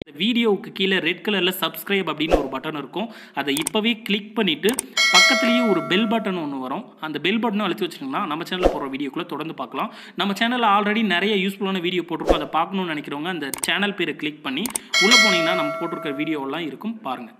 இந்த வீடியோவுக்கு கீழே ரெட் கலரில் சப்ஸ்கிரைப் அப்படின்னு ஒரு பட்டன் இருக்கும். அதை இப்போவே கிளிக் பண்ணிவிட்டு பக்கத்துலேயே ஒரு பெல் பட்டன் ஒன்று வரும். அந்த பெல் பட்டனும் அழுத்தி வச்சிங்கன்னா நம்ம சேனலில் போகிற வீடியோக்குள்ளே தொடர்ந்து பார்க்கலாம். நம்ம சேனலில் ஆல்ரெடி நிறைய யூஸ்ஃபுல்லான வீடியோ போட்டிருக்கோம். அதை பார்க்கணுன்னு நினைக்கிறவங்க அந்த சேனல் பேரை கிளிக் பண்ணி உள்ளே போனீங்கன்னா நம்ம போட்டிருக்கிற வீடியோவெல்லாம் இருக்கும், பாருங்கள்.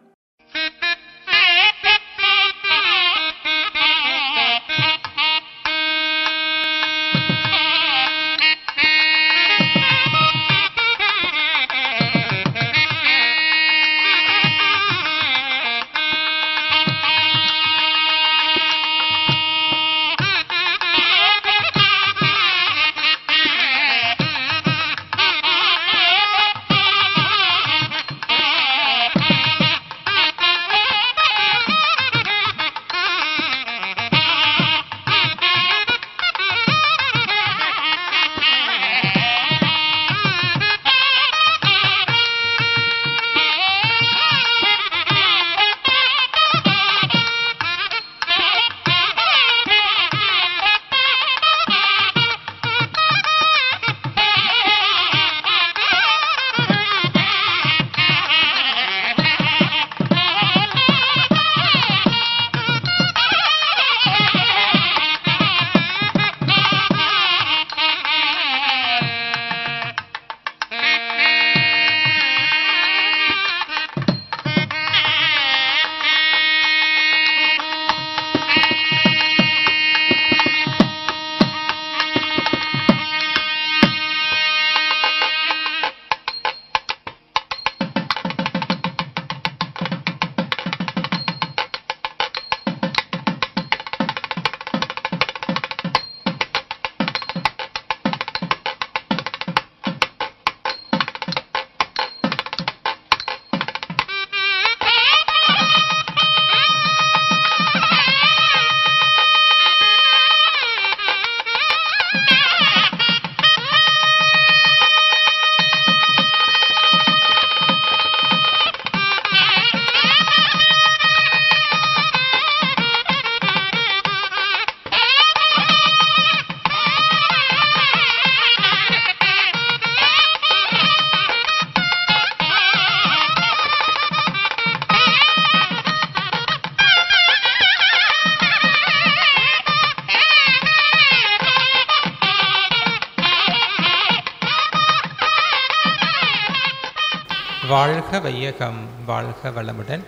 வாழ்க வையகம், வாழ்க வளமுடன்.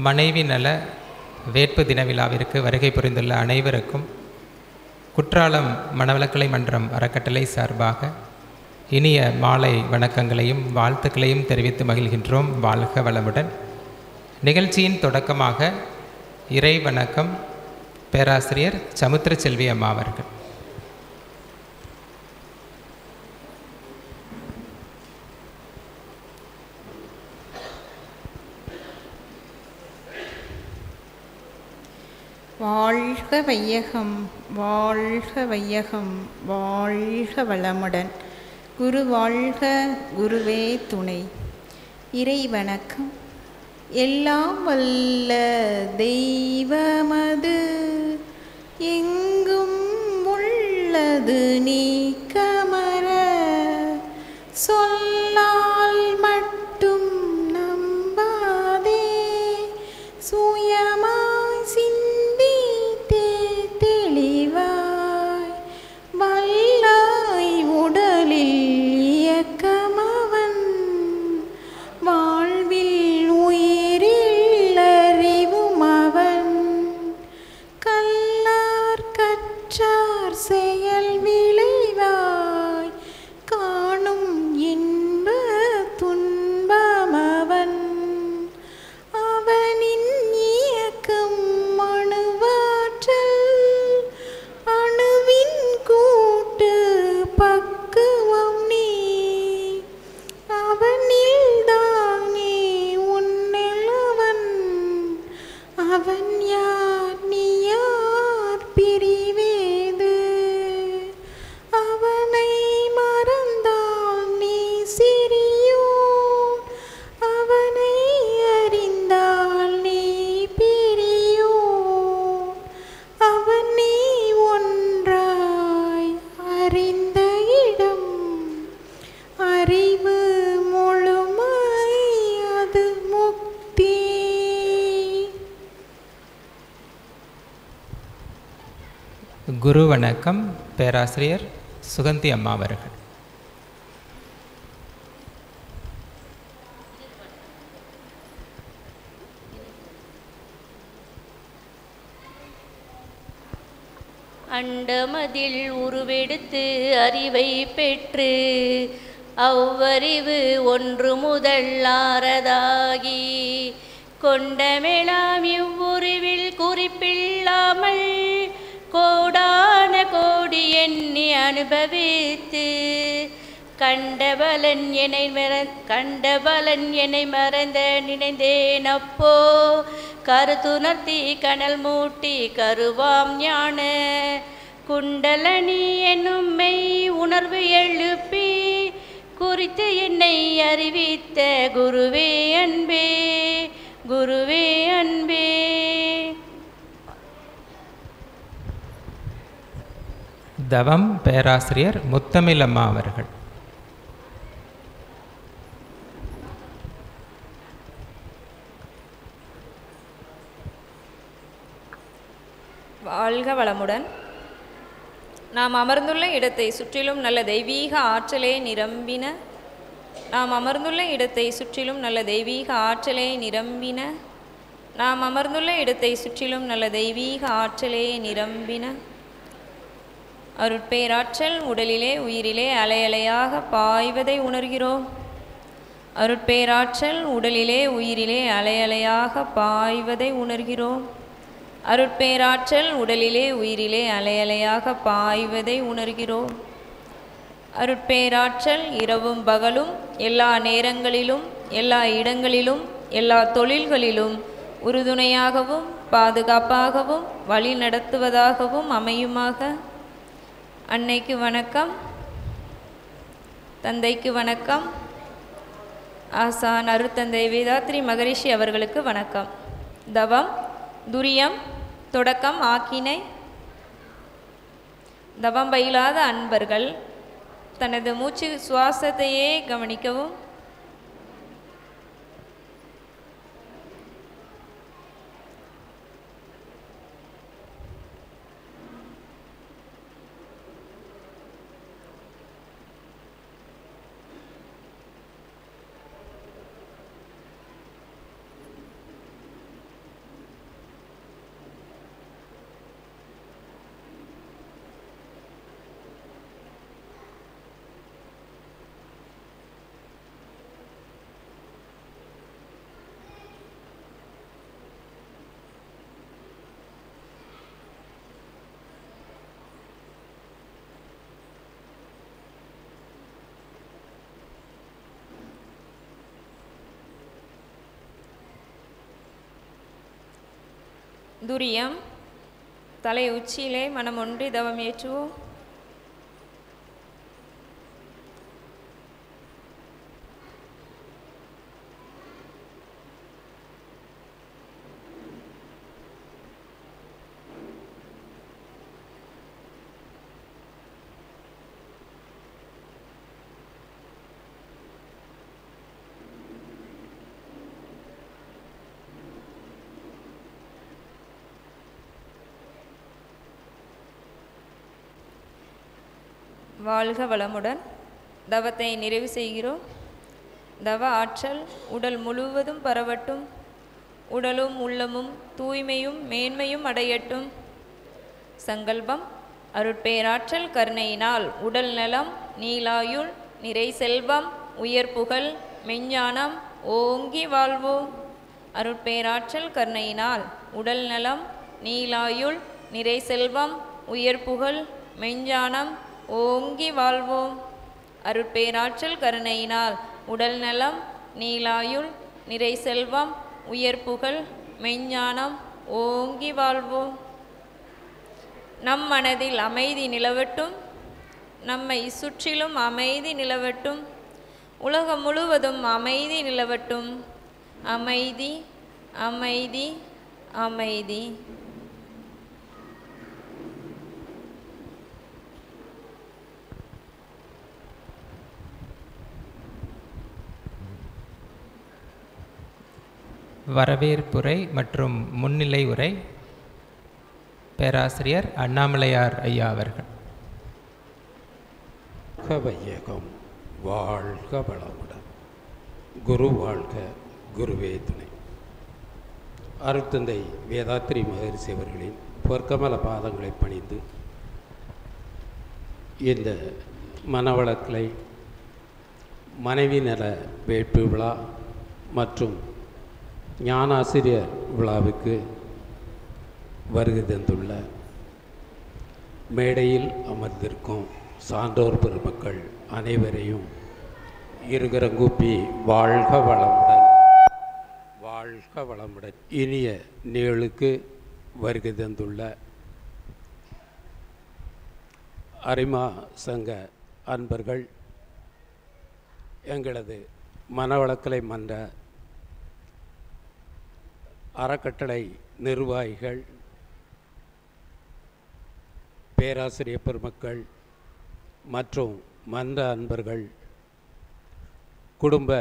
மனைவி நல வேட்பு தின விழாவிற்கு வருகை புரிந்துள்ள அனைவருக்கும் குற்றாலம் மனவளக்கலை மன்றம் அறக்கட்டளை சார்பாக இனிய மாலை வணக்கங்களையும் வாழ்த்துக்களையும் தெரிவித்து மகிழ்கின்றோம். வாழ்க வளமுடன். நிகழ்ச்சியின் தொடக்கமாக இறை வணக்கம் பேராசிரியர் சமுத்திர செல்வி அம்மா அவர்கள். வாழ்க வையகம், வாழ்க வையகம், வாழ்க வளமுடன். குரு வாழ்க, குருவே துணை. இறை வணக்கம். எல்லாம் வல்ல தெய்வமது எங்கும் உள்ளது நீக்கமற சொல்லால் மட்டும் நம்பாதே சுயமாய் தெளிவாய் வல்லாய் உடலில் இயக்கமவன் வாழ்வில் உயிரில் அறிவும் அவன் கல்லார் கற்றார் செயல் விளைவாய் குரு வணக்கம். பேராசிரியர் சுகந்தி அம்மா அவர்கள். அண்டமதில் உருவெடுத்து அறிவை பெற்று அவ்வறிவு ஒன்று முதல் ஆறதாகி கொண்டமெலாம் இவ்வுருவில் குறிப்பில்லாமல் கோடான கோடி எண்ணி அனுபவித்து கண்டபலன் என்னை மறந்த நினைந்தேன் அப்போ கருத்துணர்த்தி கனல் மூட்டி கருவாம் ஞான குண்டலனி என்னும் மெய் உணர்வு எழுப்பி குறித்து என்னை அறிவித்த குருவே அன்பே, குருவே அன்பே. தவம் பேராசிரியர் முத்தமிழம்மா அவர்கள். வாழ்க வளமுடன். நாம் அமர்ந்துள்ள இடத்தை சுற்றிலும் நல்ல தெய்வீக ஆற்றலே நிரம்பின. நாம் அமர்ந்துள்ள இடத்தை சுற்றிலும் நல்ல தெய்வீக ஆற்றலே நிரம்பின. நாம் அமர்ந்துள்ள இடத்தை சுற்றிலும் நல்ல தெய்வீக ஆற்றலே நிரம்பின. அருட்பேராற்றல் உடலிலே உயிரிலே அலையலையாக பாய்வதை உணர்கிறோம். அருட்பேராற்றல் உடலிலே உயிரிலே அலையலையாக பாய்வதை உணர்கிறோம். அருட்பேராற்றல் உடலிலே உயிரிலே அலையலையாக பாய்வதை உணர்கிறோம். அருட்பேராற்றல் இரவும் பகலும் எல்லா நேரங்களிலும் எல்லா இடங்களிலும் எல்லா தொழில்களிலும் உறுதுணையாகவும் பாதுகாப்பாகவும் வழி நடத்துவதாகவும் அமையுமாக. அன்னைக்கு வணக்கம், தந்தைக்கு வணக்கம், ஆசான் அருட்தந்தை வேதாத்ரி மகரிஷி அவர்களுக்கு வணக்கம். தவம் துரியம் தொடக்கம் ஆக்கினை. தவம் பயிலாத அன்பர்கள் தனது மூச்சு சுவாசத்தையே கவனிக்கவும். துரியம் தலை உச்சியிலே மனம் ஒன்றி தவம் ஏற்றுவோம். வாழ்க வளமுடன். தவத்தை நிறைவு செய்கிறோம். தவ ஆற்றல் உடல் முழுவதும் பரவட்டும். உடலும் உள்ளமும் தூய்மையும் மேன்மையும் அடையட்டும். சங்கல்பம் அருட்பேராற்றல் கருணையினால் உடல் நலம் நீலாயுள் நிறை செல்வம் உயர் புகழ் மெஞ்ஞானம் ஓங்கி வாழ்வோம். அருட்பேராற்றல் கருணையினால் உடல் நலம் நீலாயுள் நிறை செல்வம் உயர் புகழ் மெஞ்ஞானம் ஓங்கி வாழ்வோம். அருட்பேராற்றல் கருணையினால் உடல் நலம் நீலாயுள் நிறை செல்வம் உயர் புகழ் மெஞ்ஞானம் ஓங்கி வாழ்வோம். நம் மனதில் அமைதி நிலவட்டும். நம்மை சுற்றிலும் அமைதி நிலவட்டும். உலகம் முழுவதும் அமைதி நிலவட்டும். அமைதி, அமைதி, அமைதி. வரவேற்புரை மற்றும் முன்னிலை உரை. பேராசிரியர் அண்ணாமலையார் ஐயா அவர்கள். வையகம் வாழ்க வளமுடன். குரு வாழ்க, குருவே துணை. அருட்தந்தை வேதாத்திரி மகரிஷி அவர்களின் பொற்கமல பாதங்களை பணிந்து இந்த மனவளக்கலை மனைவி நல வேட்பு விழா மற்றும் ஞானாசிரியர் விழாவுக்கு வருகை தந்துள்ள மேடையில் அமர்ந்திருக்கும் சான்றோர் பெருமக்கள் அனைவரையும் இருகரங்கூப்பி வாழ்க வளமுடன், வாழ்க வளமுடன். இனிய நிகழ்வுக்கு வருகை தந்துள்ள அரிமா சங்க அன்பர்கள், எங்களது மனவளக்கலை மன்ற அறக்கட்டளை நிர்வாகிகள், பேராசிரியர் பெருமக்கள் மற்றும் மன்ற அன்பர்கள், குடும்ப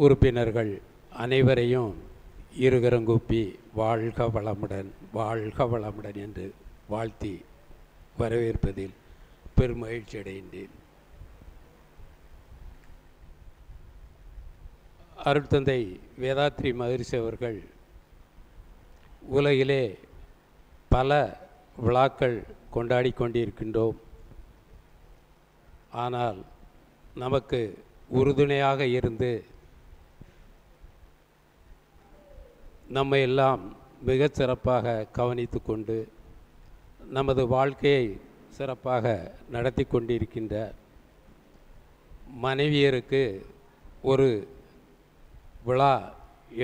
உறுப்பினர்கள் அனைவரையும் இருகரங்கூப்பி வாழ்க வளமுடன், வாழ்க வளமுடன் என்று வாழ்த்தி வரவேற்பதில் பெருமகிழ்ச்சி அடைகின்றேன். அருட்தந்தை வேதாத்திரி மகரிஷி அவர்கள் உலகிலே பல விழாக்கள் கொண்டாடி கொண்டிருக்கின்றோம். ஆனால் நமக்கு உறுதுணையாக இருந்து நம்மை எல்லாம் மிக சிறப்பாக கவனித்து கொண்டு நமது வாழ்க்கையை சிறப்பாக நடத்தி கொண்டிருக்கின்ற மனைவியருக்கு ஒரு விழா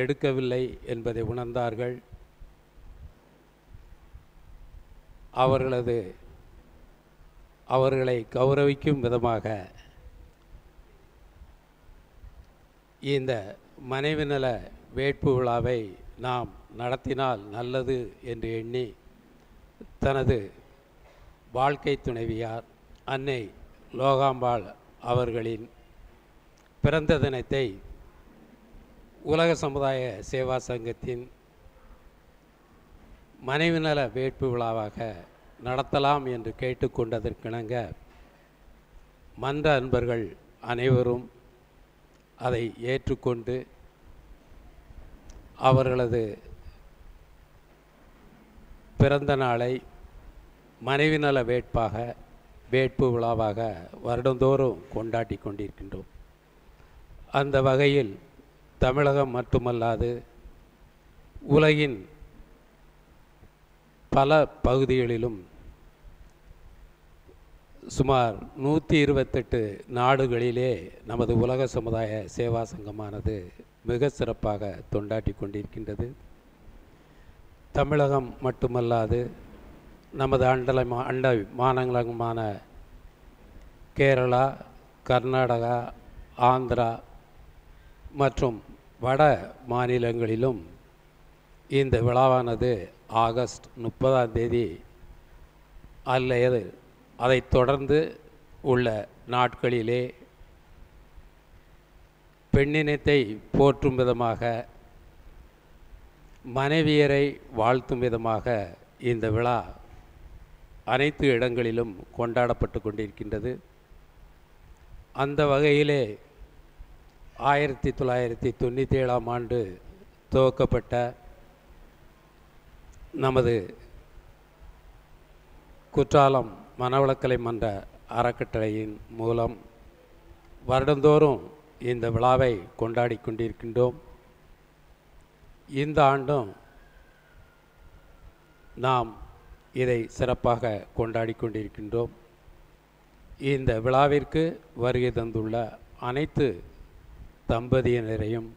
எடுக்கவில்லை என்பதை உணர்ந்தார்கள். அவர்களை கௌரவிக்கும் விதமாக இந்த மனைவி நல வேட்பு விழாவை நாம் நடத்தினால் நல்லது என்று எண்ணி தனது வாழ்க்கை துணைவியார் அன்னை லோகாம்பாள் அவர்களின் பிறந்த தினத்தை உலக சமுதாய சேவா சங்கத்தின் மனைவி நல வேட்பு விழாவாக நடத்தலாம் என்று கேட்டுக்கொண்டதற்கிணங்க மன்ற அன்பர்கள் அனைவரும் அதை ஏற்றுக்கொண்டு அவர்களது பிறந்த நாளை மனைவி நல வேட்பு விழாவாக வருடந்தோறும் கொண்டாடி கொண்டிருக்கின்றோம். அந்த வகையில் தமிழகம் மட்டுமல்லாது உலகின் பல பகுதிகளிலும் சுமார் 128 நாடுகளிலே நமது உலக சமுதாய சேவா சங்கமானது மிக சிறப்பாக கொண்டாடி கொண்டிருக்கின்றது. தமிழகம் மட்டுமல்லாது நமது அண்டை மாநிலமான கேரளா, கர்நாடகா, ஆந்திரா மற்றும் வட மாநிலங்களிலும் இந்த விழாவானது ஆகஸ்ட் 30ஆம் தேதி அல்லது அதைத் தொடர்ந்து உள்ள நாட்களிலே பெண்ணினத்தை போற்றும் விதமாக, மனைவியரை வாழ்த்தும் விதமாக இந்த விழா அனைத்து இடங்களிலும் கொண்டாடப்பட்டு கொண்டிருக்கின்றது. அந்த வகையிலே 1997ஆம் ஆண்டு துவக்கப்பட்ட நமது குற்றாலம் மனவளக்கலை மன்ற அறக்கட்டளையின் மூலம் வருடந்தோறும் இந்த விழாவை கொண்டாடி கொண்டிருக்கின்றோம். இந்த ஆண்டும் நாம் இதை சிறப்பாக கொண்டாடி கொண்டிருக்கின்றோம். இந்த விழாவிற்கு வருகை தந்துள்ள அனைத்து தம்பதியினரையும்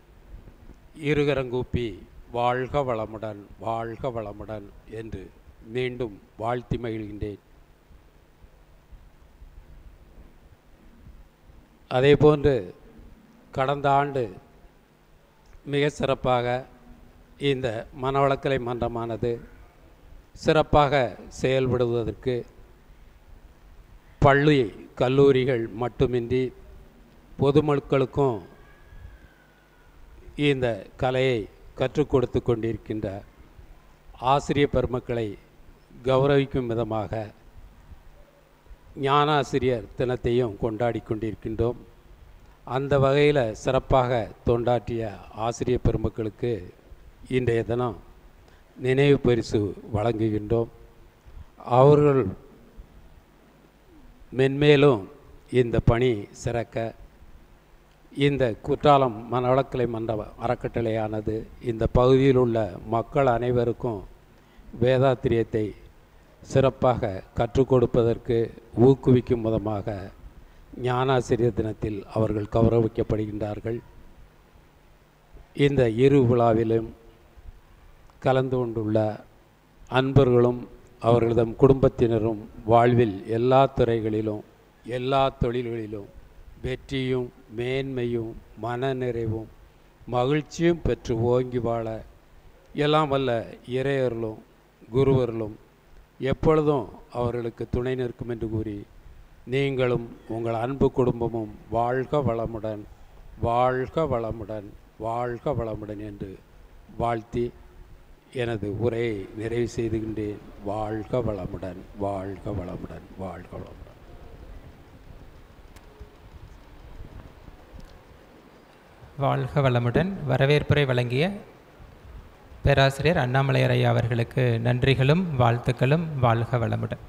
இருகரங்கூப்பி வாழ்க வளமுடன், வாழ்க வளமுடன் என்று மீண்டும் வாழ்த்தி மகிழ்கின்றேன். அதேபோன்று கடந்த ஆண்டு மிக சிறப்பாக இந்த மனவளக்கலை மன்றமானது சிறப்பாக செயல்படுவதற்கு பள்ளி கல்லூரிகள் மட்டுமின்றி பொதுமக்களுக்கும் இந்த கலையை கற்றுக் கொடுத்து கொண்டிருக்கின்ற ஆசிரிய பெருமக்களை கௌரவிக்கும் விதமாக ஞானாசிரியர் தினத்தையும் கொண்டாடி கொண்டிருக்கின்றோம். அந்த வகையில் சிறப்பாக தொண்டாற்றிய ஆசிரியர் பெருமக்களுக்கு இன்றைய தினம் நினைவு பரிசு வழங்குகின்றோம். அவர்கள் மென்மேலும் இந்த பணி சிறக்க இந்த குற்றாலம் மனவளக்கலை மன்ற அறக்கட்டளையானது இந்த பகுதியில் உள்ள மக்கள் அனைவருக்கும் வேதாத்திரியத்தை சிறப்பாக கற்றுக் கொடுப்பதற்கு ஊக்குவிக்கும் விதமாக ஞானாசிரியர் தினத்தில் அவர்கள் கௌரவிக்கப்படுகின்றார்கள். இந்த இரு விழாவிலும் கலந்து கொண்டுள்ள அன்பர்களும் அவர்களது குடும்பத்தினரும் வாழ்வில் எல்லா துறைகளிலும் எல்லா தொழில்களிலும் வெற்றியும் மேன்மையும் மனநிறைவும் மகிழ்ச்சியும் பெற்று ஓங்கி வாழ எல்லாம் வல்ல இறையர்களும் குருவர்களும் எப்பொழுதும் அவர்களுக்கு துணை நிற்கும் என்று கூறி நீங்களும் உங்கள் அன்பு குடும்பமும் வாழ்க வளமுடன் வாழ்க வளமுடன் வாழ்க வளமுடன் என்று வாழ்த்தி எனது உரையை நிறைவு செய்துகின்றேன். வாழ்க வளமுடன் வாழ்க வளமுடன் வாழ்க வளமுடன். வாழ்க வளமுடன். வரவேற்புரை வழங்கிய பேராசிரியர் அண்ணாமலையார் ஐயா அவர்களுக்கு நன்றிகளும் வாழ்த்துக்களும். வாழ்க வளமுடன்.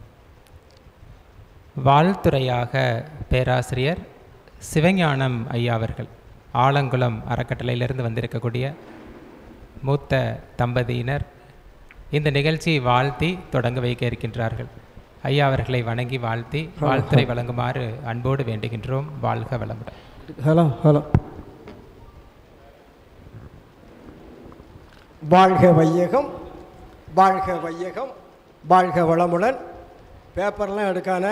வாழ்த்துறையாக பேராசிரியர் சிவஞானம் ஐயா அவர்கள் ஆலங்குளம் அறக்கட்டளையிலிருந்து வந்திருக்கக்கூடிய மூத்த தம்பதியினர் இந்த நிகழ்ச்சியை வாழ்த்தி தொடங்க வைக்க இருக்கின்றார்கள். ஐயா அவர்களை வணங்கி வாழ்த்தி வாழ்த்துறை வழங்குமாறு அன்போடு வேண்டுகின்றோம். வாழ்க வளமுடன். ஹலோ வாழ்க வையகம் வாழ்க வையகம் வாழ்க வளமுடன். பேப்பர்லாம் எடுக்கான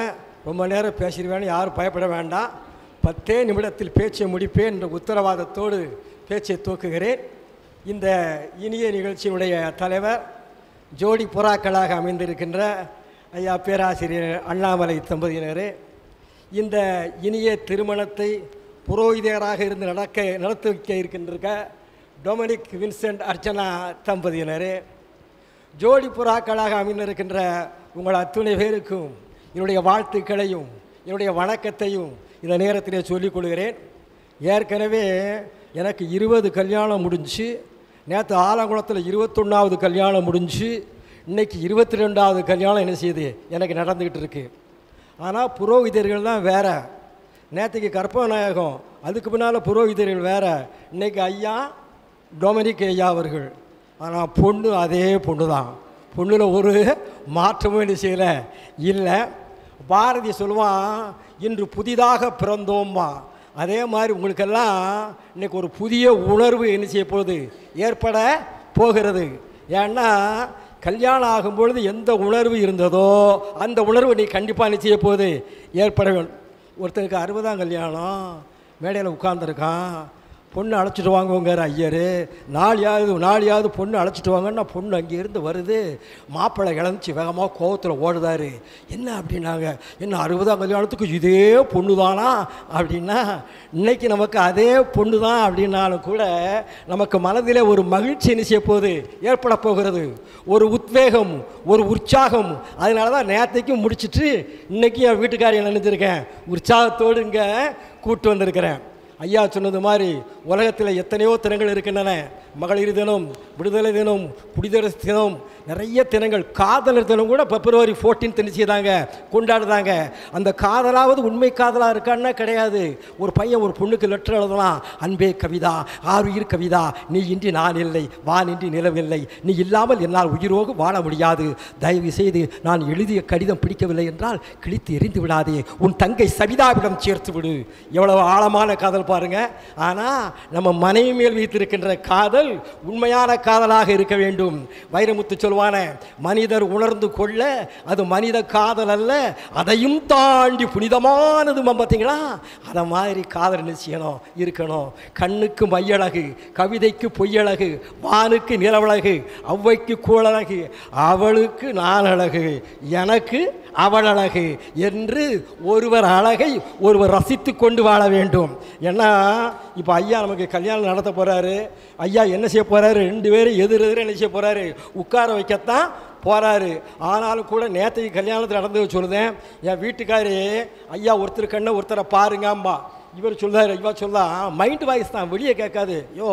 ரொம்ப நேரம் பேசிடுவேன்னு யாரும் பயப்பட வேண்டாம். 10 நிமிடத்தில் பேச்சை முடிப்பேன் என்ற உத்தரவாதத்தோடு பேச்சை துவக்குகிறேன். இந்த இனிய நிகழ்ச்சியினுடைய தலைவர் ஜோடி புறாக்களாக அமைந்திருக்கின்ற ஐயா பேராசிரியர் அண்ணாமலை தம்பதியினரே, இந்த இனிய திருமணத்தை புரோகிதராக இருந்து நடத்தி வைக்க இருக்கின்ற டொமினிக் வின்சென்ட் அர்ச்சனா தம்பதியினரே, ஜோடி புறாக்களாக அமைந்திருக்கின்ற உங்கள் அத்துணை பேருக்கும் என்னுடைய வாழ்த்துக்களையும் என்னுடைய வணக்கத்தையும் இந்த நேரத்திலே சொல்லிக் கொள்கிறேன். ஏற்கனவே எனக்கு 20 கல்யாணம் முடிஞ்சு, நேற்று ஆலங்குளத்தில் 21வது கல்யாணம் முடிஞ்சு, இன்றைக்கி 22வது கல்யாணம் என்ன செய்யுது எனக்கு நடந்துக்கிட்டு இருக்குது. ஆனால் புரோகிதர்கள் தான் வேறு. நேற்றுக்கு கற்பநாயகம், அதுக்கு பின்னால் புரோகிதர்கள் வேறு. இன்றைக்கி ஐயா டொமினிக் ஐயா அவர்கள். ஆனால் பொண்ணு அதே பொண்ணு தான். பொண்ணில் ஒரு மாற்றமும் என்ன செய்யலை இல்லை. பாரதி சொல்லுவான், இன்று புதிதாக பிறந்தோம்மா. அதே மாதிரி உங்களுக்கெல்லாம் இன்றைக்கி ஒரு புதிய உணர்வு என்ன செய்ய போகுது ஏற்பட போகிறது. ஏன்னா கல்யாணம் ஆகும்பொழுது எந்த உணர்வு இருந்ததோ அந்த உணர்வு நீ கண்டிப்பாக என்ன செய்ய போகுது ஏற்பட வேண்டும். ஒருத்தருக்கு 60ஆம் கல்யாணம், மேடையில் உட்கார்ந்துருக்கான். பொண்ணு அழைச்சிட்டு வாங்குவோங்கிற ஐயர். நாளையாவது பொண்ணு அழைச்சிட்டு வாங்கன்னா பொண்ணு அங்கேருந்து வருது. மாப்பிள்ளை இழந்துச்சு வேகமாக கோவத்தில் ஓடுதாரு. என்ன அப்படின்னாங்க, என்ன 60ஆம் கல்யாணத்துக்கு இதே பொண்ணு தானா அப்படின்னா, இன்றைக்கி நமக்கு அதே பொண்ணு தான் அப்படின்னாலும் கூட நமக்கு மனதில் ஒரு மகிழ்ச்சி என்ன செய்ய போகுது ஏற்பட போகிறது, ஒரு உத்வேகம், ஒரு உற்சாகம். அதனால தான் நேரத்தைக்கும் முடிச்சுட்டு இன்றைக்கி என் வீட்டுக்காரையை நினைஞ்சிருக்கேன், உற்சாகத்தோடு இங்கே கூப்பிட்டு வந்திருக்கிறேன். ஐயா சொன்னது மாதிரி உலகத்தில் எத்தனையோ தினங்கள் இருக்கின்றன. மகளிர் தினம், விடுதலை தினம், குடியரசு தினம், நிறைய தினங்கள். காதலர் தினம் கூட February 14 செய்தாங்க, கொண்டாடுதாங்க. அந்த காதலாவது உண்மை காதலாக இருக்கான்னா கிடையாது. ஒரு பையன் ஒரு பொண்ணுக்கு லெட்டர் எழுதலாம், அன்பே கவிதா, ஆருயிர் கவிதா, நீ இன்றி நான் இல்லை, வானின்றி நிலவில்லை, நீ இல்லாமல் என்னால் உயிரோடு வாழ முடியாது, தயவு செய்து நான் எழுதிய கடிதம் பிடிக்கவில்லை என்றால் கிழித்து எரிந்து விடாதே, உன் தங்கை சவிதாவிடம் சேர்த்து விடு. எவ்வளவு ஆழமான காதல் பாருங்க. ஆனால் நம்ம மனைவி மேல் வைத்திருக்கின்ற காதல் உண்மையான காதலாக இருக்க வேண்டும். வைரமுத்து சொல்வான, மனிதர் உணர்ந்து கொள்ள அது மனித காதல் அல்ல, அதையும் தாண்டி புனிதமானது. பார்த்தீங்களா, அதை மாதிரி காதல் நிச்சயம் இருக்கணும். கண்ணுக்கு மையழகு, கவிதைக்கு பொய்யழகு, வானுக்கு நிலவழகு, அவ்வைக்கு கோளழகு, அவளுக்கு நான் அழகு, எனக்கு அவள் அழகு என்று ஒருவர் அழகை ஒருவர் ரசித்து கொண்டு வாழ வேண்டும். ஏன்னா இப்போ ஐயா நமக்கு கல்யாணம் நடத்த போகிறாரு. ஐயா என்ன செய்ய போகிறாரு, 2 பேரும் எதிரெதிர என்ன செய்ய போகிறாரு, உட்கார வைக்கத்தான் போகிறாரு. ஆனாலும் கூட நேற்றைக்கு கல்யாணத்தில் நடந்தது சொல்லுதேன். என் வீட்டுக்காரி ஐயா ஒருத்தர் கண்ணை ஒருத்தரை பாருங்கம்மா. இவர் சொல்கிறார், இவா சொல்லா மைண்டு வாய்ஸ் தான், வெளியே கேட்காது. யோ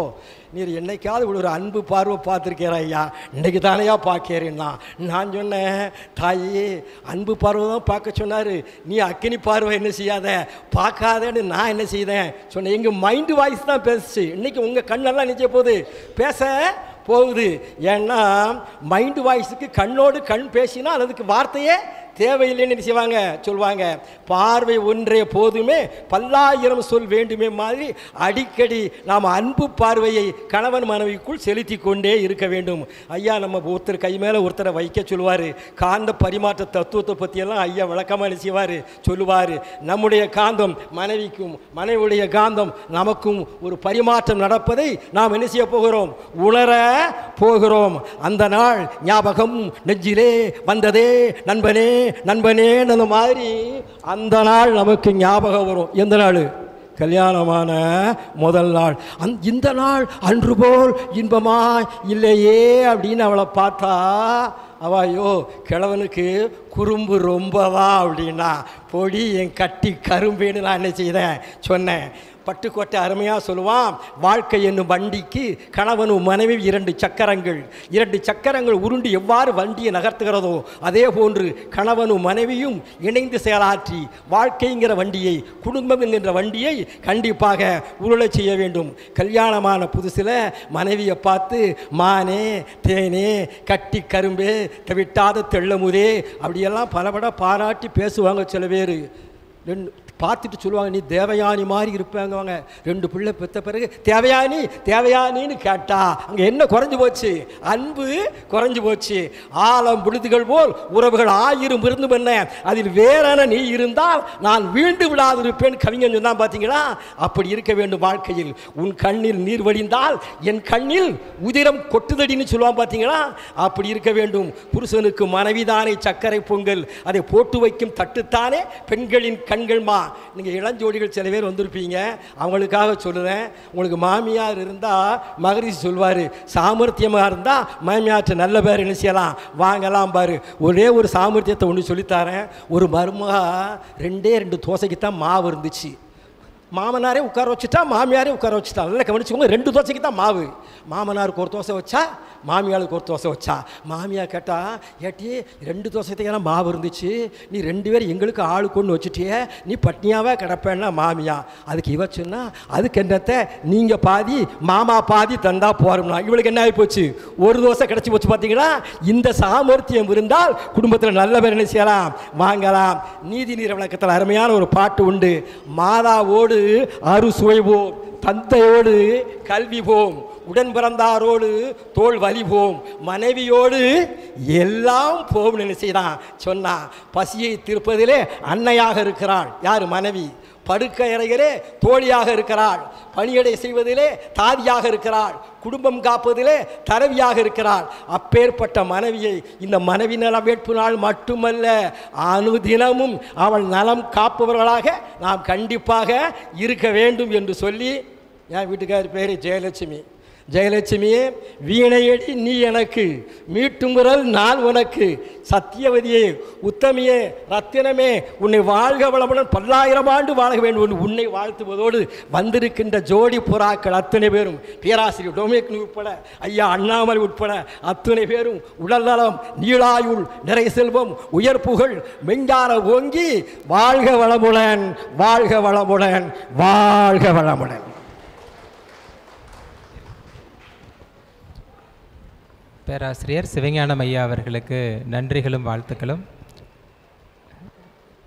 நீர் என்னைக்காவது இவ்வளோ ஒரு அன்பு பார்வை பார்த்துருக்கேன் ஐயா, இன்றைக்கு தானையா பார்க்கிறேன்னா. நான் சொன்னேன், தாயி அன்பு பார்வை தான் பார்க்க சொன்னார், நீ அக்கினி பார்வை என்ன செய்யாத பார்க்காதேன்னு நான் என்ன செய்தேன் சொன்னேன். எங்கள் மைண்டு வாய்ஸ் தான் பேசுச்சு. இன்றைக்கி உங்கள் கண்ணெல்லாம் நிச்சய போகுது, பேச போகுது. ஏன்னா மைண்டு வாய்ஸுக்கு கண்ணோடு கண் பேசினா அதுக்கு வார்த்தையே தேவையில்லைன்னு செய்வாங்க சொல்லுவாங்க. பார்வை ஒன்றே போதுமே பல்லாயிரம் சொல் வேண்டுமே மாதிரி அடிக்கடி நாம் அன்பு பார்வையை கணவன் மனைவிக்குள் செலுத்தி கொண்டே இருக்க வேண்டும். ஐயா நம்ம ஒருத்தர் கை மேலே ஒருத்தரை வைக்க சொல்லுவார். காந்த பரிமாற்ற தத்துவத்தை பற்றியெல்லாம் ஐயா விளக்கமாக என்ன செய்வார் சொல்லுவார். நம்முடைய காந்தம் மனைவிக்கும் மனைவியுடைய காந்தம் நமக்கும் ஒரு பரிமாற்றம் நடப்பதை நாம் என்ன செய்ய போகிறோம், உணர போகிறோம். அந்த நாள் ஞாபகம் நெஞ்சிலே வந்ததே நண்பனே நண்பனேன்னு மாதிரி அந்த நாள் நமக்கு ஞாபகம் வரும். எந்த நாள்? கல்யாணமான முதல் நாள். இந்த நாள் அன்று போல் இன்பமா இல்லையே அப்படின்னு அவளை பார்த்தா அவாயோ கிழவனுக்கு குறும்பு ரொம்பவா அப்படின்னா பொடி என் கட்டி கரும்பேன்னு நான் என்ன செய்தேன் சொன்னேன். பட்டுக்கோட்டை அருமையாக சொல்லுவான், வாழ்க்கை என்னும் வண்டிக்கு கணவனும் மனைவி இரண்டு சக்கரங்கள் உருண்டு எவ்வாறு வண்டியை நகர்த்துகிறதோ அதே போன்று கணவனும் மனைவியும் இணைந்து செயலாற்றி வாழ்க்கைங்கிற வண்டியை, குடும்பம் என்கின்ற வண்டியை கண்டிப்பாக உருளச் செய்ய வேண்டும். கல்யாணமான புதுசில் மனைவியை பார்த்து மானே தேனே கட்டி கரும்பே தவிட்டாத தெள்ளமுதே அப்படியெல்லாம் பலபட பாராட்டி பேசுவாங்க. சில பேர் பார்த்துட்டு சொல்லுவாங்க, நீ தேவயானி மாதிரி இருப்பாங்க. 2 பிள்ளை பெற்ற பிறகு தேவயானின்னு கேட்டா அங்கே என்ன குறைஞ்சி போச்சு? அன்பு குறைஞ்சி போச்சு. ஆலம் விழுதுகள் போல் உறவுகள் 1000 இருந்து பண்ண அதில் வேறான நீ இருந்தால் நான் வீண்டு விடாதிருப்பேன் கவிஞன் சொன்னா பார்த்தீங்களா? அப்படி இருக்க வேண்டும் வாழ்க்கையில். உன் கண்ணில் நீர் வடிந்தால் என் கண்ணில் உதிரம் கொட்டுதடின்னு சொல்லுவான் பார்த்தீங்களா? அப்படி இருக்க வேண்டும். புருஷனுக்கு மனைவிதானே சர்க்கரை பொங்கல், அதை போட்டு வைக்கும் தட்டுத்தானே பெண்களின் கண்கள்மா. நீங்கள் இளஞ்சோடிகள் சில பேர் வந்திருப்பீங்க, அவங்களுக்காக சொல்லுறேன். உங்களுக்கு மாமியார் இருந்தால் மகரிஷி சொல்வார், சாமர்த்தியமாக இருந்தால் மாமியார்ட்ட நல்ல பேர் என்ன செய்யலாம் வாங்கலாம் பாரு. ஒரே ஒரு சாமர்த்தியத்தை ஒன்று சொல்லித்தாரேன். ஒரு மருமக 2 தோசைக்கு தான் மாவு இருந்துச்சு. மாமனாரே உட்கார வச்சுட்டா, மாமியாரே உட்கார வச்சுட்டா. நல்லா கவனிச்சுக்கோங்க, 2 தோசைக்கு தான் மாவு. மாமனாருக்கு ஒரு தோசை வச்சா, மாமியாருக்கு ஒரு தோசை வச்சா. மாமியார் கேட்டா, ஏட்டி 2 தோசைக்கு மாவு இருந்துச்சு, நீ 2 பேர் எங்களுக்கு ஆளுக்கு ஒன்று வச்சுட்டியே, நீ பட்னியாவே கிடப்பேன்னா மாமியா. அதுக்கு இவ சொன்னா, அதுக்கு என்னத்தை நீங்கள் பாதி மாமா பாதி தந்தா போறோம்னா. இவளுக்கு என்ன ஆகி போச்சு? ஒரு தோசை கிடச்சி போச்சு. பார்த்தீங்களா? இந்த சாமர்த்தியம் இருந்தால் குடும்பத்தில் நல்ல பேர் என்ன செய்யலாம் வாங்கலாம். நீதி நீர் விளக்கத்தில் அருமையான ஒரு பாட்டு உண்டு. மாதாவோடு அறு சுவைவோம், தந்தையோடு கல்வி போம், உடன் பிறந்தாரோடு தோல் வலிவோம், மனைவியோடு எல்லாம் போம் என்ன செய்தான் சொன்னா. பசியை தீர்ப்பதிலே அன்னையாக இருக்கிறாள் யார்? மனைவி. படுக்கை அறைகளே தோழியாக இருக்கிறாள். பணியடை செய்வதிலே தாதியாக இருக்கிறாள். குடும்பம் காப்பதிலே தலைவியாக இருக்கிறாள். அப்பேற்பட்ட மனைவியை இந்த மனைவி நல வேட்பு நாள் மட்டுமல்ல, அனுதினமும் அவள் நலம் காப்பவர்களாக நாம் கண்டிப்பாக இருக்க வேண்டும் என்று சொல்லி, என் வீட்டுக்கார் பேர் ஜெயலட்சுமி. ஜெயலட்சுமியே வீணையடி நீ எனக்கு, மீட்டும் குரல் நான் உனக்கு, சத்தியவதியே உத்தமியே ரத்தினமே உன்னை வாழ்க வளமுடன் 1000 ஆண்டு வாழ வேண்டும் உன்னை வாழ்த்துவதோடு வந்திருக்கின்ற ஜோடி புறாக்கள் அத்தனை பேரும், பேராசிரியர் டொமினிக் உட்பட, ஐயா அண்ணாமலை உட்பட அத்தனை பேரும் உடல் நலம், நீளாயுள், நிறை செல்வம், உயர் புகழ், மெஞ்ஞான ஓங்கி வாழ்க வளமுடன், வாழ்க வளமுடன், வாழ்க வளமுடன். பேராசிரியர் சிவஞானம் ஐயா அவர்களுக்கு நன்றிகளும் வாழ்த்துக்களும்.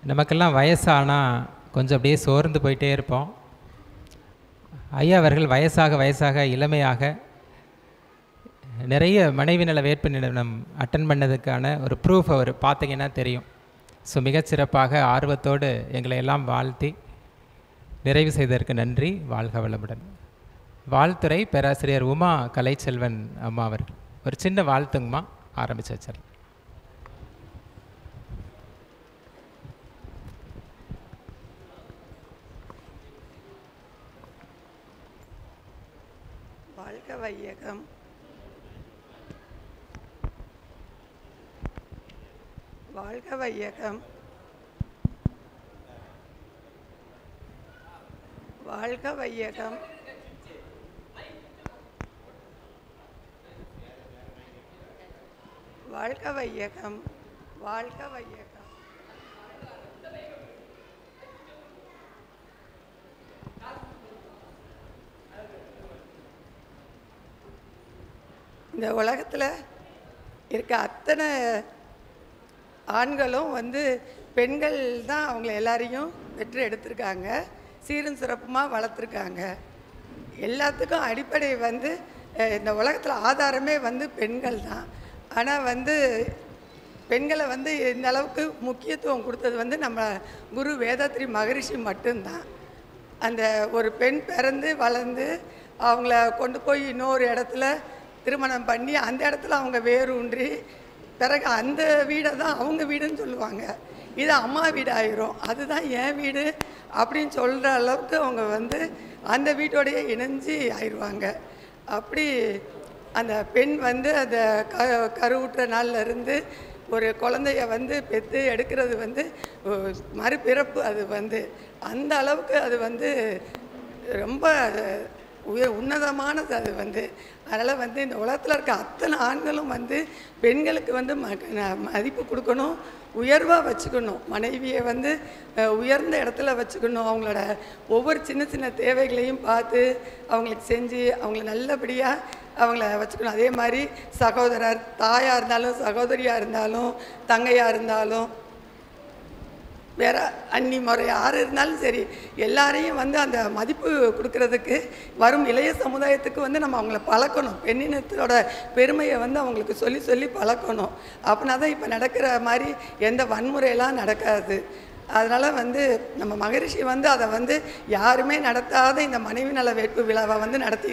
நமக்கெல்லாம் வயசானால் கொஞ்சம் அப்படியே சோர்ந்து போயிட்டே இருப்போம். ஐயா அவர்கள் வயசாக இளமையாக நிறைய மனைவி நல வேட்பு நிறுவனம் அட்டன் பண்ணதுக்கான ஒரு ப்ரூஃப் அவர் பார்த்தீங்கன்னா தெரியும். ஸோ மிகச்சிறப்பாக ஆர்வத்தோடு எங்களை எல்லாம் வாழ்த்தி நிறைவு செய்ததற்கு நன்றி. வாழ்க வளமுடன். வாழ்த்துறை பேராசிரியர் உமா கலைச்செல்வன் அம்மா அவர்கள். ஒரு சின்ன வாழ்த்துங்கம்மா, ஆரம்பிச்சு வச்சார். வாழ்க வையகம். வாழ்க வையகம். வாழ்க வையகம். வாழ்க வையகம். வாழ்க வையகம். இந்த உலகத்தில் இருக்க அத்தனை ஆண்களும் பெண்கள் தான் அவங்கள எல்லாரையும் பெற்று எடுத்திருக்காங்க, சீரும் சிறப்புமாக வளர்த்துருக்காங்க. எல்லாத்துக்கும் அடிப்படை இந்த உலகத்தில் ஆதாரமே பெண்கள் தான். ஆனால் பெண்களை இந்த அளவுக்கு முக்கியத்துவம் கொடுத்தது நம்ம குரு வேதாத்ரி மகரிஷி மட்டும்தான். அந்த ஒரு பெண் பிறந்து வளர்ந்து அவங்கள கொண்டு போய் இன்னொரு இடத்துல திருமணம் பண்ணி அந்த இடத்துல அவங்க வேரூன்றி பிறகு அந்த வீடை தான் அவங்க வீடுன்னு சொல்லுவாங்க. இது அம்மா வீடு ஆயிரும், அதுதான் என் வீடு அப்படின்னு சொல்கிற அளவுக்கு அவங்க அந்த வீட்டோடையே இணைஞ்சு ஆயிடுவாங்க. அப்படி அந்த பெண் அந்த கருவுற்ற நாள்லேருந்து ஒரு குழந்தைய பெற்று எடுக்கிறது மறுபிறப்பு. அது அந்த அளவுக்கு அது ரொம்ப உன்னதமானது. அது அதனால் இந்த உலகத்தில் இருக்க அத்தனை ஆண்களும் பெண்களுக்கு மதிப்பு கொடுக்கணும், உயர்வாக வச்சுக்கணும். மனைவியை உயர்ந்த இடத்துல வச்சுக்கணும். அவங்களோட ஒவ்வொரு சின்ன சின்ன தேவைகளையும் பார்த்து அவங்களுக்கு செஞ்சு அவங்கள நல்லபடியாக அவங்கள வச்சுக்கணும். அதே மாதிரி சகோதரர், தாயாக இருந்தாலும் சகோதரியாக இருந்தாலும் தங்கையாக இருந்தாலும் வேறு அன்னி முறை யார் இருந்தாலும் சரி, எல்லாரையும் அந்த மதிப்பு கொடுக்கறதுக்கு வரும் இளைய சமுதாயத்துக்கு நம்ம அவங்கள பழக்கணும். பெண்ணினத்தோட பெருமையை அவங்களுக்கு சொல்லி சொல்லி பழக்கணும். அப்படின்னா தான் இப்போ நடக்கிற மாதிரி எந்த வன்முறையெல்லாம் நடக்காது. அதனால் நம்ம மகரிஷி அதை யாருமே நடத்தாத இந்த மனைவி நல வேட்பு விழாவை நடத்தி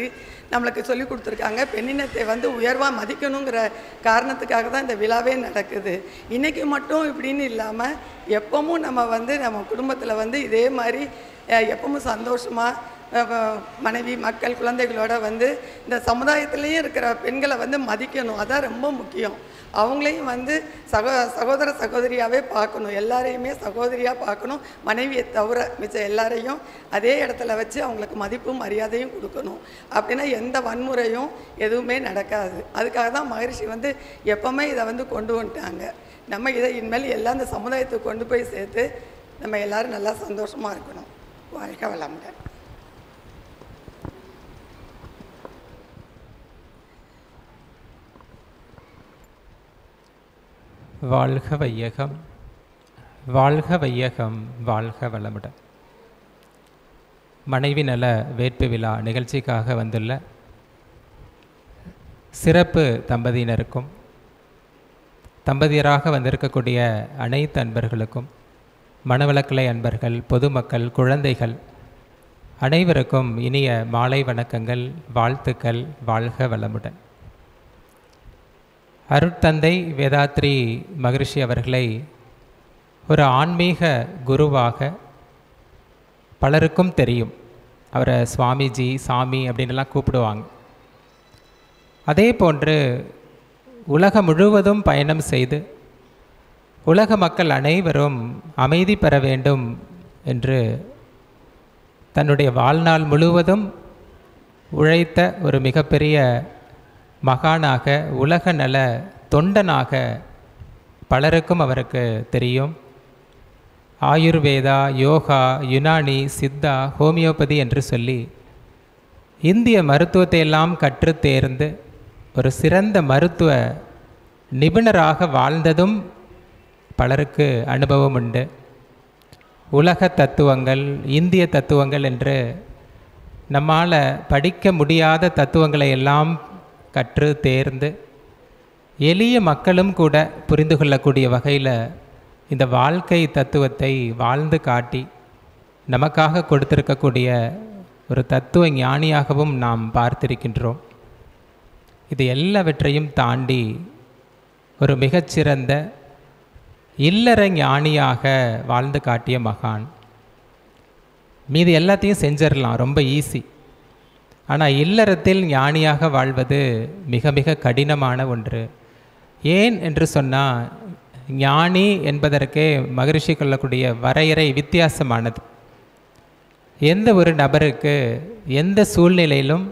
நம்மளுக்கு சொல்லி கொடுத்துருக்காங்க. பெண்ணினத்தை உயர்வாக மதிக்கணுங்கிற காரணத்துக்காக தான் இந்த விழாவே நடக்குது. இன்றைக்கி மட்டும் இப்படின்னு இல்லாமல் எப்பவும் நம்ம நம்ம குடும்பத்தில் இதே மாதிரி எப்பவும் சந்தோஷமாக மனைவி மக்கள் குழந்தைகளோட இந்த சமுதாயத்துலேயும் இருக்கிற பெண்களை மதிக்கணும். அதான் ரொம்ப முக்கியம். அவங்களையும் சகோதர சகோதரியாகவே பார்க்கணும். எல்லாரையுமே சகோதரியாக பார்க்கணும். மனைவியை தவிர மிச்சம் எல்லாரையும் அதே இடத்துல வச்சு அவங்களுக்கு மதிப்பும் மரியாதையும் கொடுக்கணும். அப்படின்னா எந்த வன்முறையும் எதுவுமே நடக்காது. அதுக்காக தான் மகரிஷி எப்போவுமே இதை கொண்டு வந்துட்டாங்க. நம்ம இதை இனிமேல் எல்லாம் இந்த சமுதாயத்துக்கு கொண்டு போய் சேர்த்து நம்ம எல்லோரும் நல்லா சந்தோஷமாக இருக்கணும். வாழ்க வளமுடன். வாழ்க வையகம். வாழ்க வையகம். வாழ்க வளமுடன். மனைவி நல வேட்பு விழா நிகழ்ச்சிக்காக வந்துள்ள சிறப்பு தம்பதியினருக்கும் தம்பதியராக வந்திருக்கக்கூடிய அனைத்து அன்பர்களுக்கும், மனவளக்கலை அன்பர்கள், பொதுமக்கள், குழந்தைகள் அனைவருக்கும் இனிய மாலை வணக்கங்கள், வாழ்த்துக்கள். வாழ்க வளமுடன். அருட்தந்தை வேதாத்ரி மகரிஷி அவர்களை ஒரு ஆன்மீக குருவாக பலருக்கும் தெரியும். அவரை சுவாமிஜி, சாமி அப்படின்லாம் கூப்பிடுவாங்க. அதே போன்று உலகம் முழுவதும் பயணம் செய்து உலக மக்கள் அனைவரும் அமைதி பெற வேண்டும் என்று தன்னுடைய வாழ்நாள் முழுவதும் உழைத்த ஒரு மிகப்பெரிய மகானாக, உலக நல தொண்டனாக பலருக்கும் அவருக்கு தெரியும். ஆயுர்வேதா, யோகா, யுனானி, சித்தா, ஹோமியோபதி என்று சொல்லி இந்திய மருத்துவத்தை எல்லாம் கற்று தேர்ந்து ஒரு சிறந்த மருத்துவ நிபுணராக வாழ்ந்ததும் பலருக்கு அனுபவம் உண்டு. உலக தத்துவங்கள், இந்திய தத்துவங்கள் என்று நம்மால் படிக்க முடியாத தத்துவங்களை எல்லாம் கற்று தேர்ந்து எளிய மக்களும் கூட புரிந்து கொள்ளக்கூடிய வகையில் இந்த வாழ்க்கை தத்துவத்தை வாழ்ந்து காட்டி நமக்காக கொடுத்திருக்கக்கூடிய ஒரு தத்துவ ஞானியாகவும் நாம் பார்த்திருக்கின்றோம். இது எல்லாவற்றையும் தாண்டி ஒரு மிகச்சிறந்த இல்லற ஞானியாக வாழ்ந்து காட்டிய மகான். மீது எல்லாத்தையும் செஞ்சிடலாம், ரொம்ப ஈஸி. ஆனால் இல்லறத்தில் ஞானியாக வாழ்வது மிக மிக கடினமான ஒன்று. ஏன் என்று சொன்னால், ஞானி என்பதற்கே மகரிஷி கொள்ளக்கூடிய வரையறை வித்தியாசமானது. எந்த ஒரு நபருக்கு எந்த சூழ்நிலையிலும்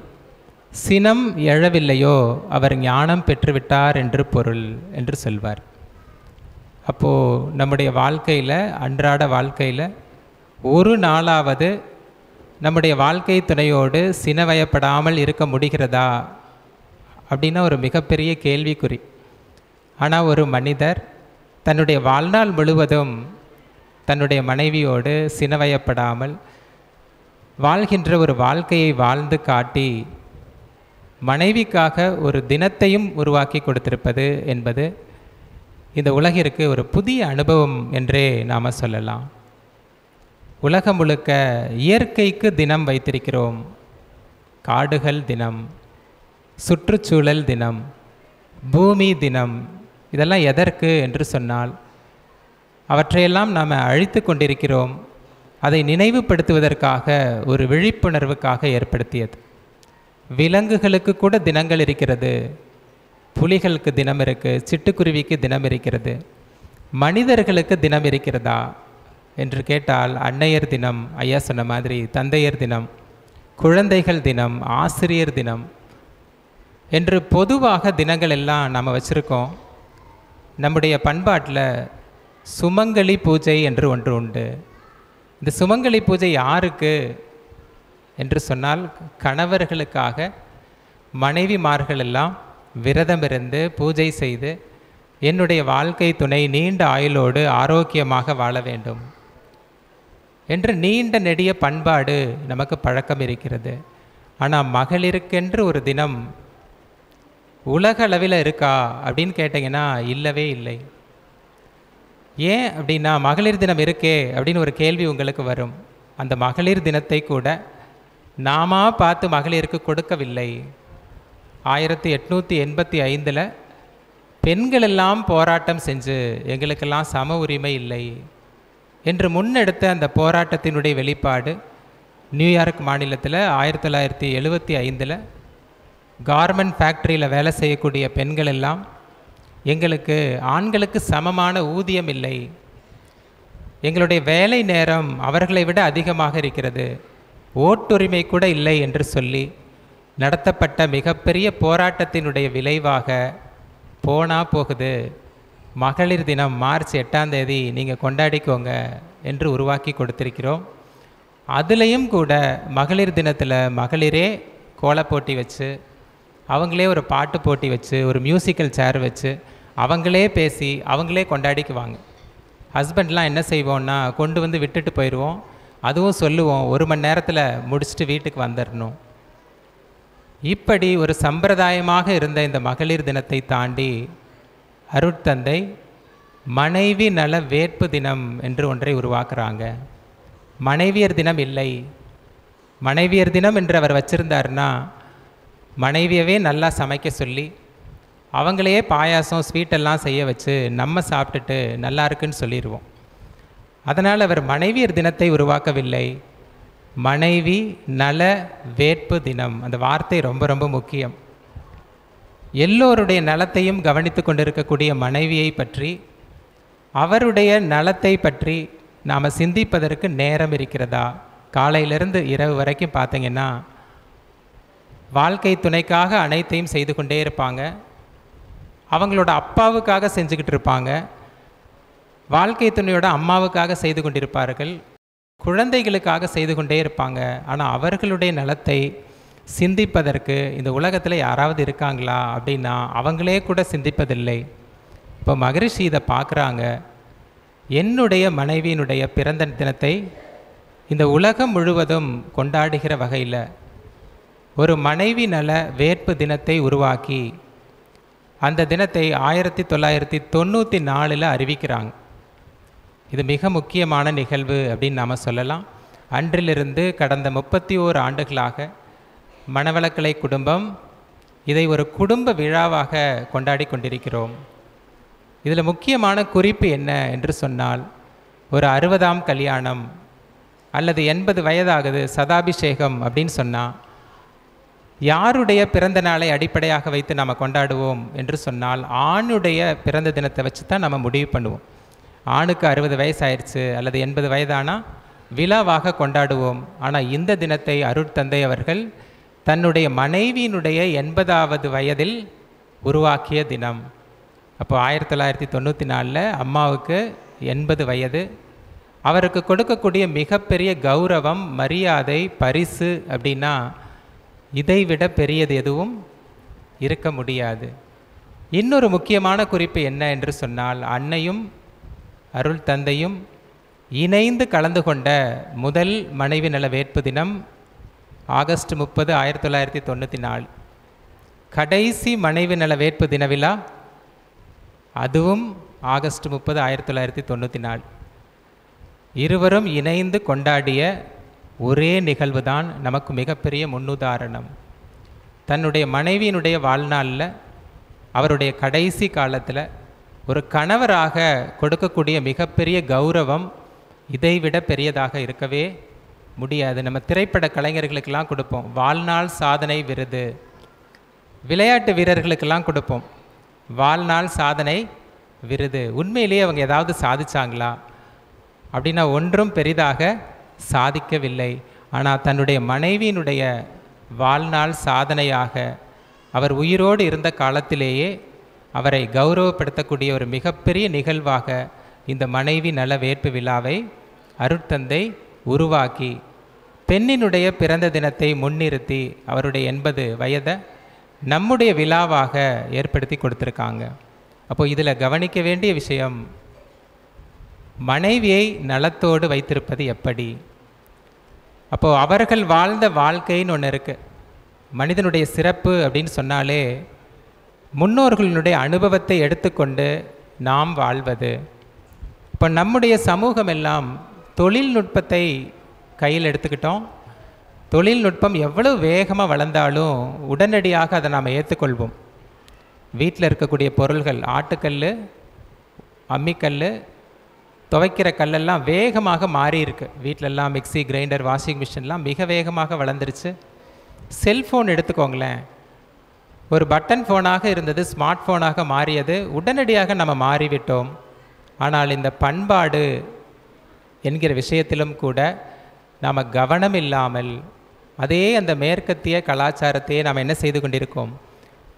சினம் எழவில்லையோ அவர் ஞானம் பெற்றுவிட்டார் என்று பொருள் என்று சொல்வார். அப்போது நம்முடைய வாழ்க்கையில், அன்றாட வாழ்க்கையில் ஒரு நாளாவது நம்முடைய வாழ்க்கை துணையோடு சினவயப்படாமல் இருக்க முடிகிறதா அப்படின்னா ஒரு மிகப்பெரிய கேள்விக்குறி. ஆனால் ஒரு மனிதர் தன்னுடைய வாழ்நாள் முழுவதும் தன்னுடைய மனைவியோடு சினவயப்படாமல் வாழ்கின்ற ஒரு வாழ்க்கையை வாழ்ந்து காட்டி மனைவிக்காக ஒரு தினத்தையும் உருவாக்கி கொடுத்திருப்பது என்பது இந்த உலகிற்கு ஒரு புதிய அனுபவம் என்றே நாம் சொல்லலாம். உலகம் முழுக்க இயற்கைக்கு தினம் வைத்திருக்கிறோம். காடுகள் தினம், சுற்றுச்சூழல் தினம், பூமி தினம். இதெல்லாம் எதற்கு என்று சொன்னால் அவற்றையெல்லாம் நாம் அழித்து கொண்டிருக்கிறோம். அதை நினைவுபடுத்துவதற்காக ஒரு விழிப்புணர்வுக்காக ஏற்படுத்தியது. விலங்குகளுக்கு கூட தினங்கள் இருக்கிறது. புலிகளுக்கு தினம் இருக்குது, சிட்டுக்குருவிக்கு தினம் இருக்கிறது. மனிதர்களுக்கு தினம் இருக்கிறதா என்று கேட்டால் அன்னையர் தினம், ஐயா சொன்ன மாதிரி தந்தையர் தினம், குழந்தைகள் தினம், ஆசிரியர் தினம் என்று பொதுவாக தினங்கள் எல்லாம் நாம் வச்சுருக்கோம். நம்முடைய பண்பாட்டில் சுமங்கலி பூஜை என்று ஒன்று உண்டு. இந்த சுமங்கலி பூஜை யாருக்கு என்று சொன்னால் கணவர்களுக்காக மனைவிமார்கள் எல்லாம் விரதமிருந்து பூஜை செய்து என்னுடைய வாழ்க்கை துணை நீண்ட ஆயுளோடு ஆரோக்கியமாக வாழ வேண்டும் என்று நீண்ட நெடிய பண்பாடு நமக்கு பழக்கம் இருக்கிறது. ஆனால் மகளிருக்கென்று ஒரு தினம் உலக அளவில் இருக்கா அப்படின்னு கேட்டிங்கன்னா இல்லவே இல்லை. ஏன் அப்படின்னா மகளிர் தினம் இருக்கே அப்படின்னு ஒரு கேள்வி உங்களுக்கு வரும். அந்த மகளிர் தினத்தை கூட நாம பார்த்து மகளிருக்கு கொடுக்கவில்லை. 1885 பெண்கள் எல்லாம் போராட்டம் செஞ்சு எங்களுக்கெல்லாம் சம உரிமை இல்லை என்று முன்னெடுத்த அந்த போராட்டத்தினுடைய வெளிப்பாடு நியூயார்க் மாநிலத்தில் 1975 கார்மெண்ட் ஃபேக்ட்ரியில் வேலை செய்யக்கூடிய பெண்கள் எல்லாம் எங்களுக்கு ஆண்களுக்கு சமமான ஊதியம் இல்லை, எங்களுடைய வேலை நேரம் அவர்களை விட அதிகமாக இருக்கிறது, ஓட்டுரிமை கூட இல்லை என்று சொல்லி நடத்தப்பட்ட மிகப்பெரிய போராட்டத்தினுடைய விளைவாக போனா போகுது மகளிர் தினம் மார்ச் 8ஆம் தேதி நீங்கள் கொண்டாடிக்கோங்க என்று உருவாக்கி கொடுத்திருக்கிறோம். அதுலேயும் கூட மகளிர் தினத்தில் மகளிரே கோலப்போட்டி வச்சு, அவங்களே ஒரு பாட்டு போட்டி வச்சு, ஒரு மியூசிக்கல் சேர் வச்சு, அவங்களே பேசி அவங்களே கொண்டாடிக்குவாங்க. ஹஸ்பண்ட்லாம் என்ன செய்வோன்னா கொண்டு வந்து விட்டுட்டு போயிடுவோம். அதுவும் சொல்லுவோம் 1 மணி நேரத்தில் முடிச்சுட்டு வீட்டுக்கு வந்துடணும். இப்படி ஒரு சம்பிரதாயமாக இருந்த இந்த மகளிர் தினத்தை தாண்டி அருட்தந்தை மனைவி நல வேட்பு தினம் என்று ஒன்றை உருவாக்குறாங்க. மனைவியர் தினம் இல்லை. மனைவியர் தினம் என்று அவர் வச்சுருந்தாருன்னா மனைவியவே நல்லா சமைக்க சொல்லி அவங்களையே பாயாசம் ஸ்வீட்டெல்லாம் செய்ய வச்சு நம்ம சாப்பிட்டுட்டு நல்லா இருக்குன்னு சொல்லிடுவோம். அதனால் அவர் மனைவியர் தினத்தை உருவாக்கவில்லை. மனைவி நல வேட்பு தினம், அந்த வார்த்தை ரொம்ப ரொம்ப முக்கியம். எல்லோருடைய நலத்தையும் கவனித்து கொண்டிருக்கக்கூடிய மனைவியை பற்றி, அவருடைய நலத்தை பற்றி நாம் சிந்திப்பதற்கு நேரம் இருக்கிறதா? காலையிலிருந்து இரவு வரைக்கும் பார்த்தீங்கன்னா வாழ்க்கை துணைக்காக அனைத்தையும் செய்து கொண்டே இருப்பாங்க. அவங்களோட அப்பாவுக்காக செஞ்சுக்கிட்டு இருப்பாங்க. வாழ்க்கை துணையோட அம்மாவுக்காக செய்து கொண்டிருப்பார்கள். குழந்தைகளுக்காக செய்து கொண்டே இருப்பாங்க. ஆனால் அவர்களுடைய நலத்தை சிந்திப்பதற்கு இந்த உலகத்தில் யாராவது இருக்காங்களா அப்படின்னா அவங்களே கூட சிந்திப்பதில்லை. இப்போ மகரிஷி இதை பார்க்குறாங்க. என்னுடைய மனைவியினுடைய பிறந்த தினத்தை இந்த உலகம் முழுவதும் கொண்டாடுகிற வகையில் ஒரு மனைவி நல வேட்பு தினத்தை உருவாக்கி அந்த தினத்தை 1994 அறிவிக்கிறாங்க. இது மிக முக்கியமான நிகழ்வு அப்படின்னு நாம் சொல்லலாம். அன்றிலிருந்து கடந்த 31 ஆண்டுகளாக மணவளக்கலை குடும்பம் இதை ஒரு குடும்ப விழாவாக கொண்டாடி கொண்டிருக்கிறோம். இதில் முக்கியமான குறிப்பு என்ன என்று சொன்னால், ஒரு 60ஆம் கல்யாணம் அல்லது 80 வயதாகுது சதாபிஷேகம் அப்படின்னு சொன்னால் யாருடைய பிறந்த நாளை அடிப்படையாக வைத்து நாம் கொண்டாடுவோம் என்று சொன்னால் ஆணுடைய பிறந்த தினத்தை வச்சு தான் நம்ம முடிவு பண்ணுவோம். ஆணுக்கு 60 வயசு ஆயிடுச்சு அல்லது 80 வயதானா விழாவாக கொண்டாடுவோம். ஆனால் இந்த தினத்தை அருட்தந்தை அவர்கள் தன்னுடைய மனைவியினுடைய 80வது வயதில் உருவாக்கிய தினம். அப்போ 1994 அம்மாவுக்கு 80 வயது. அவருக்கு கொடுக்கக்கூடிய மிகப்பெரிய கௌரவம், மரியாதை, பரிசு அப்படின்னா இதைவிட பெரியது எதுவும் இருக்க முடியாது. இன்னொரு முக்கியமான குறிப்பு என்ன என்று சொன்னால், அன்னையும் அருள் தந்தையும் இணைந்து கலந்து கொண்ட முதல் மனைவி நல வேட்பு தினம் ஆகஸ்ட் 30, 1994. கடைசி மனைவி நல வேட்பு தின விழா அதுவும் ஆகஸ்ட் 30, 1994. இருவரும் இணைந்து கொண்டாடிய ஒரே நிகழ்வு தான் நமக்கு மிகப்பெரிய முன்னுதாரணம். தன்னுடைய மனைவியினுடைய வாழ்நாளில், அவருடைய கடைசி காலத்தில் ஒரு கணவராக கொடுக்கக்கூடிய மிகப்பெரிய கௌரவம் இதைவிட பெரியதாக இருக்கவே முடியாது. நம்ம திரைப்பட கலைஞர்களுக்கெல்லாம் கொடுப்போம் வாழ்நாள் சாதனை விருது, விளையாட்டு வீரர்களுக்கெல்லாம் கொடுப்போம் வாழ்நாள் சாதனை விருது. உண்மையிலேயே அவங்க ஏதாவது சாதிச்சாங்களா அப்படின்னா ஒன்றும் பெரிதாக சாதிக்கவில்லை. ஆனால் தன்னுடைய மனைவியினுடைய வாழ்நாள் சாதனையாக அவர் உயிரோடு இருந்த காலத்திலேயே அவரை கௌரவப்படுத்தக்கூடிய ஒரு மிகப்பெரிய நிகழ்வாக இந்த மனைவி நல வேட்பு விழாவை அருட்தந்தை உருவாக்கி, பெண்ணினுடைய பிறந்த தினத்தை முன்னிறுத்தி அவருடைய 80 வயதை நம்முடைய விழாவாக ஏற்படுத்தி கொடுத்துருக்காங்க. அப்போது இதில் கவனிக்க வேண்டிய விஷயம், மனைவியை நலத்தோடு வைத்திருப்பது எப்படி? அப்போது அவர்கள் வாழ்ந்த வாழ்க்கைன்னு ஒன்று இருக்குது. மனிதனுடைய சிறப்பு அப்படின்னு சொன்னாலே முன்னோர்களுடைய அனுபவத்தை எடுத்துக்கொண்டு நாம் வாழ்வது. இப்போ நம்முடைய சமூகம் எல்லாம் தொழில்நுட்பத்தை கையில் எடுத்துக்கிட்டோம். தொழில்நுட்பம் எவ்வளவு வேகமாக வளர்ந்தாலும் உடனடியாக அதை நாம் ஏற்றுக்கொள்வோம். வீட்டில் இருக்கக்கூடிய பொருள்கள், ஆட்டுக்கல், அம்மிக்கல், துவைக்கிற கல்லெல்லாம் வேகமாக மாறி இருக்கு. வீட்டிலெல்லாம் மிக்சி, கிரைண்டர், வாஷிங் மிஷின்லாம் மிக வேகமாக வளர்ந்துருச்சு. செல்ஃபோன் எடுத்துக்கோங்களேன், ஒரு பட்டன் ஃபோனாக இருந்தது ஸ்மார்ட் ஃபோனாக மாறியது. உடனடியாக நம்ம மாறிவிட்டோம். ஆனால் இந்த பண்பாடு என்கிற விஷயத்திலும் கூட நாம் கவனம் இல்லாமல் அதே அந்த மேற்கத்திய கலாச்சாரத்தையே நாம் என்ன செய்து கொண்டிருக்கோம்?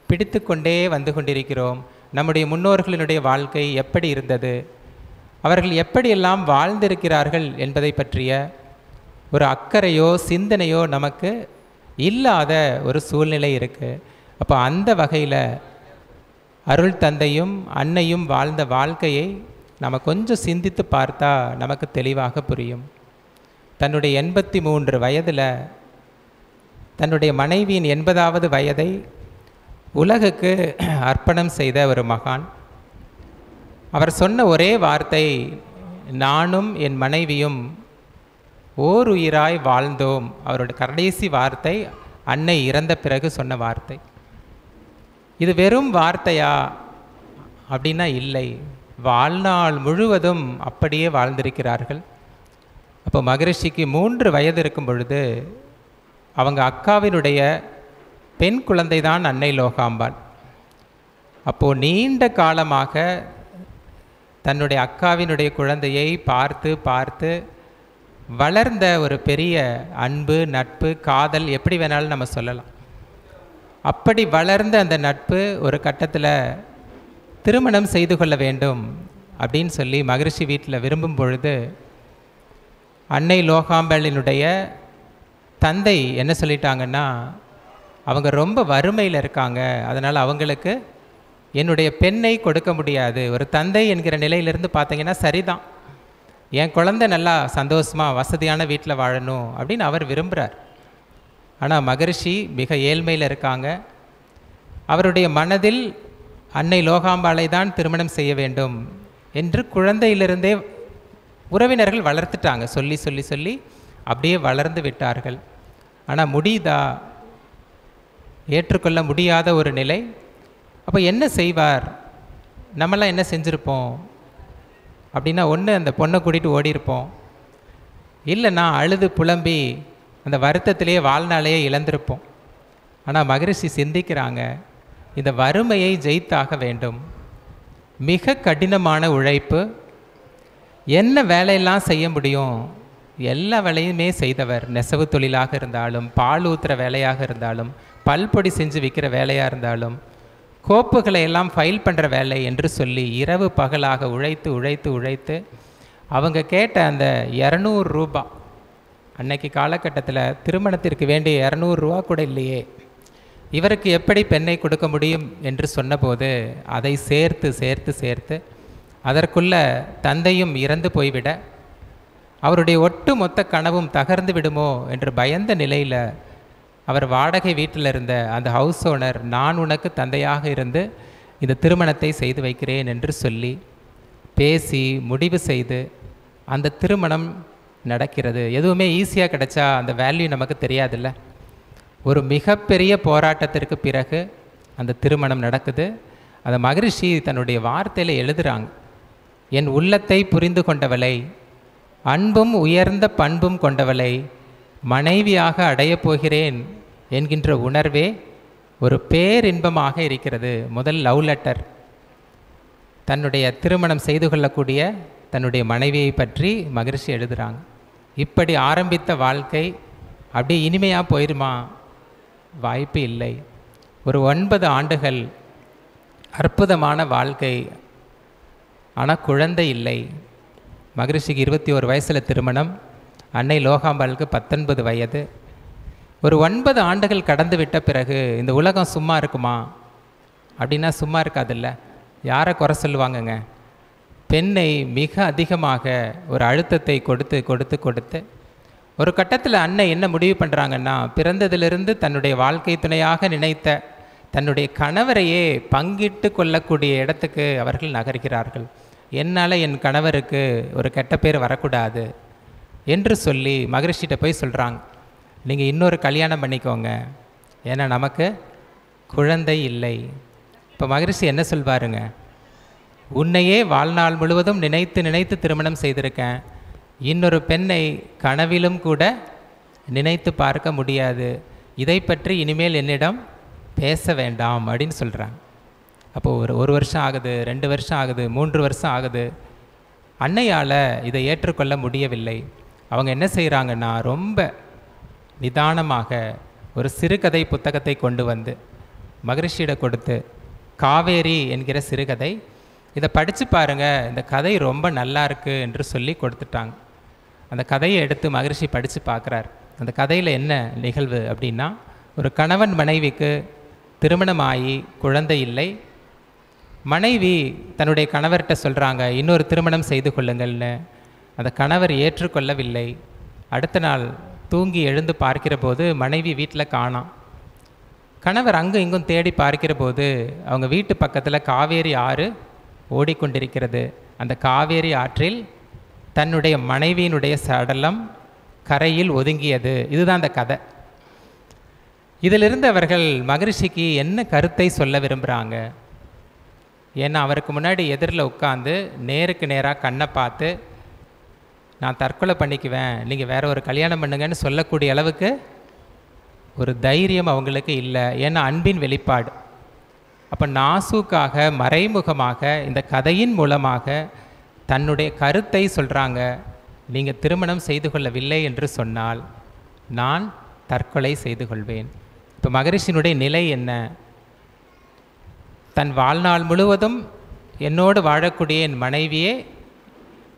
பிடித்து கொண்டே வந்து கொண்டிருக்கிறோம். நம்முடைய முன்னோர்களினுடைய வாழ்க்கை எப்படி இருந்தது, அவர்கள் எப்படியெல்லாம் வாழ்ந்திருக்கிறார்கள் என்பதை பற்றிய ஒரு அக்கறையோ சிந்தனையோ நமக்கு இல்லாத ஒரு சூழ்நிலை இருக்குது. அப்போ அந்த வகையில் அருள் தந்தையும் அன்னையும் வாழ்ந்த வாழ்க்கையை நாம் கொஞ்சம் சிந்தித்து பார்த்தா நமக்கு தெளிவாக புரியும். தன்னுடைய 83 வயதில் தன்னுடைய மனைவியின் 80வது வயதை உலகுக்கு அர்ப்பணம் செய்த ஒரு மகான். அவர் சொன்ன ஒரே வார்த்தை, நானும் என் மனைவியும் ஓர் உயிராய் வாழ்ந்தோம். அவருடைய கடைசி வார்த்தை அன்னை இறந்த பிறகு சொன்ன வார்த்தை. இது வெறும் வார்த்தையா அப்படின்னா இல்லை, வாழ்நாள் முழுவதும் அப்படியே வாழ்ந்திருக்கிறார்கள். அப்போ மகரிஷிக்கு 3 வயது இருக்கும் பொழுது அவங்க அக்காவினுடைய பெண் குழந்தை தான் அன்னை லோகாம்பாள். அப்போது நீண்ட காலமாக தன்னுடைய அக்காவினுடைய குழந்தையை பார்த்து பார்த்து வளர்ந்த ஒரு பெரிய அன்பு, நட்பு, காதல், எப்படி வேணாலும் நம்ம சொல்லலாம். அப்படி வளர்ந்த அந்த நட்பு ஒரு கட்டத்தில் திருமணம் செய்து கொள்ள வேண்டும் அப்படின்னு சொல்லி மகரிஷி வீட்டில் விரும்பும் பொழுது அன்னை லோகாம்பாளினுடைய தந்தை என்ன சொல்லிட்டாங்கன்னா, அவங்க ரொம்ப வறுமையில் இருக்காங்க, அதனால் அவங்களுக்கு என்னுடைய பெண்ணை கொடுக்க முடியாது. ஒரு தந்தை என்கிற நிலையிலிருந்து பார்த்தீங்கன்னா சரிதான், என் குழந்தை நல்லா சந்தோஷமாக வசதியான வீட்டில் வாழணும் அப்படின்னு அவர் விரும்புகிறார். ஆனால் மகரிஷி மிக ஏழ்மையில் இருக்காங்க. அவருடைய மனதில் அன்னை லோகாம்பாளை தான் திருமணம் செய்ய வேண்டும் என்று குழந்தையிலிருந்தே உறவினர்கள் வளர்த்துட்டாங்க. சொல்லி சொல்லி சொல்லி அப்படியே வளர்ந்து விட்டார்கள். ஆனால் முடியுதா? ஏற்றுக்கொள்ள முடியாத ஒரு நிலை. அப்போ என்ன செய்வார்? நம்மளாம் என்ன செஞ்சுருப்போம் அப்படின்னா, ஒன்று அந்த பொண்ணை கூட்டிகிட்டு ஓடியிருப்போம், இல்லைன்னா அழுது புலம்பி அந்த வருத்தத்திலேயே வாழ்நாளையே இழந்திருப்போம். ஆனால் மகரிஷி சிந்திக்கிறாங்க, இந்த வறுமையை ஜெயித்தாக வேண்டும். மிக கடினமான உழைப்பு, என்ன வேலையெல்லாம் செய்ய முடியும் எல்லா வேலையுமே செய்தவர். நெசவு தொழிலாக இருந்தாலும், பால் ஊற்றுற வேலையாக இருந்தாலும், பல்பொடி செஞ்சு விற்கிற வேலையாக இருந்தாலும், கோப்புகளை எல்லாம் ஃபைல் பண்ணுற வேலை என்று சொல்லி இரவு பகலாக உழைத்து உழைத்து உழைத்து அவங்க கேட்ட அந்த 200 ரூபா, அன்னைக்கு காலகட்டத்தில் திருமணத்திற்கு வேண்டிய 200 ரூபா கூட இல்லையே, இவருக்கு எப்படி பெண்ணை கொடுக்க முடியும் என்று சொன்னபோது அதை சேர்த்து சேர்த்து சேர்த்து அதற்குள்ள தந்தையும் இறந்து போய்விட அவருடைய ஒட்டு மொத்த கனவும் தகர்ந்து விடுமோ என்று பயந்த நிலையில் அவர் வாடகை வீட்டில் இருந்த அந்த ஹவுஸ் ஓனர், நான் உனக்கு தந்தையாக இருந்து இந்த திருமணத்தை செய்து வைக்கிறேன் என்று சொல்லி பேசி முடிவு செய்து அந்த திருமணம் நடக்கிறது. எதுவுமே ஈஸியாக கிடைச்சா அந்த வேல்யூ நமக்கு தெரியாதுல்ல. ஒரு மிகப்பெரிய போராட்டத்திற்கு பிறகு அந்த திருமணம் நடக்குது. அந்த மகரிஷி தன்னுடைய வார்த்தையில் எழுதுகிறாங்க, என் உள்ளத்தை புரிந்து கொண்டவளை, அன்பும் உயர்ந்த பண்பும் கொண்டவளை மனைவியாக அடையப் போகிறேன் என்கின்ற உணர்வே ஒரு பேரின்பமாக இருக்கிறது. முதல் லவ் லெட்டர் தன்னுடைய திருமணம் செய்து கொள்ளக்கூடிய தன்னுடைய மனைவியை பற்றி மகரிஷி எழுதுகிறாங்க. இப்படி ஆரம்பித்த வாழ்க்கை அப்படியே இனிமையாக போயிருமா? வாய்ப்பு இல்லை. ஒரு 9 ஆண்டுகள் அற்புதமான வாழ்க்கை, ஆனால் குழந்தை இல்லை. மகரிஷிக்கு 21 வயசில் திருமணம், அன்னை லோகாம்பாளுக்கு 19 வயது. ஒரு 9 ஆண்டுகள் கடந்து விட்ட பிறகு இந்த உலகம் சும்மா இருக்குமா அப்படின்னா சும்மா இருக்காதில்ல. யாரை குறை சொல்லுவாங்கங்க? பெண்ணை மிக அதிகமாக ஒரு அழுத்தத்தை கொடுத்து கொடுத்து கொடுத்து ஒரு கட்டத்தில் அன்னை என்ன முடிவு பண்ணுறாங்கன்னா, பிறந்ததிலிருந்து தன்னுடைய வாழ்க்கை துணையாக நினைத்த தன்னுடைய கணவரையே பங்கிட்டு கொள்ளக்கூடிய இடத்துக்கு அவர்கள் நகர்கிறார்கள். என்னால் என் கணவருக்கு ஒரு கெட்ட பேர் வரக்கூடாது என்று சொல்லி மகரிஷிகிட்ட போய் சொல்கிறாங்க, நீங்கள் இன்னொரு கல்யாணம் பண்ணிக்கோங்க, ஏன்னா நமக்கு குழந்தை இல்லை. இப்போ மகரிஷி என்ன சொல்வாருங்க, உன்னையே வாழ்நாள் முழுவதும் நினைத்து நினைத்து திருமணம் செய்திருக்கேன், இன்னொரு பெண்ணை கனவிலும் கூட நினைத்து பார்க்க முடியாது, இதை பற்றி இனிமேல் என்னிடம் பேச வேண்டாம் அப்படின்னு சொல்கிறாங்க. அப்போது ஒரு வருஷம் ஆகுது, 2 வருஷம் ஆகுது, 3 வருஷம் ஆகுது. அன்னையால் இதை ஏற்றுக்கொள்ள முடியவில்லை. அவங்க என்ன செய்கிறாங்கன்னா, ரொம்ப நிதானமாக ஒரு சிறுகதை புத்தகத்தை கொண்டு வந்து மகரிஷியிடம் கொடுத்து, காவேரி என்கிற சிறுகதை, இதை படித்து பாருங்கள், இந்த கதை ரொம்ப நல்லா இருக்குது என்று சொல்லி கொடுத்துட்டாங்க. அந்த கதையை எடுத்து மகரிஷி படித்து பார்க்குறார். அந்த கதையில் என்ன நிகழ்வு அப்படின்னா, ஒரு கணவன் மனைவிக்கு திருமணமாகி குழந்தை இல்லை. மனைவி தன்னுடைய கணவர்கிட்ட சொல்கிறாங்க, இன்னொரு திருமணம் செய்து கொள்ளுங்கள்னு. அந்த கணவர் ஏற்றுக்கொள்ளவில்லை. அடுத்த நாள் தூங்கி எழுந்து பார்க்கிற போது மனைவி வீட்டில் காணோம். கணவர் அங்கும் இங்கும் தேடி பார்க்கிற போது அவங்க வீட்டு பக்கத்தில் காவேரி ஆறு ஓடிக்கொண்டிருக்கிறது. அந்த காவேரி ஆற்றில் தன்னுடைய மனைவியினுடைய சடலம் கரையில் ஒதுங்கியது. இதுதான் அந்த கதை. இதிலிருந்து அவர்கள் மகரிஷிக்கு என்ன கருத்தை சொல்ல விரும்புகிறாங்க? ஏன்னா அவருக்கு முன்னாடி எதிரில் உட்காந்து நேருக்கு நேராக கண்ணை பார்த்து நான் தற்கொலை பண்ணிக்குவேன், நீங்கள் வேற ஒரு கல்யாணம் பண்ணுங்கன்னு சொல்லக்கூடிய அளவுக்கு ஒரு தைரியம் அவங்களுக்கு இல்லை. ஏன்னா அன்பின் வெளிப்பாடு. அப்போ நாசூக்காக மறைமுகமாக இந்த கதையின் மூலமாக தன்னுடைய கருத்தை சொல்கிறாங்க, நீங்கள் திருமணம் செய்து கொள்ளவில்லை என்று சொன்னால் நான் தற்கொலை செய்து கொள்வேன். இப்போ மகரிஷியினுடைய நிலை என்ன? தன் வாழ்நாள் முழுவதும் என்னோடு வாழக்கூடிய என் மனைவியே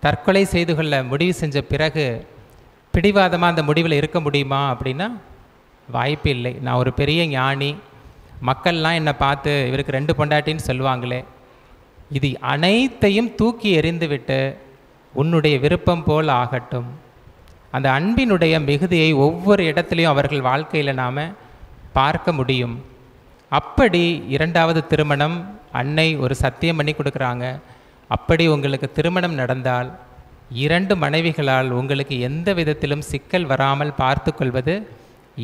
தற்கொலை செய்து கொள்ள முடிவு செஞ்ச பிறகு பிடிவாதமாக அந்த முடிவில் இருக்க முடியுமா அப்படின்னா வாய்ப்பு இல்லை. நான் ஒரு பெரிய ஞானி, மக்கள்லாம் என்னை பார்த்து இவருக்கு 2 பொண்டாட்டின்னு சொல்லுவாங்களே, இது அனைத்தையும் தூக்கி எறிந்துவிட்டு உன்னுடைய விருப்பம் போல் ஆகட்டும். அந்த அன்பினுடைய மிகுதியை ஒவ்வொரு இடத்துலையும் அவர்கள் வாழ்க்கையில் நாம் பார்க்க முடியும். அப்படி 2வது திருமணம் அன்னை ஒரு சத்தியம் பண்ணி கொடுக்குறாங்க. அப்படி உங்களுக்கு திருமணம் நடந்தால் 2 மனைவிகளால் உங்களுக்கு எந்த விதத்திலும் சிக்கல் வராமல் பார்த்து கொள்வது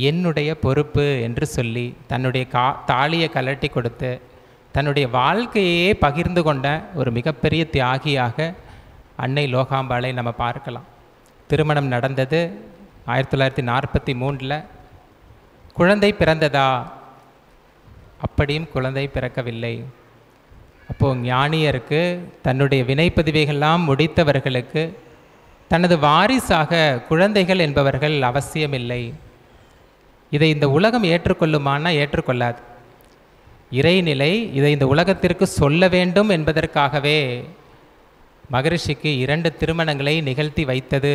என்னுடைய பொறுப்பு என்று சொல்லி தன்னுடைய தாலியை கலட்டி கொடுத்து தன்னுடைய வாழ்க்கையே பகிர்ந்து கொண்ட ஒரு மிகப்பெரிய தியாகியாக அன்னை லோகாம்பாளை நம்ம பார்க்கலாம். திருமணம் நடந்தது 1943. குழந்தை பிறந்ததா அப்படியும் குழந்தை பிறக்கவில்லை. அப்போது ஞானியருக்கு தன்னுடைய வினைப்பதிவைகள்லாம் முடித்தவர்களுக்கு தனது வாரிசாக குழந்தைகள் என்பவர்கள் அவசியமில்லை. இதை இந்த உலகம் ஏற்றுக்கொள்ளுமானா ஏற்றுக்கொள்ளாது. இறைநிலை இதை இந்த உலகத்திற்கு சொல்ல வேண்டும் என்பதற்காகவே மகரிஷிக்கு 2 திருமணங்களை நிகழ்த்தி வைத்தது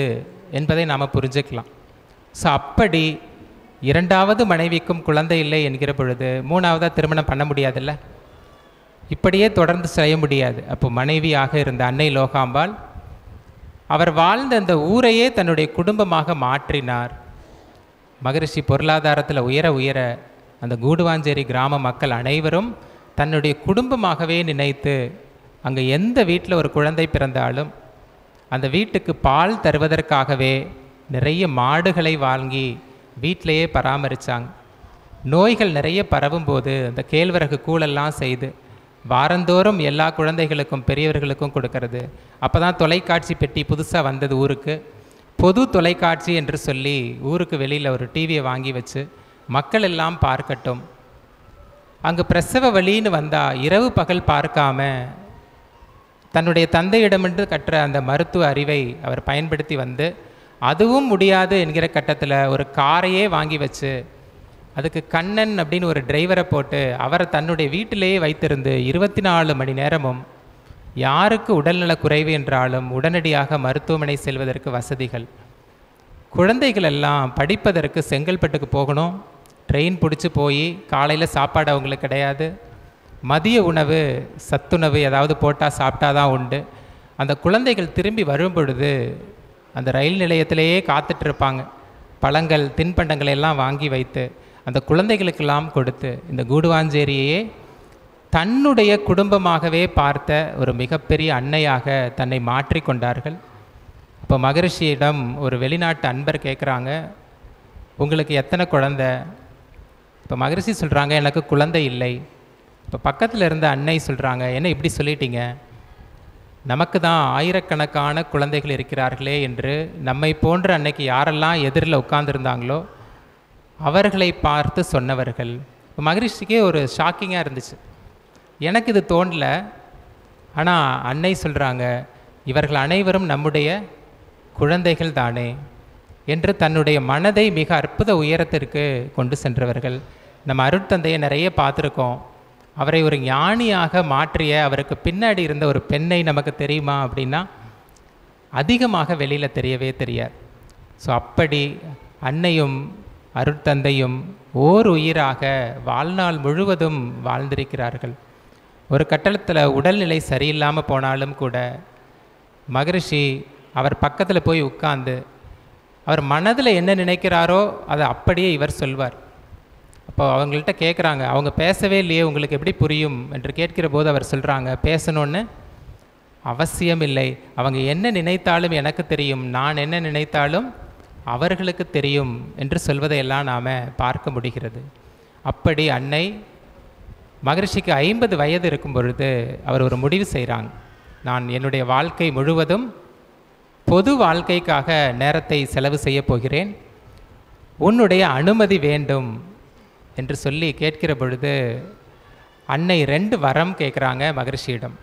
என்பதை நாம் புரிஞ்சுக்கலாம். ஸோ அப்படி 2வது மனைவிக்கும் குழந்தை இல்லை என்கிற பொழுது 3வதாக திருமணம் பண்ண முடியாதுல்ல, இப்படியே தொடர்ந்து செய்ய முடியாது. அப்போ மனைவியாக இருந்த அன்னை லோகாம்பாள் அவர் வாழ்ந்த அந்த ஊரையே தன்னுடைய குடும்பமாக மாற்றினார். மகரிஷி பொருளாதாரத்தில் உயர உயர அந்த கூடுவாஞ்சேரி கிராம மக்கள் அனைவரும் தன்னுடைய குடும்பமாகவே நினைத்து அங்கே எந்த வீட்டில் ஒரு குழந்தை பிறந்தாலும் அந்த வீட்டுக்கு பால் தருவதற்காகவே நிறைய மாடுகளை வாங்கி வீட்டிலையே பராமரித்தாங்க. நோய்கள் நிறைய பரவும்போது அந்த கேழ்வரகு கூழெல்லாம் செய்து வாரந்தோறும் எல்லா குழந்தைகளுக்கும் பெரியவர்களுக்கும் கொடுக்கறது. அப்போ தான் தொலைக்காட்சி பெட்டி புதுசாக வந்தது ஊருக்கு. பொது தொலைக்காட்சி என்று சொல்லி ஊருக்கு வெளியில் ஒரு டிவியை வாங்கி வச்சு மக்கள் எல்லாம் பார்க்கட்டும். அங்கு பிரசவ வலின்னு வந்தால் இரவு பகல் பார்க்காம தன்னுடைய தந்தையிடமிருந்து கற்ற அந்த மருத்துவ அறிவை அவர் பயன்படுத்தி வந்து, அதுவும் முடியாது என்கிற கட்டத்தில் ஒரு காரையே வாங்கி வச்சு அதுக்கு கண்ணன் அப்படின்னு ஒரு டிரைவரை போட்டு அவரை தன்னுடைய வீட்டிலேயே வைத்திருந்து 24 மணி நேரமும் யாருக்கு உடல்நல குறைவு என்றாலும் உடனடியாக மருத்துவமனை செல்வதற்கு வசதிகள். குழந்தைகள் எல்லாம் படிப்பதற்கு செங்கல்பட்டுக்கு போகணும், ட்ரெயின் பிடிச்சி போய் காலையில் சாப்பாடு அவங்களுக்கு கிடையாது, மதிய உணவு சத்துணவு ஏதாவது போட்டால் சாப்பிட்டா தான் உண்டு. அந்த குழந்தைகள் திரும்பி வரும் பொழுது அந்த ரயில் நிலையத்திலேயே காத்துட்ருப்பாங்க. பழங்கள் தின்பண்டங்களை எல்லாம் வாங்கி வைத்து அந்த குழந்தைகளுக்கெல்லாம் கொடுத்து இந்த கூடுவாஞ்சேரியே தன்னுடைய குடும்பமாகவே பார்த்த ஒரு மிகப்பெரிய அன்னையாக தன்னை மாற்றி கொண்டார்கள். இப்போ மகரிஷியிடம் ஒரு வெளிநாட்டு அன்பர் கேட்குறாங்க, உங்களுக்கு எத்தனை குழந்தை? இப்போ மகரிஷி சொல்கிறாங்க, எனக்கு குழந்தை இல்லை. இப்போ பக்கத்தில் இருந்த அன்னை சொல்கிறாங்க, என்ன இப்படி சொல்லிட்டீங்க? நமக்கு தான் ஆயிரக்கணக்கான குழந்தைகள் இருக்கிறார்களே என்று நம்மை போன்ற அன்னைக்கு யாரெல்லாம் எதிரில் உட்கார்ந்துருந்தாங்களோ அவர்களை பார்த்து சொன்னவர்கள். இப்போ மகரிஷிக்கே ஒரு ஷாக்கிங்காக இருந்துச்சு. எனக்கு இது தோணல, ஆனால் அன்னை சொல்கிறாங்க, இவர்கள் அனைவரும் நம்முடைய குழந்தைகள் தானே என்று தன்னுடைய மனதை மிக அற்புத உயரத்திற்கு கொண்டு சென்றவர்கள். நம்ம அருட்தந்தையை நிறைய பார்த்துருக்கோம். அவரை ஒரு ஞானியாக மாற்றிய அவருக்கு பின்னாடி இருந்த ஒரு பெண்ணை நமக்கு தெரியுமா அப்படின்னா அதிகமாக வெளியில் தெரியவே தெரியாது. ஸோ அப்படி அன்னையும் அருட்தந்தையும் ஓர் உயிராக வாழ்நாள் முழுவதும் வாழ்ந்திருக்கிறார்கள். ஒரு கட்டத்தில் உடல்நிலை சரியில்லாமல் போனாலும் கூட மகரிஷி அவர் பக்கத்தில் போய் உட்கார்ந்து அவர் மனதில் என்ன நினைக்கிறாரோ அதை அப்படியே இவர் சொல்வார். அப்போ அவங்கள்ட்ட கேட்குறாங்க, அவங்க பேசவே இல்லையே, உங்களுக்கு எப்படி புரியும் என்று கேட்கிற போது அவர் சொல்கிறாங்க, பேசணுன்னு அவசியம் இல்லை, அவங்க என்ன நினைத்தாலும் எனக்கு தெரியும், நான் என்ன நினைத்தாலும் அவர்களுக்கு தெரியும் என்று சொல்வதையெல்லாம் நாம் பார்க்க முடிகிறது. அப்படி அன்னை மகரிஷிக்கு 50 வயது இருக்கும் பொழுது அவர் ஒரு முடிவு செய்கிறாங்க, நான் என்னுடைய வாழ்க்கை முழுவதும் பொது வாழ்க்கைக்காக நேரத்தை செலவு செய்ய போகிறேன், உன்னுடைய அனுமதி வேண்டும் என்று சொல்லி கேட்கிற பொழுது அன்னை 2 வரம் கேட்குறாங்க மகரிஷியிடம்.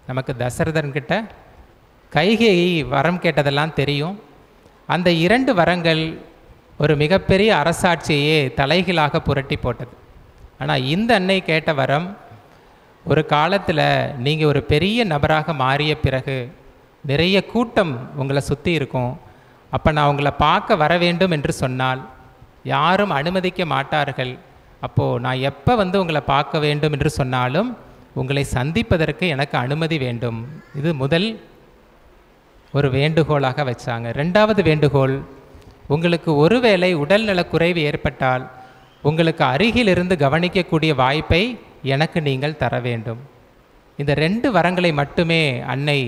நமக்கு தசரதன்கிட்ட கைகேயி வரம் கேட்டதெல்லாம் தெரியும். அந்த 2 வரங்கள் ஒரு மிகப்பெரிய அரசாட்சியையே தலைகீழாக புரட்டி போட்டது. ஆனால் இந்த அன்னை கேட்ட வரம், ஒரு காலத்தில் நீங்கள் ஒரு பெரிய நபராக மாறிய பிறகு நிறைய கூட்டம் உங்களை சுற்றி இருக்கும், அப்போ நான் உங்களை பார்க்க வர வேண்டும் என்று சொன்னால் யாரும் அனுமதிக்க மாட்டார்கள், அப்போது நான் எப்போ வந்து உங்களை பார்க்க வேண்டும் என்று சொன்னாலும் உங்களை சந்திப்பதற்கு எனக்கு அனுமதி வேண்டும். இது முதல் ஒரு வேண்டுகோளாக வச்சாங்க. 2வது வேண்டுகோள், உங்களுக்கு ஒருவேளை உடல்நலக் குறைவு ஏற்பட்டால் உங்களுக்கு அருகில் இருந்து கவனிக்கக்கூடிய வாய்ப்பை எனக்கு நீங்கள் தர வேண்டும். இந்த 2 வரங்களை மட்டுமே அன்னை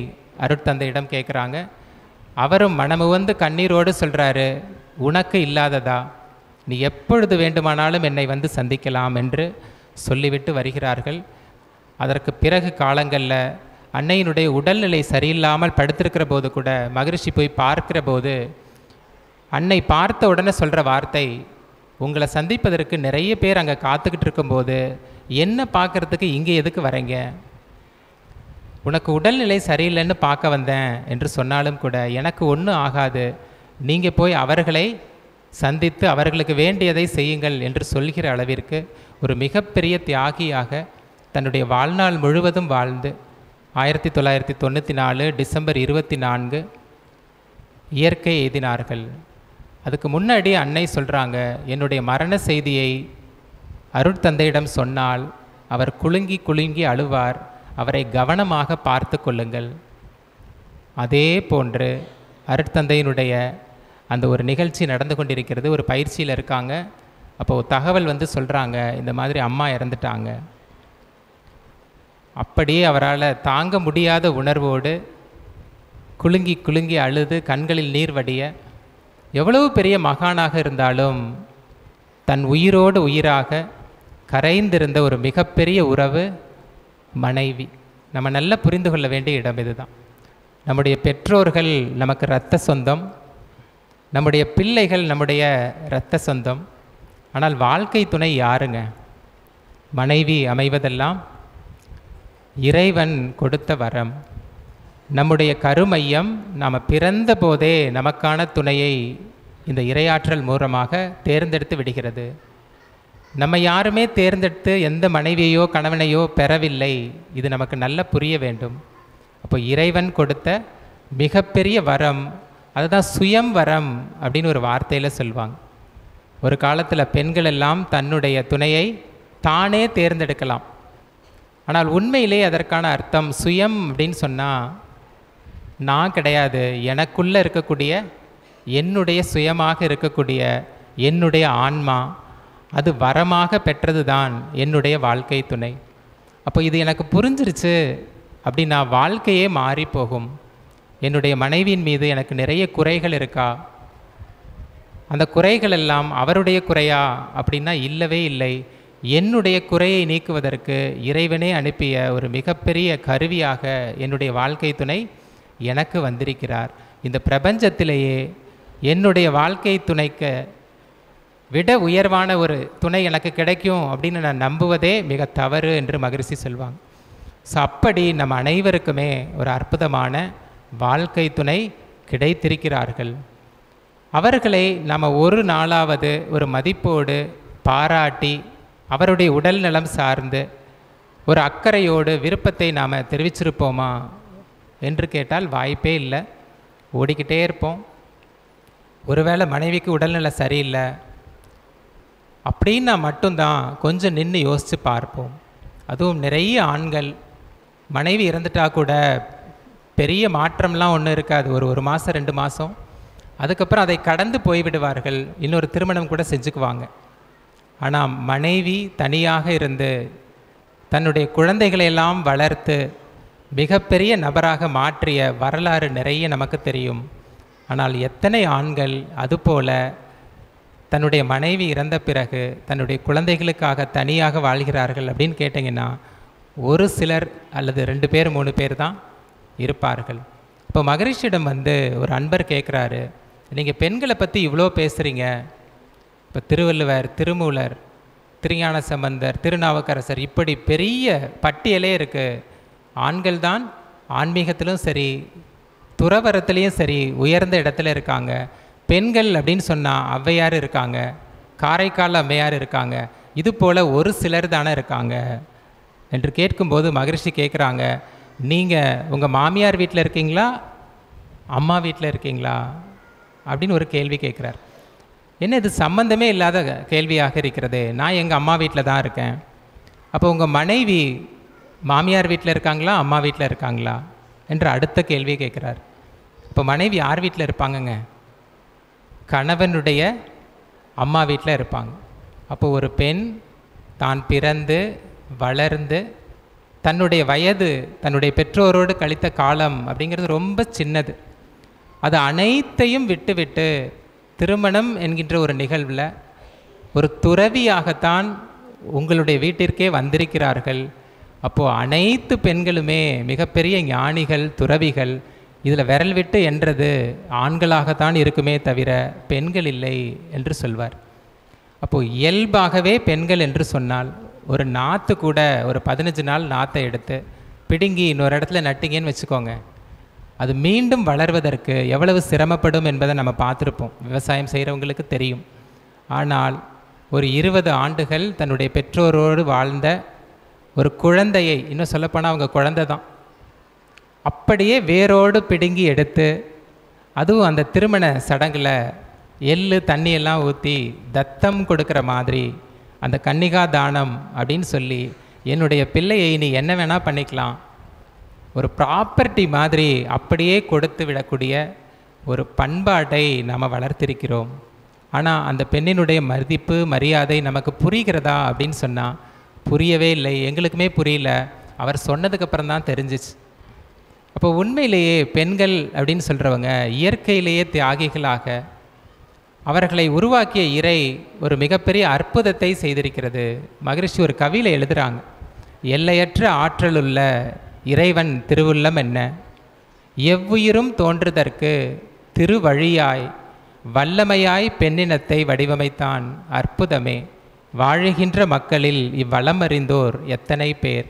அருட்தந்தையிடம் கேட்குறாங்க. அவரும் மனமுவந்து கண்ணீரோடு சொல்கிறாரு, உனக்கு இல்லாததா, நீ எப்பொழுது வேண்டுமானாலும் என்னை வந்து சந்திக்கலாம் என்று சொல்லிவிட்டு வருகிறார்கள். அதற்கு பிறகு காலங்களில் அன்னையினுடைய உடல்நிலை சரியில்லாமல் படுத்திருக்கிற போது கூட மகரிஷி போய் பார்க்கிற போது அன்னை பார்த்த உடனே சொல்கிற வார்த்தை, உங்களை சந்திப்பதற்கு நிறைய பேர் அங்கே காத்துக்கிட்டு இருக்கும்போது என்ன பார்க்குறதுக்கு இங்கே எதுக்கு வரீங்க? உனக்கு உடல்நிலை சரியில்லைன்னு பார்க்க வந்தேன் என்று சொன்னாலும் கூட எனக்கு ஒன்றும் ஆகாது, நீங்கள் போய் அவர்களை சந்தித்து அவர்களுக்கு வேண்டியதை செய்யுங்கள் என்று சொல்கிற அளவிற்கு ஒரு மிகப்பெரிய தியாகியாக தன்னுடைய வாழ்நாள் முழுவதும் வாழ்ந்து 1994 டிசம்பர் 24 இயற்கை எய்தினார்கள். அதுக்கு முன்னாடி அன்னை சொல்கிறாங்க, என்னுடைய மரண செய்தியை அருட்தந்தையிடம் சொன்னால் அவர் குலுங்கி குலுங்கி அழுவார், அவரை கவனமாக பார்த்து கொள்ளுங்கள். அதே போன்று அருட்தந்தையினுடைய அந்த ஒரு நிகழ்ச்சி நடந்து கொண்டிருக்கிறது. ஒரு பயிற்சியில் இருக்காங்க. அப்போது தகவல் வந்து சொல்கிறாங்க, இந்த மாதிரி அம்மா இறந்துட்டாங்க. அப்படியே அவரால் தாங்க முடியாத உணர்வோடு குலுங்கி குலுங்கி அழுது கண்களில் நீர் வடிய, எவ்வளவு பெரிய மகானாக இருந்தாலும் தன் உயிரோடு உயிராக கரைந்திருந்த ஒரு மிகப்பெரிய உறவு மனைவி. நம்ம நல்லா புரிந்து கொள்ள வேண்டிய இடம் இதுதான். நம்முடைய பெற்றோர்கள் நமக்கு இரத்த சொந்தம், நம்முடைய பிள்ளைகள் நம்முடைய இரத்த சொந்தம். ஆனால் வாழ்க்கை துணை யாருங்க? மனைவி அமைவதெல்லாம் இறைவன் கொடுத்த வரம். நம்முடைய கருமையம் நாம் பிறந்த போதே நமக்கான துணையை இந்த இறையாற்றல் மூலமாக தேர்ந்தெடுத்து விடுகிறது. நம்ம யாருமே தேர்ந்தெடுத்து எந்த மனைவியையோ கணவனையோ பெறவில்லை. இது நமக்கு நல்ல புரிய வேண்டும். அப்போ இறைவன் கொடுத்த மிகப்பெரிய வரம், அதுதான் சுயம் வரம் அப்படின்னு ஒரு வார்த்தையில் சொல்லுவாங்க. ஒரு காலத்தில் பெண்கள் எல்லாம் தன்னுடைய துணையை தானே தேர்ந்தெடுக்கலாம். ஆனால் உண்மையிலே அதற்கான அர்த்தம் சுயம் அப்படின்னு சொன்னால் நான் கிடையாது, எனக்குள்ளே இருக்கக்கூடிய என்னுடைய சுயமாக இருக்கக்கூடிய என்னுடைய ஆன்மா, அது வரமாக பெற்றது தான் என்னுடைய வாழ்க்கை துணை. அப்போ இது எனக்கு புரிஞ்சிருச்சு அப்படின்னா வாழ்க்கையே மாறி போகும். என்னுடைய மனைவியின் மீது எனக்கு நிறைய குறைகள் இருக்கா? அந்த குறைகள் எல்லாம் அவருடைய குறையா அப்படின்னா இல்லவே இல்லை. என்னுடைய குறையை நீக்குவதற்கு இறைவனே அனுப்பிய ஒரு மிகப்பெரிய கருவியாக என்னுடைய வாழ்க்கை துணை எனக்கு வந்திருக்கிறார். இந்த பிரபஞ்சத்திலேயே என்னுடைய வாழ்க்கை துணைக்கு விட உயர்வான ஒரு துணை எனக்கு கிடைக்கும் அப்படின்னு நான் நம்புவதே மிக தவறு என்று மகரிஷி சொல்வாங்க. ஸோ அப்படி நம்ம அனைவருக்குமே ஒரு அற்புதமான வாழ்க்கை துணை கிடைத்திருக்கிறார்கள். அவர்களை நம்ம ஒரு நாளாவது ஒரு மதிப்போடு பாராட்டி அவருடைய உடல் நலம் சார்ந்து ஒரு அக்கறையோடு விருப்பத்தை நாம் தெரிவிச்சிருப்போமா என்று கேட்டால் வாய்ப்பே இல்லை. ஓடிக்கிட்டே இருப்போம். ஒருவேளை மனைவிக்கு உடல்நலம் சரியில்லை அப்படின்னா மட்டும்தான் கொஞ்சம் நின்று யோசித்து பார்ப்போம். அதுவும் நிறைய ஆண்கள் மனைவி இறந்துட்டா கூட பெரிய மாற்றம்லாம் ஒன்றும் இருக்காது. ஒரு மாதம் 2 மாதம், அதுக்கப்புறம் அதை கடந்து போய்விடுவார்கள். இன்னொரு திருமணம் கூட செஞ்சுக்குவாங்க. ஆனால் மனைவி தனியாக இருந்து தன்னுடைய குழந்தைகளையெல்லாம் வளர்த்து மிகப்பெரிய நபராக மாற்றிய வரலாறு நிறைய நமக்கு தெரியும். ஆனால் எத்தனை ஆண்கள் அதுபோல தன்னுடைய மனைவி இறந்த பிறகு தன்னுடைய குழந்தைகளுக்காக தனியாக வாழ்கிறார்கள் அப்படின்னு கேட்டிங்கன்னா ஒரு சிலர் அல்லது 2 பேர் 3 பேர் தான் இருப்பார்கள். இப்போ மகரிஷியிடம் வந்து ஒரு அன்பர் கேட்குறாரு, நீங்கள் பெண்களை பற்றி இவ்வளோ பேசுகிறீங்க, இப்போ திருவள்ளுவர், திருமூலர், திருஞான சம்பந்தர், திருநாவுக்கரசர், இப்படி பெரிய பட்டியலே இருக்குது. ஆண்கள் தான் ஆன்மீகத்திலும் சரி துறவரத்துலேயும் சரி உயர்ந்த இடத்துல இருக்காங்க. பெண்கள் அப்படின்னு சொன்னால் ஔவையார் இருக்காங்க, காரைக்கால் அம்மையார் இருக்காங்க, இது போல் ஒரு சிலர் தானே இருக்காங்க என்று கேட்கும்போது மகரிஷி கேட்குறாங்க, நீங்கள் உங்கள் மாமியார் வீட்டில் இருக்கீங்களா அம்மா வீட்டில் இருக்கீங்களா அப்படின்னு ஒரு கேள்வி கேட்குறார். என்ன இது சம்பந்தமே இல்லாத கேள்வியாக இருக்கிறது. நான் எங்கள் அம்மா வீட்டில் தான் இருக்கேன். அப்போ உங்கள் மனைவி மாமியார் வீட்டில் இருக்காங்களா அம்மா வீட்டில் இருக்காங்களா என்று அடுத்த கேள்வியை கேட்குறார். இப்போ மனைவி யார் வீட்டில் இருப்பாங்கங்க? கணவனுடைய அம்மா வீட்டில் இருப்பாங்க. அப்போ ஒரு பெண் தான் பிறந்து வளர்ந்து தன்னுடைய வயது தன்னுடைய பெற்றோரோடு கழித்த காலம் அப்படிங்கிறது ரொம்ப சின்னது. அது அனைத்தையும் விட்டு திருமணம் என்கின்ற ஒரு நிகழ்வில் ஒரு துறவியாகத்தான் உங்களுடைய வீட்டிற்கே வந்திருக்கிறார்கள். அப்போது அனைத்து பெண்களுமே மிகப்பெரிய ஞானிகள், துறவிகள். இதில் விரல் விட்டு என்றது ஆண்களாகத்தான் இருக்குமே தவிர பெண்கள் இல்லை என்று சொல்வார். அப்போது இயல்பாகவே பெண்கள் என்று சொன்னால் ஒரு நாற்று கூட ஒரு 15 நாள் நாற்றை எடுத்து பிடுங்கி இன்னொரு இடத்துல நட்டிங்கன்னு வச்சுக்கோங்க, அது மீண்டும் வளர்வதற்கு எவ்வளவு சிரமப்படும் என்பதை நம்ம பார்த்துருப்போம். விவசாயம் செய்கிறவங்களுக்கு தெரியும். ஆனால் ஒரு 20 ஆண்டுகள் தன்னுடைய பெற்றோரோடு வாழ்ந்த ஒரு குழந்தையை, இன்னும் சொல்லப்போனால் அவங்க குழந்தை தான், அப்படியே வேரோடு பிடுங்கி எடுத்து, அதுவும் அந்த திருமண சடங்கில் எள்ளு தண்ணியெல்லாம் ஊற்றி தத்தம் கொடுக்குற மாதிரி, அந்த கன்னிகா தானம் அப்படின்னு சொல்லி, என்னுடைய பிள்ளையை நீ என்ன வேணால் பண்ணிக்கலாம், ஒரு ப்ராப்பர்ட்டி மாதிரி அப்படியே கொடுத்து விடக்கூடிய ஒரு பண்பாட்டை நாம் வளர்த்திருக்கிறோம். ஆனால் அந்த பெண்ணினுடைய மதிப்பு மரியாதை நமக்கு புரிகிறதா அப்படின்னு சொன்னால் புரியவே இல்லை. எங்களுக்குமே புரியல, அவர் சொன்னதுக்கப்புறம் தான் தெரிஞ்சிச்சு. அப்போ உண்மையிலேயே பெண்கள் அப்படின்னு சொல்கிறவங்க இயற்கையிலேயே தியாகிகளாக, அவர்களை உருவாக்கிய இறை ஒரு மிகப்பெரிய அற்புதத்தை செய்திருக்கிறது. மகரிஷி ஒரு கவியில் எழுதுகிறாங்க, எல்லையற்ற ஆற்றலுள்ள இறைவன் திருவுள்ளம் என்ன, எவ்வுயிரும் தோன்றுதற்கு திருவழியாய் வல்லமையாய் பெண்ணினத்தை வடிவமைத்தான் அற்புதமே, வாழுகின்ற மக்களில் இவ்வளம் அறிந்தோர் எத்தனை பேர்.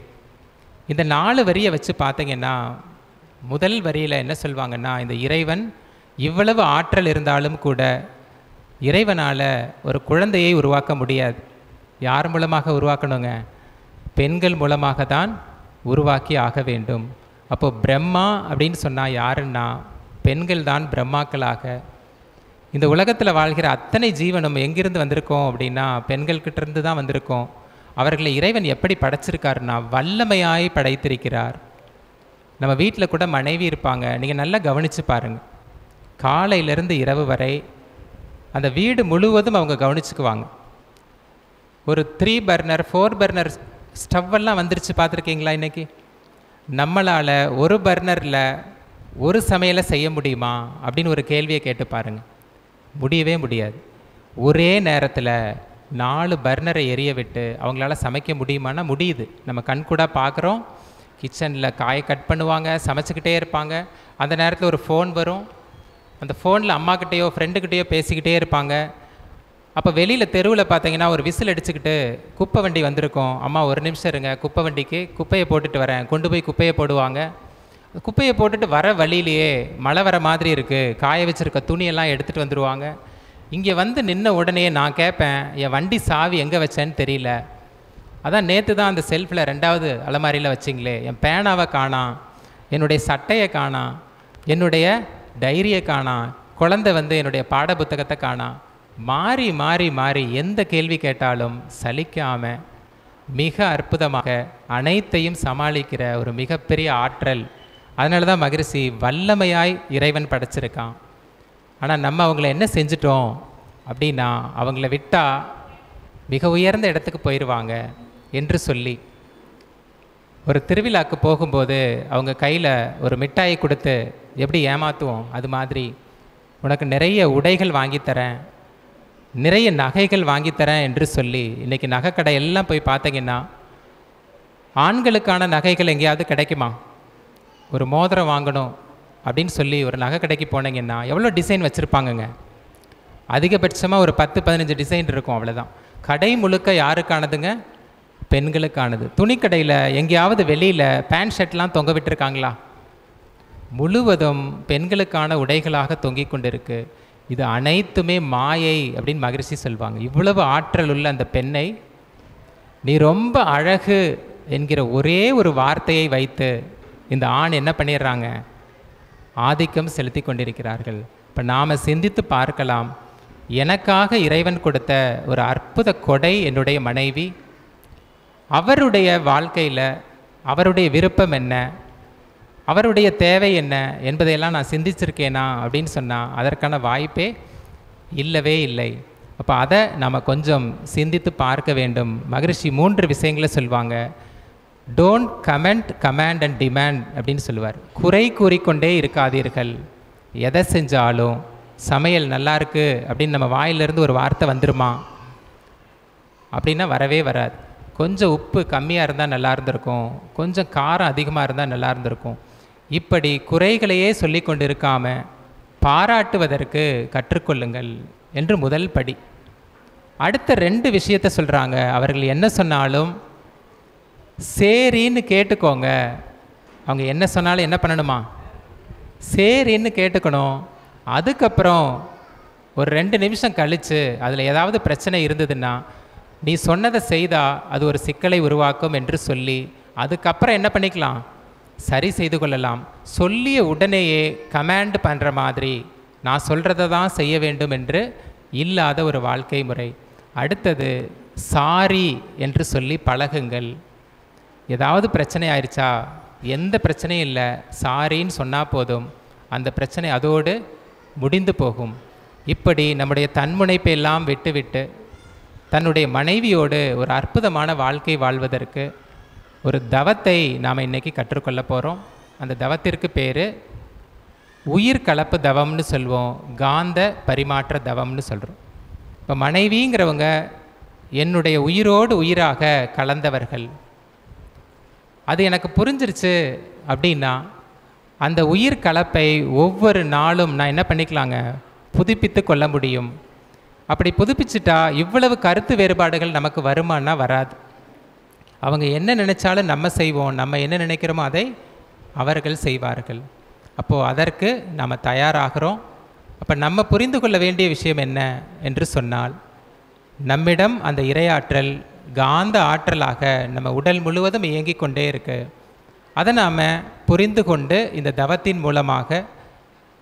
இந்த 4 வரியை வச்சு பார்த்தீங்கன்னா, முதல் வரியில் என்ன சொல்வாங்கன்னா, இந்த இறைவன் இவ்வளவு ஆற்றல் இருந்தாலும் கூட இறைவனால் ஒரு குழந்தையை உருவாக்க முடியாது. யார் மூலமாக உருவாக்கணுங்க? பெண்கள் மூலமாக தான் உருவாக்கி ஆக வேண்டும். அப்போது பிரம்மா அப்படின்னு சொன்னால் யாருன்னா பெண்கள் தான் பிரம்மாக்களாக. இந்த உலகத்தில் வாழ்கிற அத்தனை ஜீவனும் எங்கிருந்து வந்திருக்கோம் அப்படின்னா பெண்கள்கிட்டேருந்து தான் வந்திருக்கோம். அவர்களை இறைவன் எப்படி படைச்சிருக்காருன்னா வல்லமையாய் படைத்திருக்கிறார். நம்ம வீட்டில் கூட மனைவி இருப்பாங்க, நீங்கள் நல்லா கவனித்து பாருங்கள். காலையிலேருந்து இரவு வரை அந்த வீடு முழுவதும் அவங்க கவனிச்சுக்குவாங்க. ஒரு 3 பர்னர் 4 பர்னர் ஸ்டவ்வெல்லாம் வந்துருச்சு, பார்த்துருக்கீங்களா? இன்றைக்கி நம்மளால் ஒரு பர்னரில் ஒரு சமையலை செய்ய முடியுமா அப்படின்னு ஒரு கேள்வியை கேட்டு பாருங்கள். முடியவே முடியாது. ஒரே நேரத்தில் 4 பர்னரை எரிய விட்டு அவங்களால சமைக்க முடியுமானா முடியுது. நம்ம கண்கூட பார்க்குறோம். கிச்சனில் காயை கட் பண்ணுவாங்க, சமைச்சிக்கிட்டே இருப்பாங்க. அந்த நேரத்தில் ஒரு ஃபோன் வரும், அந்த ஃபோனில் அம்மாக்கிட்டேயோ ஃப்ரெண்டுக்கிட்டேயோ பேசிக்கிட்டே இருப்பாங்க. அப்போ வெளியில் தெருவில் பார்த்தீங்கன்னா ஒரு விசில் அடிச்சுக்கிட்டு குப்பை வண்டி வந்திருக்கோம், அம்மா ஒரு நிமிஷம் இருங்க, குப்பை வண்டிக்கு குப்பையை போட்டுட்டு வரேன், கொண்டு போய் குப்பையை போடுவாங்க. குப்பையை போட்டுட்டு வர வழியிலேயே மழை வர மாதிரி இருக்குது, காய வச்சுருக்க துணியெல்லாம் எடுத்துகிட்டு வந்துடுவாங்க. இங்கே வந்து நின்ன உடனே நான் கேட்பேன், என் வண்டி சாவி எங்கே வச்சேன்னு தெரியல, அதான் நேற்று தான் அந்த செல்ஃபில் 2வது அலமாரியில் வச்சிங்களே, என் பேனாவை காணாம், என்னுடைய சட்டையை காணாம், என்னுடைய டைரியை காணாம், குழந்தை வந்து என்னுடைய பாட புத்தகத்தை காணாம். மாறி மாறி மாறி எந்த கேள்வி கேட்டாலும் சலிக்காமல் மிக அற்புதமாக அனைத்தையும் சமாளிக்கிற ஒரு மிகப்பெரிய ஆற்றல். அதனால தான் மகரிஷி வல்லமையாய் இறைவன் படைச்சிருக்கான். ஆனால் நம்ம அவங்கள என்ன செஞ்சிட்டோம் அப்படின்னா, அவங்கள விட்டால் மிக உயர்ந்த இடத்துக்கு போயிடுவாங்க என்று சொல்லி, ஒரு திருவிழாக்கு போகும்போது அவங்க கையில் ஒரு மிட்டாயை கொடுத்து எப்படி ஏமாற்றுவோம், அது மாதிரி உனக்கு நிறைய உடைகள் வாங்கித்தரேன், நிறைய நகைகள் வாங்கித்தரேன் என்று சொல்லி, இன்றைக்கி நகைக்கடை எல்லாம் போய் பார்த்தீங்கன்னா ஆண்களுக்கான நகைகள் எங்கேயாவது கிடைக்குமா? ஒரு மோதிரம் வாங்கணும் அப்படின்னு சொல்லி ஒரு நகை கடைக்கு போனீங்கன்னா எவ்வளோ டிசைன் வச்சுருப்பாங்கங்க. அதிகபட்சமாக ஒரு 10-15 டிசைன் இருக்கும், அவ்வளோதான். கடை முழுக்க யாருக்கானதுங்க? பெண்களுக்கானது. துணிக்கடையில் எங்கேயாவது வெளியில் பேண்ட் ஷர்ட்லாம் தொங்க விட்டுருக்காங்களா? முழுவதும் பெண்களுக்கான உடைகளாக தொங்கிக் கொண்டிருக்கு. இது அனைத்துமே மாயை அப்படின்னு மகரிஷி சொல்வாங்க. இவ்வளவு ஆற்றல் உள்ள அந்த பெண்ணை நீ ரொம்ப அழகு என்கிற ஒரே ஒரு வார்த்தையை வைத்து இந்த ஆண் என்ன பண்ணிடுறாங்க? ஆதிக்கம் செலுத்தி கொண்டிருக்கிறார்கள். இப்போ நாம் சிந்தித்து பார்க்கலாம், எனக்காக இறைவன் கொடுத்த ஒரு அற்புத கொடை என்னுடைய மனைவி. அவருடைய வாழ்க்கையில் அவருடைய விருப்பம் என்ன, அவருடைய தேவை என்ன என்பதையெல்லாம் நான் சிந்திச்சிருக்கேனா அப்படின்னு சொன்னால் அதற்கான வாய்ப்பே இல்லவே இல்லை. அப்போ அதை நாம் கொஞ்சம் சிந்தித்து பார்க்க வேண்டும். மகரிஷி 3 விஷயங்களை சொல்லுவாங்க. Don't comment, command and demand அப்படின்னு சொல்லுவார். குறை கூறிக்கொண்டே இருக்காதீர்கள். எதை செஞ்சாலும் சமையல் நல்லா இருக்குது அப்படின்னு நம்ம வாயிலிருந்து ஒரு வார்த்தை வந்துருமா அப்படின்னா வரவே வராது. கொஞ்சம் உப்பு கம்மியாக இருந்தால் நல்லா இருந்திருக்கும், கொஞ்சம் காரம் அதிகமாக இருந்தால் நல்லா இருந்திருக்கும். இப்படி குறைகளையே சொல்லி கொண்டு இருக்காமல் பாராட்டுவதற்கு கற்றுக்கொள்ளுங்கள் என்று முதல் படி. அடுத்த 2 விஷயத்தை சொல்கிறாங்க. அவர்கள் என்ன சொன்னாலும் சரின்னு கேட்டுக்கோங்க. அவங்க என்ன சொன்னாலும் என்ன பண்ணணுமா? சரின்னு கேட்டுக்கணும். அதுக்கப்புறம் ஒரு 2 நிமிஷம் கழித்து அதில் ஏதாவது பிரச்சனை இருந்ததுன்னா நீ சொன்னதை செய்தால் அது ஒரு சிக்கலை உருவாக்கும் என்று சொல்லி அதுக்கப்புறம் என்ன பண்ணிக்கலாம்? சரி செய்து கொள்ளலாம். சொல்லிய உடனேயே கமாண்ட் பண்ணுற மாதிரி நான் சொல்கிறத தான் செய்ய வேண்டும் என்று இல்லாத ஒரு வாழ்க்கை முறை. அடுத்தது சாரி என்று சொல்லி பழகுங்கள். ஏதாவது பிரச்சனை ஆயிடுச்சா? எந்த பிரச்சனையும் இல்லை, சாரின்னு சொன்னால் போதும், அந்த பிரச்சனை அதோடு முடிந்து போகும். இப்படி நம்முடைய தன்முனைப்பை எல்லாம் விட்டுவிட்டு தன்னுடைய மனைவியோடு ஒரு அற்புதமான வாழ்க்கை வாழ்வதற்கு ஒரு தவத்தை நாம் இன்றைக்கி கற்றுக்கொள்ள போகிறோம். அந்த தவத்திற்கு பேர் உயிர் கலப்பு தவம்னு சொல்வோம், காந்த பரிமாற்ற தவம்னு சொல்கிறோம். இப்போ மனைவிங்கிறவங்க என்னுடைய உயிரோடு உயிராக கலந்தவர்கள். அது எனக்கு புரிஞ்சிருச்சு அப்படின்னா அந்த உயிர் கலப்பை ஒவ்வொரு நாளும் நான் என்ன பண்ணிக்கலாங்க? புதுப்பித்து கொள்ள முடியும். அப்படி புதுப்பிச்சிட்டா இவ்வளவு கருத்து வேறுபாடுகள் நமக்கு வருமானா வராது. அவங்க என்ன நினைச்சாலும் நம்ம செய்வோம், நம்ம என்ன நினைக்கிறோமோ அதை அவர்கள் செய்வார்கள். அப்போது அதற்கு நாம் தயாராகிறோம். அப்போ நம்ம புரிந்து கொள்ள வேண்டிய விஷயம் என்ன என்று சொன்னால், நம்மிடம் அந்த இறையாற்றல் காந்த ஆற்றலாக நம்ம உடல் முழுவதும் இயங்கிக் கொண்டே இருக்கு. அதை நாம் புரிந்து கொண்டு இந்த தவத்தின் மூலமாக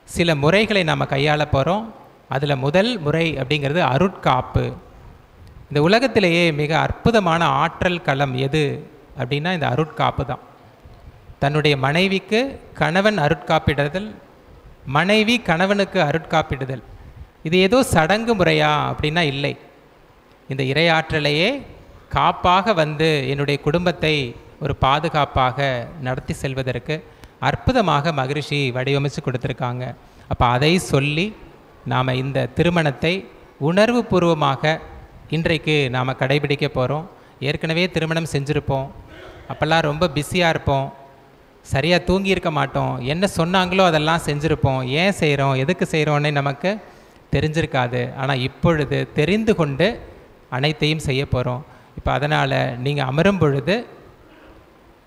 சில முறைகளை நாம் கையாள போகிறோம். அதில் முதல் முறை அப்படிங்கிறது அருட்காப்பு. இந்த உலகத்திலேயே மிக அற்புதமான ஆற்றல் களம் எது அப்படின்னா இந்த அருட்காப்பு தான். தன்னுடைய மனைவிக்கு கணவன் அருட்காப்பிடுதல், மனைவி கணவனுக்கு அருட்காப்பிடுதல், இது ஏதோ சடங்கு முறையா அப்படின்னா இல்லை. இந்த இறையாற்றலையே காப்பாக வந்து என்னுடைய குடும்பத்தை ஒரு பாதுகாப்பாக நடத்தி செல்வதற்கு அற்புதமாக மகரிஷி வடிவமைச்சு கொடுத்துருக்காங்க. அப்போ அதை சொல்லி நாம் இந்த திருமணத்தை உணர்வு பூர்வமாக இன்றைக்கு நாம் கடைபிடிக்க போகிறோம். ஏற்கனவே திருமணம் செஞ்சுருப்போம், அப்போல்லாம் ரொம்ப பிஸியாக இருப்போம், சரியாக தூங்கியிருக்க மாட்டோம், என்ன சொன்னாங்களோ அதெல்லாம் செஞ்சுருப்போம், ஏன் செய்கிறோம் எதுக்கு செய்கிறோன்னே நமக்கு தெரிஞ்சிருக்காது. ஆனால் இப்பொழுது தெரிந்து கொண்டு அனைத்தையும் செய்ய போகிறோம். இப்போ அதனால் நீங்கள் அமரும் பொழுது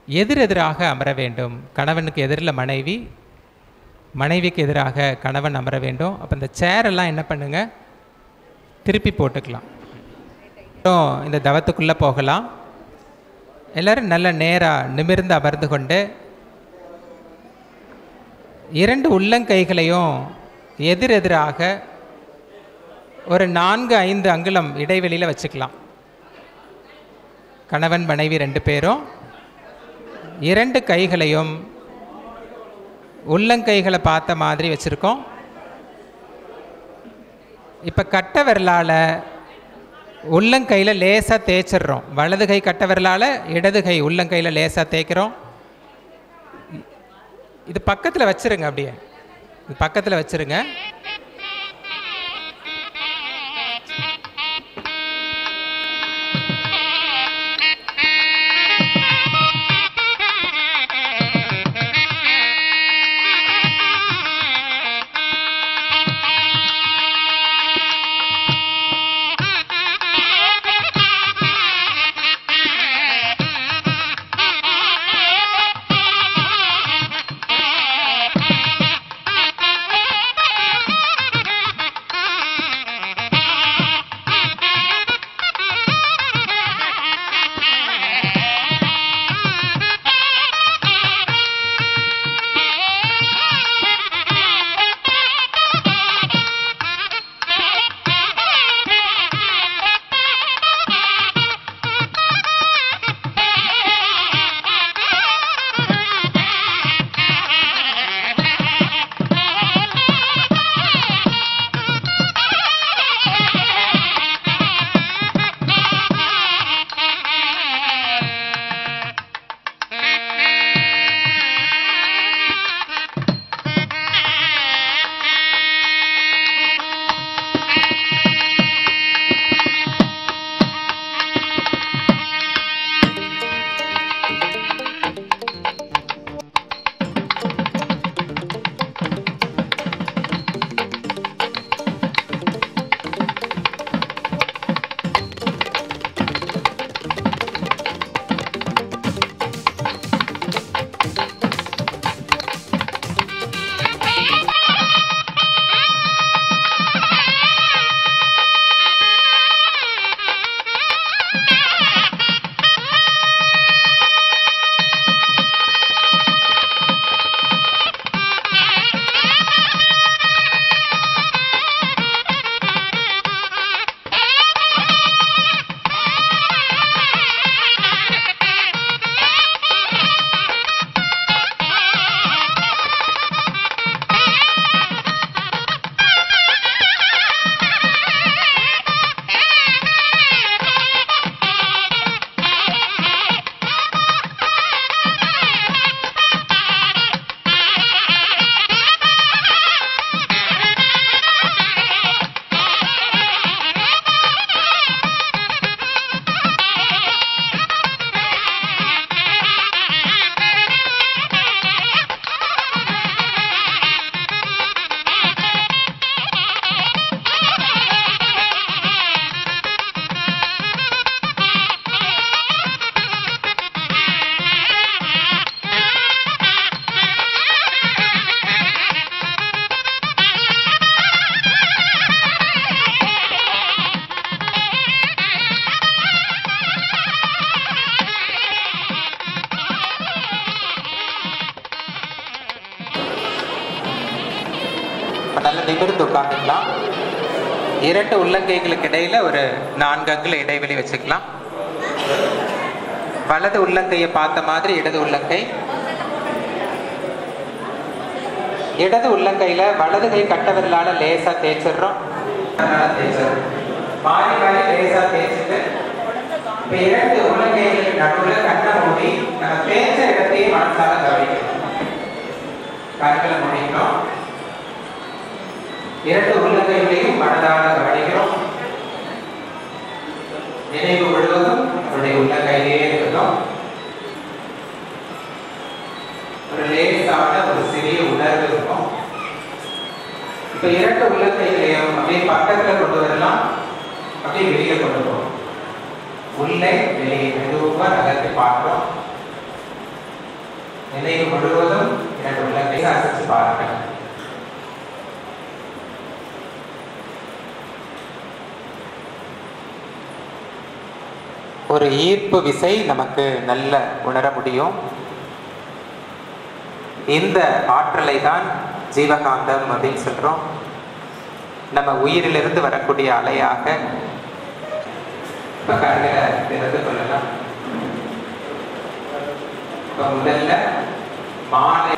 எதிரெதிராக அமர வேண்டும். கணவனுக்கு எதிரில் மனைவி, மனைவிக்கு எதிராக கணவன் அமர வேண்டும். அப்போ இந்த சேரெல்லாம் என்ன பண்ணுங்க, திருப்பி போட்டுக்கலாம். இந்த தவத்துக்குள்ளே போகலாம். எல்லோரும் நல்ல நேராக நிமிர்ந்து அமர்ந்து கொண்டு 2 உள்ளங்கைகளையும் எதிரெதிராக ஒரு 4-5 அங்குலம் இடைவெளியில் வச்சுக்கலாம். கணவன் மனைவி 2 பேரும் 2 கைகளையும் உள்ளங்கைகளை பார்த்த மாதிரி வச்சுருக்கோம். இப்போ கட்டை விரலால் உள்ளங்கையில் லேசாக தேய்ச்சிட்றோம். வலது கை கட்டை விரலால் இடது கை உள்ளங்கையில் லேசாக தேய்க்கிறோம். இது பக்கத்தில் வச்சுருங்க, அப்படியே இது பக்கத்தில் வச்சுருங்க. நல்ல நிமிர்ந்து உட்காந்துக்கலாம். 2 உள்ளங்கைகளுக்கு இடையில ஒரு 4 அங்குல இடைவெளி வச்சுக்கலாம். வலது உள்ளங்கையை பார்த்த மாதிரி இடது உள்ளங்கை, இடது உள்ளங்கையில வலது கை கட்ட விரலால லேசா தேய்ச்சிடுறோம். மாறி மாறி லேசா தேய்ச்சிட்டு 2 உள்ளங்கைகளுக்கு நடுவுல கண்ணை மூடி நம்ம தேய்ச்ச இடத்தையே மனசால கவனிக்கணும். கண்களை மூடிக்கிறோம். 2 உள்ளங்கைகளையும் மனதால கவனிக்கிறோம். நினைவு முழுவதும் நம்முடைய உள்ளங்கையிலே இருக்கட்டும். ஒரு லேசான ஒரு சிறிய உணர்வு இருக்கும். இப்ப 2 உள்ளங்கைகளையும் அப்படியே பக்கத்துல கொண்டு வரலாம், அப்படியே வெளியே கொண்டு போகும். உள்ளே வெளியே மெதுவா நகர்த்தி பார்க்கிறோம். நினைவு முழுவதும் 2 உள்ளங்கையை அசைச்சு பாருங்க. ஒரு ஈர்ப்பு விசை நமக்கு நல்ல உணர முடியும். இந்த ஆற்றலை தான் ஜீவகாந்தம் அப்படின்னு சொல்றோம். நம்ம உயிரிலிருந்து வரக்கூடிய அலையாக இப்ப கண்களை திறந்து கொள்ளலாம். இப்ப முதல்ல மாலை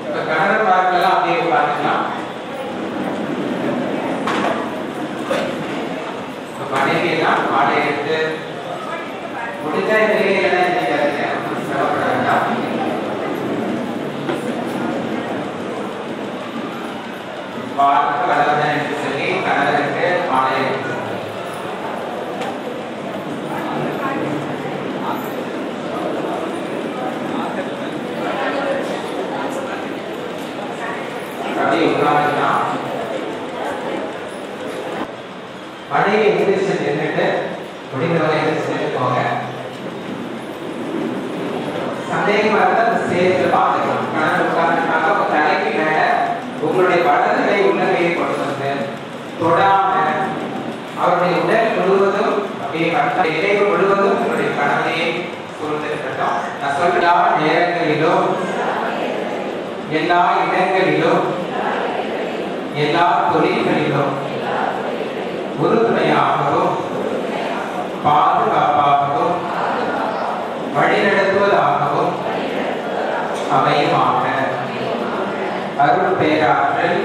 இப்ப கணவன் பார்க்கலாம், அப்படியே பார்க்கலாம். மனைவியெல்லாம் மாலை எடுத்து முடிஞ்ச நிலையில வாழ்க்கை வளர்ந்தேன் என்று சொல்லி கணவருக்கு மாலை எடுத்து அப்படி உட்கார்ந்துக்கலாம். மனைவி எந்திரிச்சு நின்றுட்டு முடிந்தவரை எந்திரிச்சு நின்றுக்கோங்க. சந்தேகமா இருந்தா அந்த ஸ்டேஜ்ல பாத்துக்கலாம். கணவன் உட்கார்ந்துட்டாங்க, உங்க தலைக்கு மேல உங்களுடைய வலது கை உள்ளங்கையை கொண்டு வந்து தொடாம அவருடைய உடல் முழுவதும் அப்படியே இடைவு முழுவதும் உங்களுடைய கணவனையை சூழ்ந்திருக்கட்டும். நான் சொல்ற நேரங்களிலும் எல்லா இடங்களிலும் எல்லா தொழில்களிலும் உறுதுணையாகவும் பாதுகாப்பாகவும் வழிநடத்துவதாகவும் அமையுமாக. அருள் பேராற்றல்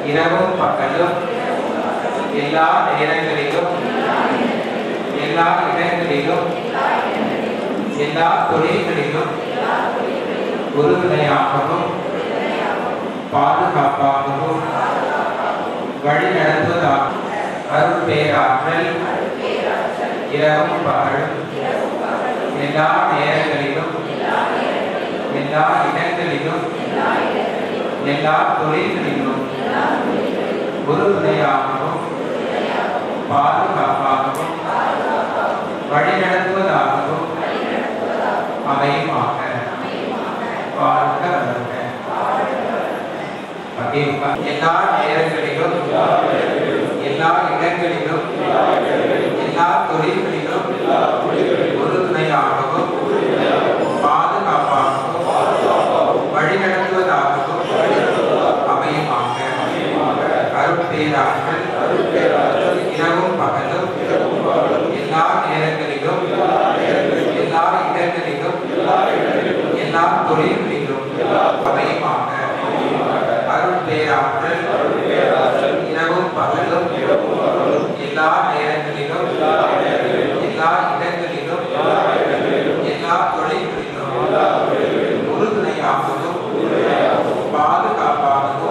இரவும் பகலும் எல்லா நேரங்களிலும் எல்லா இடங்களிலும் எல்லா தொழில்களிலும் உறுதுணையாகவும் பாதுகாப்பாகவும் வழி நடத்துவதாகும். அருள் பேராற்றல் இரவும் பகலும் எல்லா நேரங்களிலும் எல்லா இடங்களிலும் எல்லா தொழில்களிலும் உறுதுணையாகவும் பாதுகாப்பாகவும் வழி நடத்துவதாகவும் அமையுமாக. வாழ்க வளர்க. எல்லா நேரங்களிலும் எல்லா இடங்களிலும் எல்லா தொழில்களிலும் உறுதுணையாகவும் பாதுகாப்பாகவும் வழிநடத்துவதாகவும் அமையுமாக. அருள் பேராற்றல் இரவும் பகலும் எல்லா நேரங்களிலும் எல்லா இடங்களிலும் எல்லா தொழில்களிலும் அமையுமாக. அருள் பேராற்றல் இரவும் பகலும் எல்லா நேரங்களிலும் எல்லா இடங்களிலும் எல்லா தொழில்களிலும் உறுதுணையாகவும் பாதுகாப்பாகவும்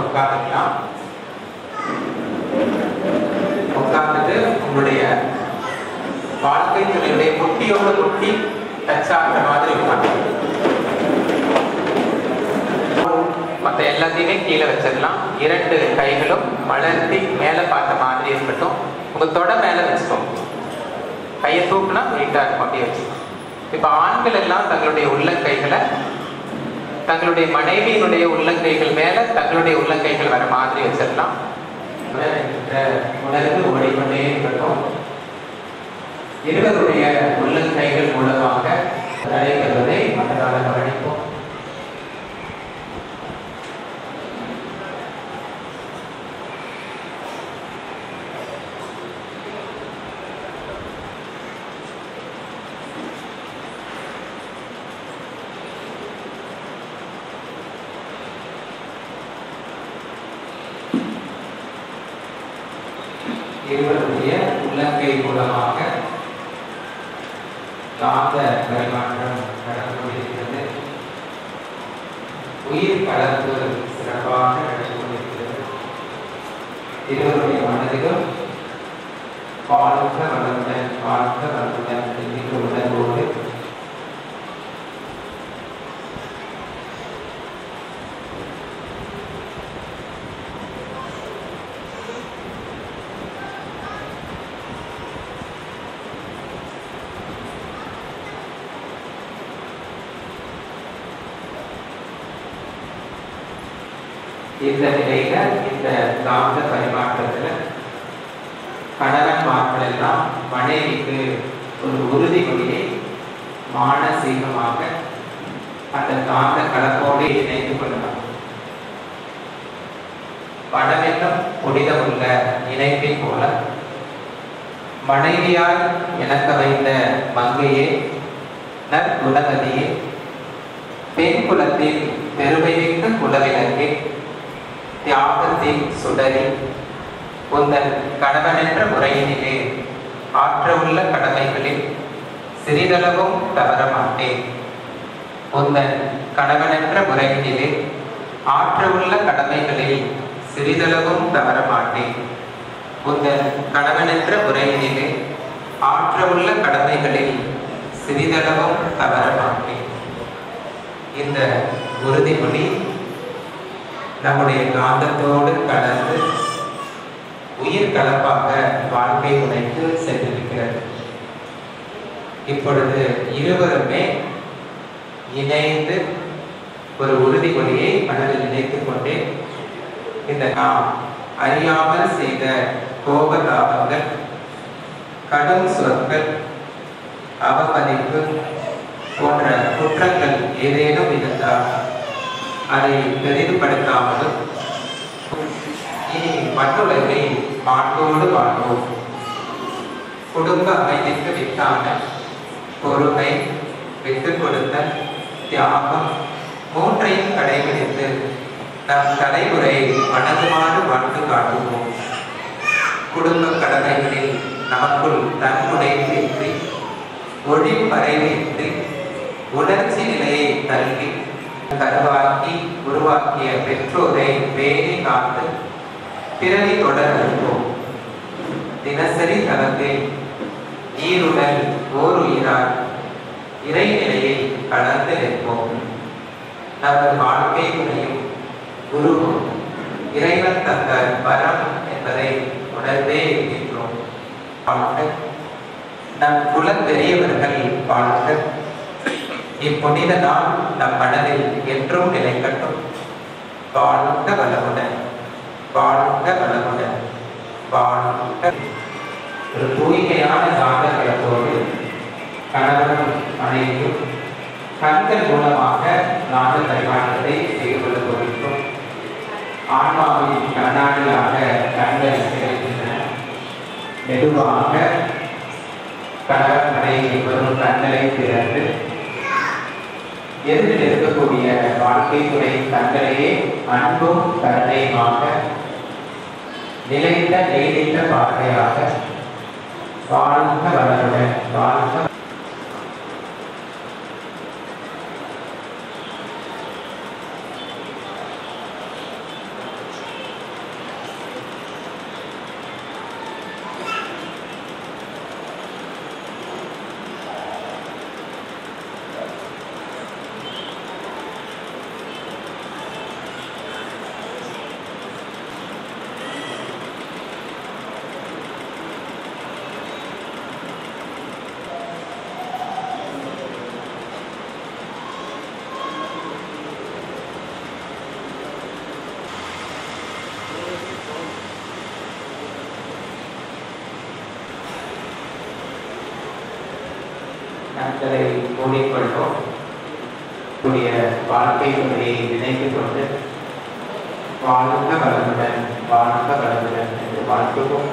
உட்கார்ந்துக்கலாம். உட்கார்ந்துட்டு உங்களுடைய வாழ்க்கை துணையுடைய முட்டியோடு முட்டி டச் ஆகிற மாதிரி உட்காந்து மற்ற எல்லாத்தையுமே கீழே வச்சிடலாம். 2 கைகளும் மலர்த்தி மேலே பார்த்த மாதிரி இருக்கட்டும். உங்க தொட மேல வச்சுக்கோங்க. கையை தூக்குனா நீட்டா இருக்கும், அப்படியே வச்சுக்கோங்க. இப்ப ஆண்கள் எல்லாம் தங்களுடைய உள்ளங்கைகளை தங்களுடைய மனைவியினுடைய உள்ளங்கைகள் மேல தங்களுடைய உள்ளங்கைகள் வர மாதிரி வச்சிடலாம். உணர்ந்து ஓடிக்கொண்டே இருக்கட்டும். இருவருடைய உள்ளங்கைகள் மூலமாக நடைபெறுவதை மனதால் கவனிப்போம். இருவருடைய உள்ளங்கை மூலமாக காந்த பரிமாற்றம் நடந்து கொண்டிருக்கிறது. உயிர் கலப்பு சிறப்பாக நடந்து கொண்டிருக்கிறது. இருவருடைய மனதிலும் வாழ்க வளமுடன் வாழ்க வளமுடன் என்கிற உணர்வோடு இந்த நிலையில இந்த காந்த பரிமாற்றத்துல கணவன் மார்கள் எல்லாம் மனைவிக்கு ஒரு உறுதிமொழியை மானசீகமாக அந்த காந்த கலப்போடு இணைந்து கொள்ளலாம். பணமென்னும் புனிதமுள்ள இணைப்பை போல மனைவியால் இணக்க வைத்த மங்கையே, நற்குணவதியே, பெண் குலத்தின் பெருமைமிக்க குலவிலங்கே, தியாகத்தின் சுடரி, உந்தன் கணவனென்ற முறையினிலே ஆற்றவுள்ள கடமைகளில் சிறிதளவும் தவற மாட்டேன். உந்தன் கணவனென்ற முறையினிலே ஆற்றவுள்ள கடமைகளில் சிறிதளவும் தவற மாட்டேன். உந்தன் கணவனென்ற முறையினிலே ஆற்றவுள்ள கடமைகளில் சிறிதளவும் தவற மாட்டேன். இந்த உறுதிமொழி நம்முடைய காந்தத்தோடு கலந்து உயிர் கலப்பாக வாழ்க்கை துணைக்கு சென்றிருக்கிறது. இப்பொழுது இருவருமே இணைந்து ஒரு உறுதிமொழியை மனதில் நினைத்துக் கொண்டே இந்த நாம் அறியாமல் செய்த கோபதாபங்கள், கடும் சொற்கள், அவமதிப்பு போன்ற குற்றங்கள் ஏதேனும் இருந்தால் அதை பெரிதுபடுத்தாமலும் இனி மற்றுலகை மாட்டோடு வாழ்வோம். குடும்ப அமைதிக்கு விட்டான பொறுமை, விட்டுக் கொடுத்தல், தியாகம் மூன்றையும் கடைபிடித்து நம் தலைமுறை மனதுமாறு வாழ்ந்து காட்டுவோம். குடும்ப கடமைகளில் நமக்குள் தன்முனைவின்றி, ஒழிப்பறைவின்றி, உணர்ச்சி நிலையை தள்ளி கருவாக்கி உருவாக்கிய பெற்றோரை பேணி காத்து பிறவி தொடர்வோம். தினசரி தளத்தில் ஈருடல் ஓர் உயிரால் இறைநிலையை கலந்து நிற்போம். நமது வாழ்க்கை முறையும் குருவும் இறைவன் தந்த வரம் என்பதை உணர்ந்தே இருக்கின்றோம். நம் குல பெரியவர்கள் வாழ்க. இப்புனித நாள் நம் மனதில் என்றும் நிலைக்கட்டும். வாழ்க வளமுடன், வாழ்க வளமுடன், வாழ்க. ஒரு தூய்மையான காந்தகளத்தோடு கணவனும் மனைவியும் கண்கள் மூலமாக நாத பரிமாற்றத்தை செய்து கொள்ள போகின்றோம். ஆன்மாவின் கண்ணாடியாக கண்கள் கிடைக்கின்றன. மெதுவாக கணவன் மனைவி வரும் கண்களை திறந்து எதிரில் இருக்கக்கூடிய வாழ்க்கை துறை தங்களையே அன்பும் கருணையுமாக நிலைத்த நீடித்த பார்வையாக வாழ்க வளருடன் வாழ்க. கண்களை மூடிக்கொள்வோம். கூடிய வாழ்க்கை முறையை நினைத்துக் கொண்டு வாழ்க வளமுடன் வாழ்க வளமுடன் என்று வாழ்த்துவோம்.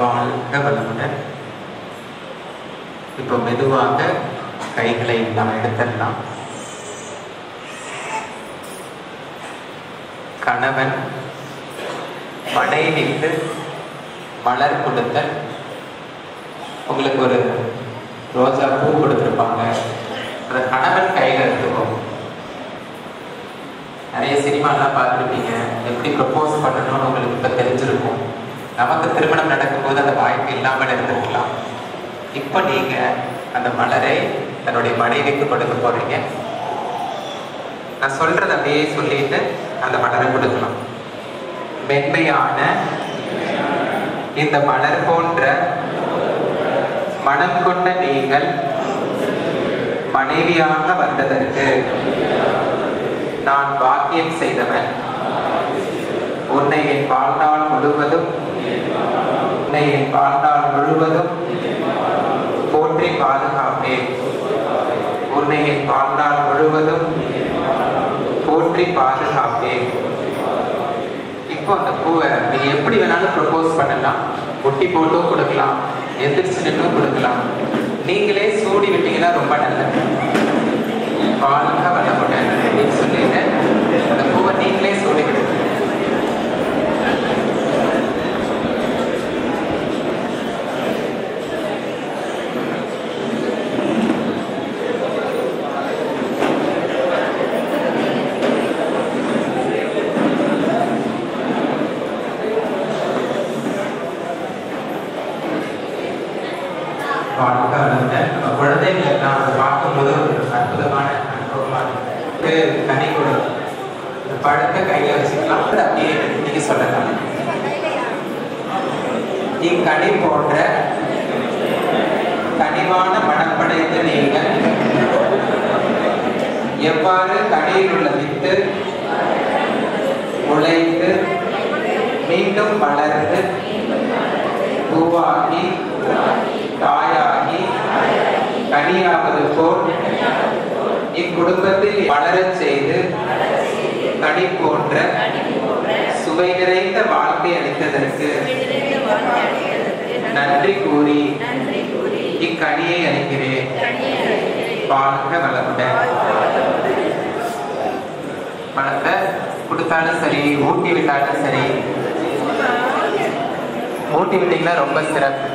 வாழ்க வளமுடன். இப்போ மெதுவாக கைகளை நாம் எடுத்துடலாம். கணவன் மனைவிக்கு மலர் கொடுத்தல். உங்களுக்கு ஒரு ரோஜா பூ கொடுத்துருப்பாங்க, அதை கணவன் கையில் எடுத்துக்கோங்க. நிறைய சினிமாலாம் பார்த்துருப்பீங்க, எப்படி ப்ரப்போஸ் பண்ணணும்னு உங்களுக்கு இப்போ தெரிஞ்சிருக்கும். நமக்கு திருமணம் நடக்கும்போது அந்த வாய்ப்பு இல்லாமல் இருந்திருக்கலாம். இப்போ நீங்கள் அந்த மலரை தன்னுடைய மனைவிக்கு கொடுக்க போறீங்க. நான் சொல்றதை அப்படியே சொல்லிட்டு அந்த மலரை கொடுக்கலாம். மென்மையான இந்த மலர் போன்ற மனம் கொண்ட நீங்கள் மனைவியாக வந்ததற்கு நான் பாக்கியம் செய்தவன். உன்னை என் வாழ்நாள் முழுவதும் போற்றி பாதுகாப்பேன். உன்னை என் வாழ்நாள் முழுவதும் போற்றி பாதுகாப்பேன். இப்போ அந்த பூவை நீங்க எப்படி வேணாலும் ப்ரப்போஸ் பண்ணலாம். ஒட்டி போட்டும் கொடுக்கலாம், எந்திரிச்சு நின்றும் கொடுக்கலாம். நீங்களே சூடி விட்டீங்கன்னா ரொம்ப நல்லது. வாழ்க வளமுடன் அப்படின்னு சொல்லிட்டு அந்த பூவை நீங்களே சூடி விடுங்க. குழந்தைகளுக்கெல்லாம் அதை பார்க்கும்போது ஒரு அற்புதமான அனுபவமான கனி கொடுக்கும். இந்த பழத்தை கையில் வச்சுக்கலாம். அப்படியே நீங்க சொல்லலாம். இக்கனி போன்ற கனிவான மனப்படைத்த நீங்கள் எவ்வாறு கனியில் உள்ள வித்து உழைத்து மீண்டும் வளர்ந்து பூவாகி காயாகி கனியாவது போல் இக்குடும்பத்தில் வளரச் செய்து கனி போன்ற சுவை நிறைந்த வாழ்க்கை அளித்ததற்கு நன்றி கூறி இக்கனியை அளிக்கிறேன். வாழ்க வளமுடன். பழத்தை கொடுத்தாலும் சரி, ஊட்டி விட்டாலும் சரி. ஊட்டி விட்டீங்கன்னா ரொம்ப சிறப்பு.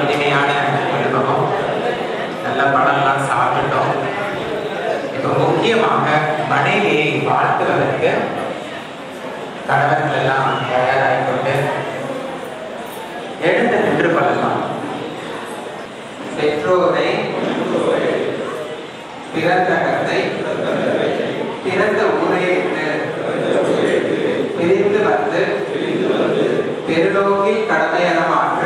இனிமையான அனுபவம். நல்ல பழம்லாம் சாப்பிட்டோம். இப்போ முக்கியமாக மனைவியை வாழ்த்துவதற்கு கணவர்கள் எல்லாம் தயாராகிக்கொண்டு எழுந்து நின்று கொள்ளலாம். பெற்றோரை பிறந்தகத்தை பிறந்த ஊரை விட்டு பிரிந்து வந்து பெருநோக்கில் கடமையற மாற்ற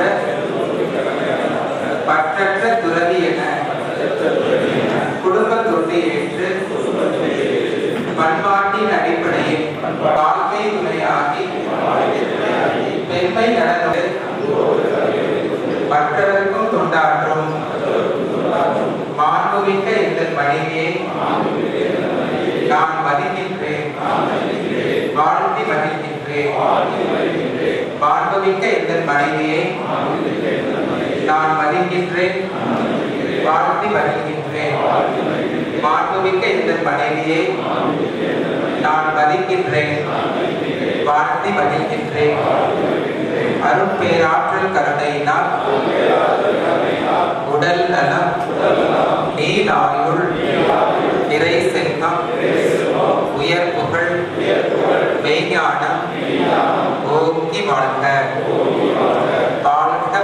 பற்றற்ற துறவி என குடும்ப தொண்டை ஏற்று பண்பாட்டின் அடிப்படையில் வாழ்க்கை துணையாகி பெண்மை நடந்து மற்றவருக்கும் தொண்டாற்றும் மாண்புமிக்க எங்கள் மனைவியை நான் மதிக்கின்றேன், வாழ்த்தி மதிக்கின்றேன். மாண்புமிக்க எங்கள் மனைவியை நான் மதிக்கின்றேன், வாழ்த்தி மதிக்கின்றேன். மாண்புமிக்க எங்கள் மனைவியை நான் மதிக்கின்றேன், வாழ்த்தி மதிக்கின்றேன். அருட்பேராற்றல் கருணையினால் உடல் நலம், நீலாயுள், நிறை செல்வம், உயர் புகழ், மெய்ஞானம் ஓங்கி வாழ்க. வாழ்க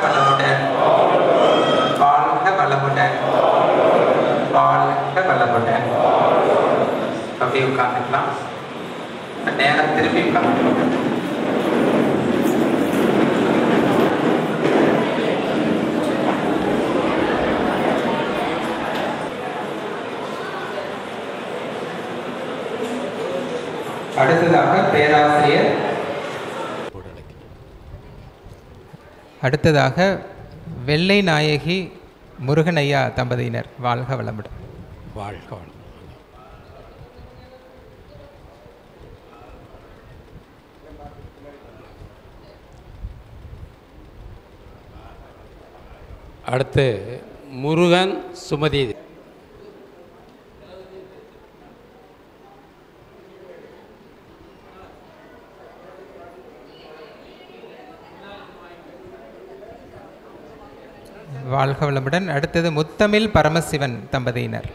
நேரம் திரும்பி பார்க்கணும். அடுத்ததாக பேராசிரியர், அடுத்ததாக வெள்ளை நாயகி முருகனையா தம்பதியினர். வாழ்க வளமுடன். வாழ்க வளம். அடுத்து முருகன் சுமதி. வாழ்க வளமுடன். அடுத்தது முத்தமிழ் பரமசிவன் தம்பதியினர்.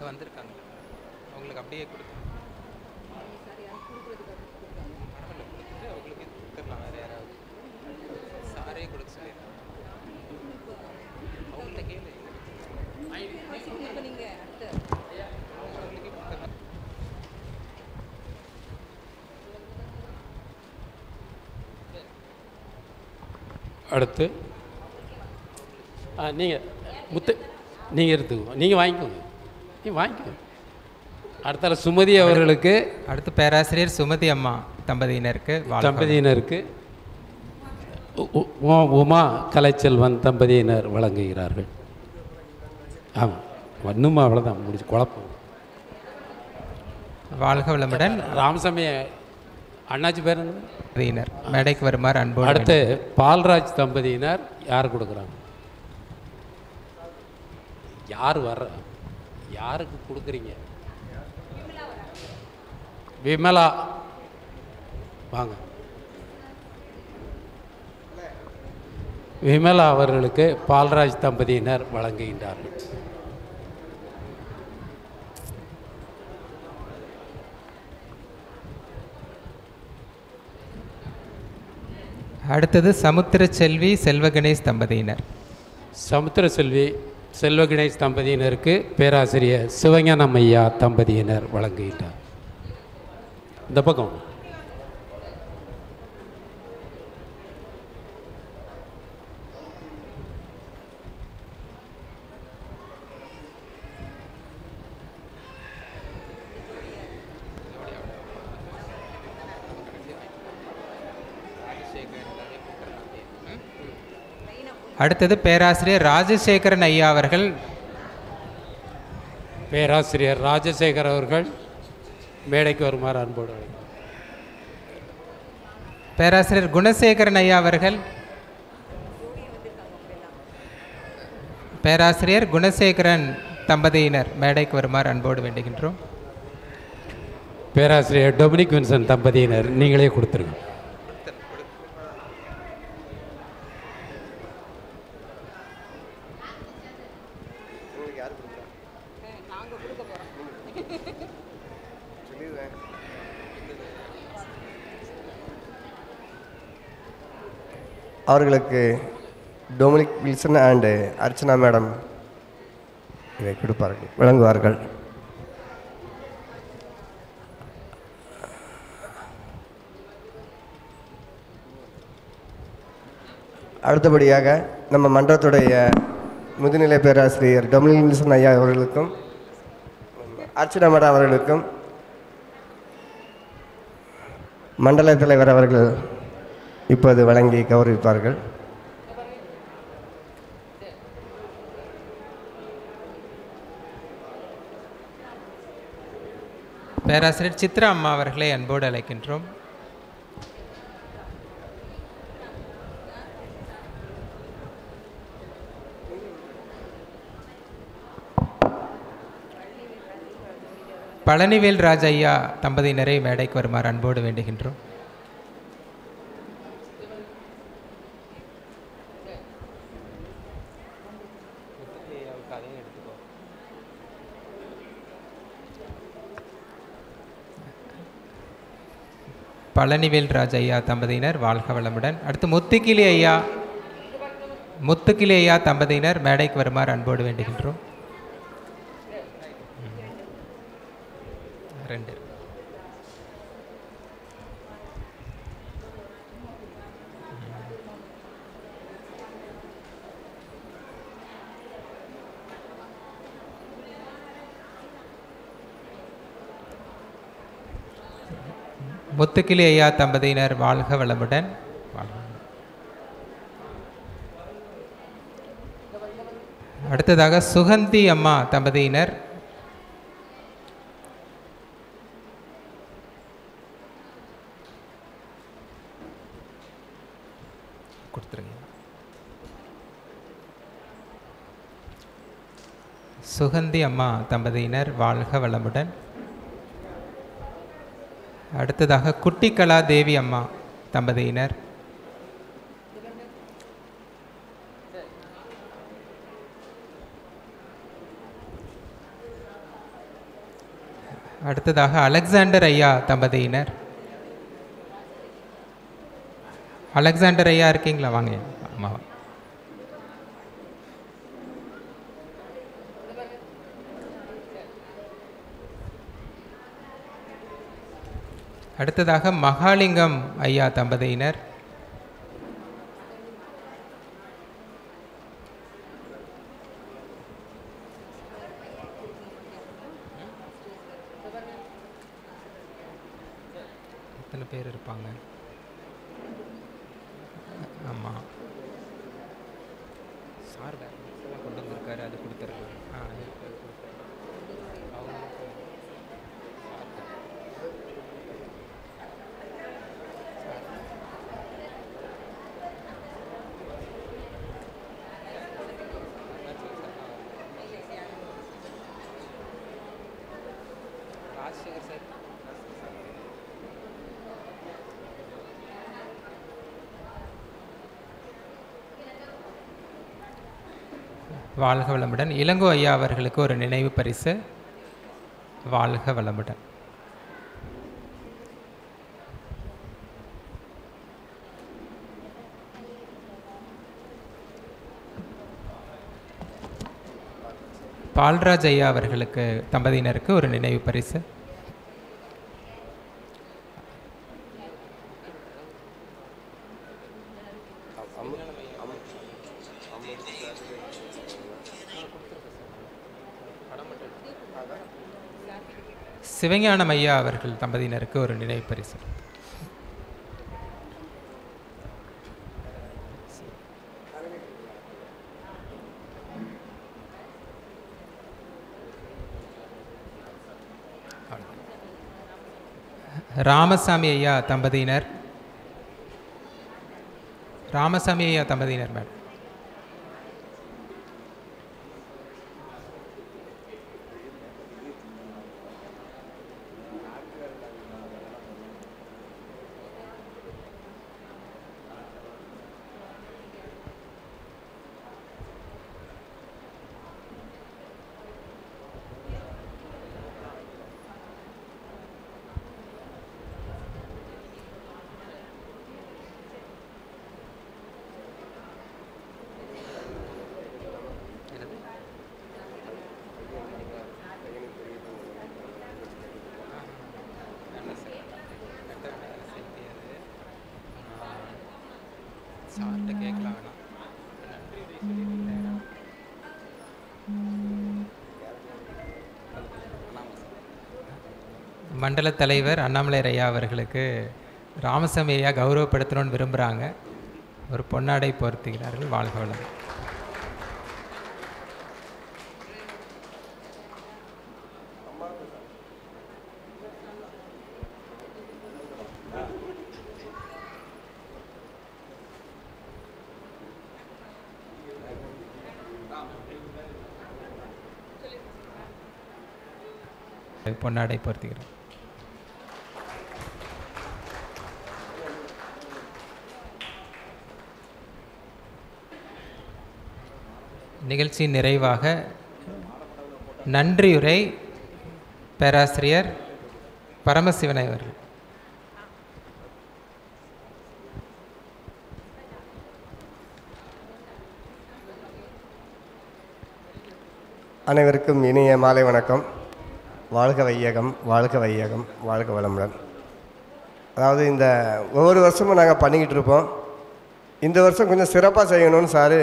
வந்திருக்காங்க, அவங்களுக்கு அப்படியே அடுத்து நீங்கள் நீங்கள் எடுத்துக்கோங்க, நீங்கள் வாங்கிக்கோங்க, நீங்கள் வாங்கிக்கோங்க. அடுத்தால சுமதி அவர்களுக்கு. அடுத்து பேராசிரியர் சுமதி அம்மா தம்பதியினருக்கு. தம்பதியினருக்கு உமா கலைச்செல்வன் தம்பதியினர் வழங்குகிறார்கள். ஆமாம், இன்னும் அவ்வளோதான், முடிச்சு குழப்பம். வாழ்க வளமுடன். ராமசாமி அண்ணாச்சி பேர் தம்பதியினர் மேடைக்கு வருமாறு அன்போடு. அடுத்து பால்ராஜ் தம்பதியினர் யார் கொடுக்குறாங்க? யார் வர்ற, யாருக்கு கொடுக்குறீங்க? விமலா வாங்க. விமலா அவர்களுக்கு பால்ராஜ் தம்பதியினர் வழங்குகின்றார்கள். அடுத்தது சமுத்திர செல்வி செல்வகணேஷ் தம்பதியினர். சமுத்திர செல்வி செல்வகணேஷ் தம்பதியினருக்கு பேராசிரியர் சிவஞானம் ஐயா தம்பதியினர் வழங்குகின்றார். இந்த பக்கம் அடுத்தது பேராசிரியர் ராஜசேகரன் ஐயா அவர்கள். பேராசிரியர் ராஜசேகர் அவர்கள் மேடைக்கு வருமாறு அன்போடு. பேராசிரியர் குணசேகரன் ஐயா அவர்கள். பேராசிரியர் குணசேகரன் தம்பதியினர் மேடைக்கு வருமாறு அன்போடு வேண்டுகின்றோம். பேராசிரியர் டொமினிக் வின்சன் தம்பதியினர் நீங்களே கொடுத்துருங்க. அவர்களுக்கு Dominic Wilson and Archana madam இதை கொடுப்பார்கள், வழங்குவார்கள். அடுத்தபடியாக நம்ம மன்றத்துடைய முதுநிலை பேராசிரியர் டொமினிக் வில்சன் ஐயா அவர்களுக்கும் அர்ச்சனா மேடம் அவர்களுக்கும் மண்டல தலைவர் அவர்கள் இப்போது வழங்கி கௌரவிப்பார்கள். பேராசிரியர் சித்ரா அம்மா அவர்களை அன்போடு அழைக்கின்றோம். பழனிவேல் ராஜ் ஐயா தம்பதியினரை மேடைக்கு வருமாறு அன்போடு வேண்டுகின்றோம். பழனிவேல் ராஜ் ஐயா தம்பதியினர் வாழ்க வளமுடன். அடுத்து முத்துக்கிளி ஐயா முத்துக்கிளி ஐயா தம்பதியினர் மேடைக்கு வருமாறு அன்போடு வேண்டுகின்றோம். 2 முத்துக்கிளி ஐயா தம்பதியினர் வாழ்க வளமுடன். அடுத்ததாக சுகந்தி அம்மா தம்பதியினர் கொடுத்துருங்க. சுகந்தி அம்மா தம்பதியினர் வாழ்க வளமுடன். அடுத்ததாக குட்டிக்கலா தேவி அம்மா தம்பதியினர். அடுத்ததாக அலெக்சாண்டர் ஐயா தம்பதியினர். அலெக்சாண்டர் ஐயா இருக்கீங்களா? வாங்க. ஆமாம். அடுத்ததாக மகாலிங்கம் ஐயா தம்பதியினர். எத்தனை பேர் இருப்பாங்க? ஆமாம், சார் கொண்டு வந்திருக்காரு, அது கொடுத்துருக்காரு. வாழ்க வளமுடன். இளங்கோ ஐயா அவர்களுக்கு ஒரு நினைவு பரிசு. வாழ்க வளமுடன். பால்ராஜ் ஐயா அவர்களுக்கு தம்பதியினருக்கு ஒரு நினைவு பரிசு. சிவஞானம் ஐயா அவர்கள் தம்பதியினருக்கு ஒரு நினைவு பரிசு. ராமசாமி ஐயா தம்பதியினர். ராமசாமி ஐயா தம்பதியினர் மேடம். மண்டல தலைவர் அண்ணாமலை ஐயா அவர்களுக்கு ராமசாமி ஐயா கௌரவப்படுத்தணும்னு விரும்புகிறாங்க. ஒரு பொன்னாடை போர்த்துகிறார்கள். வாழ்க வளம். பொன்னாடை போர்த்துகிறார். நிகழ்ச்சியின் நிறைவாக நன்றியுரை பேராசிரியர் பரமசிவன் அவர்கள். அனைவருக்கும் இனிய மாலை வணக்கம். வாழ்க வையகம், வாழ்க வையகம், வாழ்க வளமுடன். அதாவது இந்த ஒவ்வொரு வருஷமும் நாங்கள் பண்ணிக்கிட்டு இருப்போம். இந்த வருஷம் கொஞ்சம் சிறப்பாக செய்யணும்னு சார்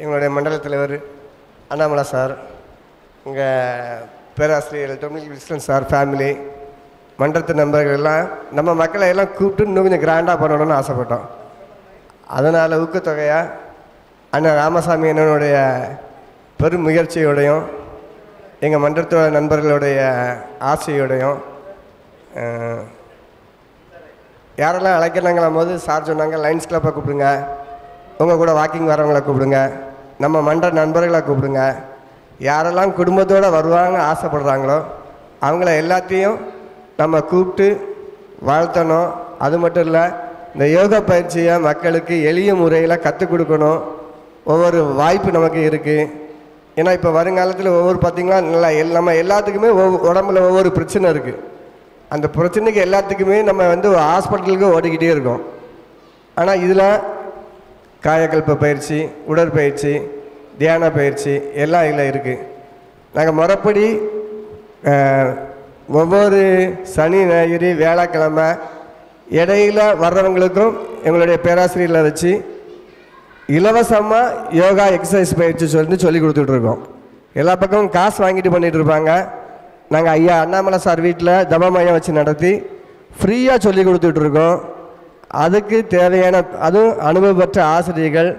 எங்களுடைய மண்டல தலைவர் அண்ணாமலை சார், எங்கள் பேராசிரியர் டொமினிக் வில்சன் சார், ஃபேமிலி, மன்றத்து நண்பர்கள் எல்லாம் நம்ம மக்களை எல்லாம் கூப்பிட்டு இன்னும் கொஞ்சம் கிராண்டாக பண்ணணும்னு ஆசைப்பட்டோம். அதனால் ஊக்கத்தொகையாக அண்ணன் ராமசாமி அண்ணனுடைய பெரும் முயற்சியோடையும் எங்கள் மன்றத்தோட நண்பர்களுடைய ஆசையோடையும் யாரெல்லாம் அழைக்கிறாங்களாம் போது சார் சொன்னாங்க, லைன்ஸ் கிளப்பை கூப்பிடுங்க, உங்கள் கூட வாக்கிங் வரவங்களை கூப்பிடுங்க, நம்ம மன்ற நண்பர்களை கூப்பிடுங்க, யாரெல்லாம் குடும்பத்தோடு வருவாங்க ஆசைப்படுறாங்களோ அவங்கள எல்லாத்தையும் நம்ம கூப்பிட்டு வாழ்த்தணும். அது மட்டும் இல்லை, இந்த யோகா பயிற்சியை மக்களுக்கு எளிய முறையில் கற்றுக் கொடுக்கணும். ஒவ்வொரு வாய்ப்பு நமக்கு இருக்குது. ஏன்னா இப்போ வருங்காலத்தில் ஒவ்வொரு பார்த்திங்களா நல்லா நம்ம எல்லாத்துக்குமே உடம்புல ஒவ்வொரு பிரச்சனை இருக்குது. அந்த பிரச்சனைக்கு எல்லாத்துக்குமே நம்ம வந்து ஹாஸ்பிட்டலுக்கு ஓடிக்கிட்டே இருக்கோம். ஆனால் இதில் காயக்கல்ப பயிற்சி, உடற்பயிற்சி, தியான பயிற்சி எல்லாம் இதில் இருக்குது. நாங்கள் முறைப்படி ஒவ்வொரு சனி ஞாயிறு வியாழக்கிழமை இடையில வர்றவங்களுக்கும் எங்களுடைய பேராசிரியர்களை வச்சு இலவசமாக யோகா எக்ஸசைஸ் பயிற்சி சொல்லி கொடுத்துட்ருக்கோம். எல்லா பக்கமும் காசு வாங்கிட்டு பண்ணிகிட்டு இருப்பாங்க. நாங்கள் ஐயா அண்ணாமலை சார் வீட்டில் தபமையம் வச்சு நடத்தி ஃப்ரீயாக சொல்லி கொடுத்துட்ருக்கோம். அதுக்கு தேவையான அதுவும் அனுபவம் பெற்ற ஆசிரியர்கள்.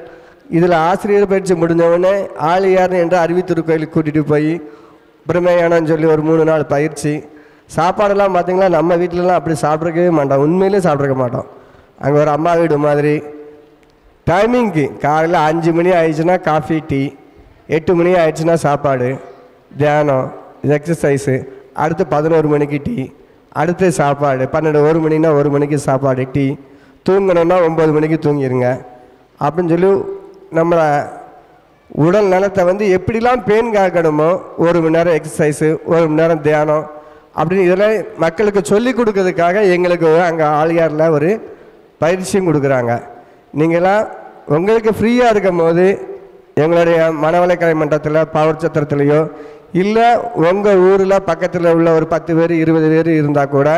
இதில் ஆசிரியர் பயிற்சி முடிஞ்சவுடனே ஆழியார் என்ற அறிவித்திருக்கோயிலுக்கு கூட்டிகிட்டு போய் பிரமேயானன்னு சொல்லி ஒரு 3 நாள் பயிற்சி. சாப்பாடெல்லாம் பார்த்திங்கன்னா நம்ம வீட்டிலலாம் அப்படி சாப்பிட்ருக்கவே மாட்டோம், உண்மையிலே சாப்பிட்ருக்க மாட்டோம். அங்கே ஒரு அம்மா வீடு மாதிரி டைமிங்க்கு காலையில் 5 மணி ஆயிடுச்சுன்னா காஃபி, டீ, 8 மணி ஆயிடுச்சுன்னா சாப்பாடு, தியானம், எக்ஸசைஸு, அடுத்து 11 மணிக்கு டீ, அடுத்து சாப்பாடு, 1 மணினா 1 மணிக்கு சாப்பாடு, டீ, தூங்கணுன்னா 9 மணிக்கு தூங்கிடுங்க அப்படின்னு சொல்லி நம்மளை உடல் நலத்தை வந்து எப்படிலாம் பேன் காக்கணுமோ 1 மணி நேரம் எக்ஸசைஸு, 1 மணி நேரம் தியானம் அப்படின்னு இதெல்லாம் மக்களுக்கு சொல்லி கொடுக்கறதுக்காக எங்களுக்கு அங்கே ஆழியாரில் ஒரு பயிற்சியும் கொடுக்குறாங்க. நீங்களாம் உங்களுக்கு ஃப்ரீயாக இருக்கும் போது எங்களுடைய மனவளக்கலை மன்றத்தில் பவர் சத்திரத்துலேயோ இல்லை உங்கள் ஊரில் பக்கத்தில் உள்ள ஒரு 10 பேர் 20 பேர் இருந்தால் கூட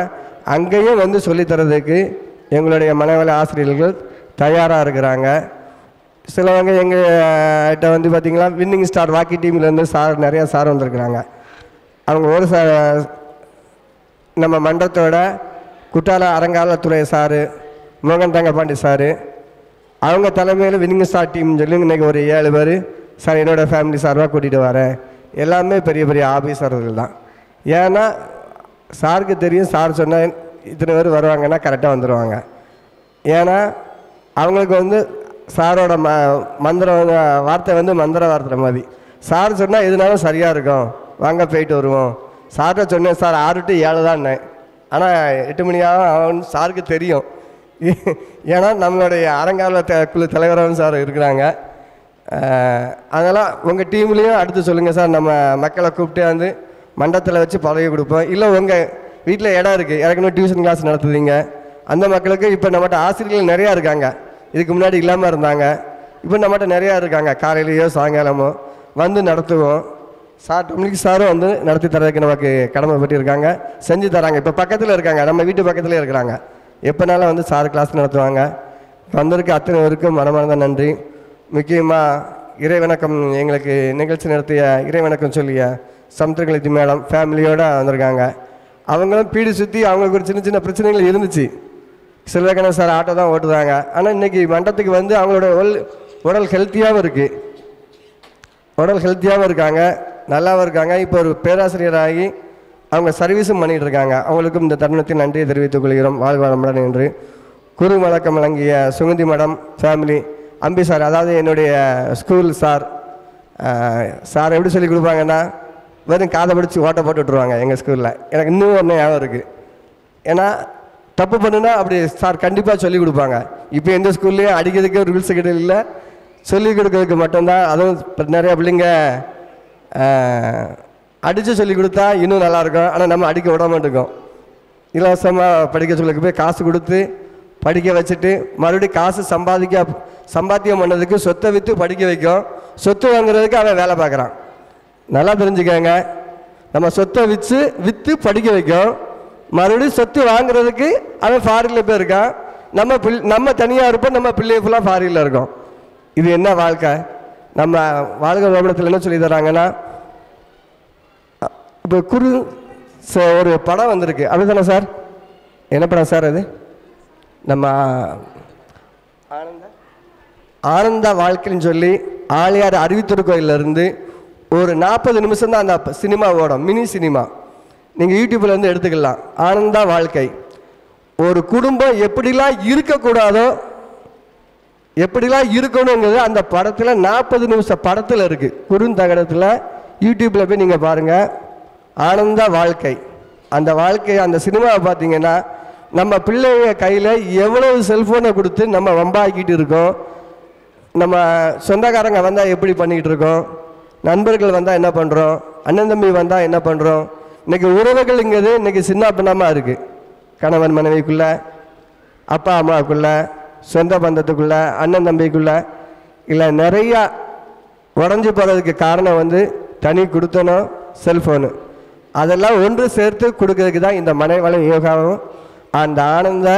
அங்கேயும் வந்து சொல்லித்தரதுக்கு எங்களுடைய மனவள ஆசிரியர்கள் தயாராக இருக்கிறாங்க. சிலவங்க எங்கள்கிட்ட வந்து பார்த்திங்கன்னா வின்னிங் ஸ்டார் வாக்கி டீம்லேருந்து சார் நிறையா சார் வந்திருக்கிறாங்க. அவங்க ஒரு நம்ம மன்றத்தோட குற்றால அறங்காவலத்துறை சார், மோகன் தங்கபாண்டி சார், அவங்க தலைமையில் வின்னிங் ஸ்டார் டீம்னு சொல்லி இன்றைக்கி ஒரு 7 பேர் சார் என்னோடய ஃபேமிலி சார்பாக கூட்டிகிட்டு வரேன். எல்லாமே பெரிய பெரிய ஆஃபீஸர்கள் தான். ஏன்னா சாருக்கு தெரியும், சார் சொன்னால் இத்தனை பேர் வருவாங்கன்னா கரெக்டாக வந்துடுவாங்க. ஏன்னா அவங்களுக்கு வந்து சாரோட மந்திரம் வார்த்தை வந்து மந்திர வார்த்தை மாதிரி. சார் சொன்னால் எதுனாலும் சரியாக இருக்கும், வாங்க போயிட்டு வருவோம். சார்கிட்ட சொன்னேன், சார் 6 to 7 தான், ஆனால் 8 மணி ஆகும் சாருக்கு தெரியும். ஏன்னா நம்மளுடைய அறங்காவல குழு தலைவராகவும் சார் இருக்கிறாங்க. அதனால் உங்கள் டீம்லேயும் அடுத்து சொல்லுங்கள் சார், நம்ம மக்களை கூப்பிட்டு வந்து மண்டபத்தில் வச்சு பதவி கொடுப்போம். இல்லை உங்கள் வீட்டில் இடம் இருக்குது, ஏற்கனவே டியூஷன் கிளாஸ் நடத்துவீங்க, அந்த மக்களுக்கு இப்போ நம்மகிட்ட ஆசிரியர்கள் நிறையா இருக்காங்க. இதுக்கு முன்னாடி இல்லாமல் இருந்தாங்க, இப்போ நம்மகிட்ட நிறையா இருக்காங்க. காலையிலேயோ சாயங்காலமோ வந்து நடத்துவோம். சார் டொமினிக் சாரும் வந்து நடத்தி தரதுக்கு நமக்கு கடமைப்பட்டிருக்காங்க, செஞ்சு தராங்க. இப்போ பக்கத்தில் இருக்காங்க, நம்ம வீட்டு பக்கத்துலேயே இருக்கிறாங்க. எப்போனாலும் வந்து சார் கிளாஸ் நடத்துவாங்க. வந்திருக்கு அத்தனை பேருக்கும் மனமார்ந்த நன்றி. முக்கியமாக இறைவணக்கம், எங்களுக்கு நிகழ்ச்சி நடத்திய இறைவணக்கம் சொல்லிய சமுத்திரகலத்தி மேடம் ஃபேமிலியோடு வந்திருக்காங்க. அவங்களும் பீடி சுற்றி அவங்களுக்கு ஒரு சின்ன சின்ன பிரச்சனைகள் இருந்துச்சு. சில்வகணன் சார் ஆட்டோ தான் ஓட்டுறாங்க. ஆனால் இன்றைக்கி மண்டபத்துக்கு வந்து அவங்களோட உடல் ஹெல்த்தியாகவும் இருக்குது, உடல் ஹெல்த்தியாகவும் இருக்காங்க, நல்லாவும் இருக்காங்க. இப்போ ஒரு பேராசிரியராகி அவங்க சர்வீஸும் பண்ணிகிட்டு இருக்காங்க. அவங்களுக்கும் இந்த தருணத்தில் நன்றியை தெரிவித்துக் கொள்கிறோம். வாழ்க வளமுடன் என்று குரு வழக்கம் வழங்கிய சுகந்தி மேடம் ஃபேமிலி, அம்பி சார், அதாவது என்னுடைய ஸ்கூல் சார். சார் எப்படி சொல்லி கொடுப்பாங்கன்னா வெறும் காதை பிடிச்சி ஓட்ட போட்டு விட்ருவாங்க எங்கள் ஸ்கூலில். எனக்கு இன்னும் ஒன்று ஞாபகம் இருக்குது. ஏன்னா தப்பு பண்ணுன்னா அப்படி சார் கண்டிப்பாக சொல்லிக் கொடுப்பாங்க. இப்போ எந்த ஸ்கூல்லேயும் அடிக்கிறதுக்கு ஒரு ரூல்ஸ் கிட்ட இல்லை, சொல்லிக் கொடுக்கறதுக்கு மட்டும்தான். அதுவும் நிறையா பிள்ளைங்க அடித்து சொல்லிக் கொடுத்தா இன்னும் நல்லாயிருக்கும். ஆனால் நம்ம அடிக்க விட மாட்டோம். இலவசமாக படிக்க சொல்லிக்கு போய் காசு கொடுத்து படிக்க வச்சுட்டு மறுபடியும் காசு சம்பாத்தியம் பண்ணதுக்கு சொத்தை விற்று படிக்க வைக்கும். சொத்து வாங்குறதுக்கு அவன் வேலை பார்க்குறான். நல்லா தெரிஞ்சுக்கங்க. நம்ம சொத்தை விற்று படிக்க வைக்கும். மறுபடியும் சொத்து வாங்குறதுக்கு அவன் ஃபாரினில் போய் இருக்கான். நம்ம தனியாக இருப்போம், நம்ம பிள்ளைய ஃபுல்லாக ஃபாரினில் இருக்கோம். இது என்ன வாழ்க்கை? நம்ம வாழ்க்கை விளம்பரத்தில் என்ன சொல்லி தராங்கன்னா, இப்போ ஒரு படம் வந்திருக்கு, அப்படிதானே சார்? என்ன படம் சார் அது? நம்ம ஆனந்த வாழ்க்கைன்னு சொல்லி ஆலியார் அறிவித்தொரு கோயிலிருந்து ஒரு 40 நிமிஷம் தான் அந்த சினிமா ஓடும், மினி சினிமா. நீங்கள் யூடியூப்பில் வந்து எடுத்துக்கலாம். ஆனந்த வாழ்க்கை. ஒரு குடும்பம் எப்படிலாம் இருக்கக்கூடாதோ எப்படிலாம் இருக்கணுங்கிறது அந்த படத்தில் 40 நிமிஷம் படத்தில் இருக்குது. குறுந்தகடத்தில் யூடியூப்பில் போய் நீங்கள் பாருங்கள். ஆனந்த வாழ்க்கை. அந்த வாழ்க்கை, அந்த சினிமாவை பார்த்தீங்கன்னா நம்ம பிள்ளைங்க கையில் எவ்வளவு செல்ஃபோனை கொடுத்து நம்ம வம்பாக்கிட்டு இருக்கோம். நம்ம சொந்தக்காரங்க வந்தால் எப்படி பண்ணிக்கிட்டு இருக்கோம், நண்பர்கள் வந்தால் என்ன பண்ணுறோம், அண்ணன் தம்பி வந்தால் என்ன பண்ணுறோம். இன்றைக்கி உறவுகள்ங்கிறது இன்றைக்கி சின்ன பின்னமாக இருக்குது. கணவன் மனைவிக்குள்ளே, அப்பா அம்மாவுக்குள்ளே, சொந்த பந்தத்துக்குள்ளே, அண்ணன் தம்பிக்குள்ளே இல்லை நிறையா உடஞ்சி போகிறதுக்கு காரணம் வந்து தனி கொடுத்தனும் செல்ஃபோனு. அதெல்லாம் ஒன்று சேர்த்து கொடுக்கறதுக்கு தான் இந்த மனைவளம் யோகாவும் அந்த ஆனந்த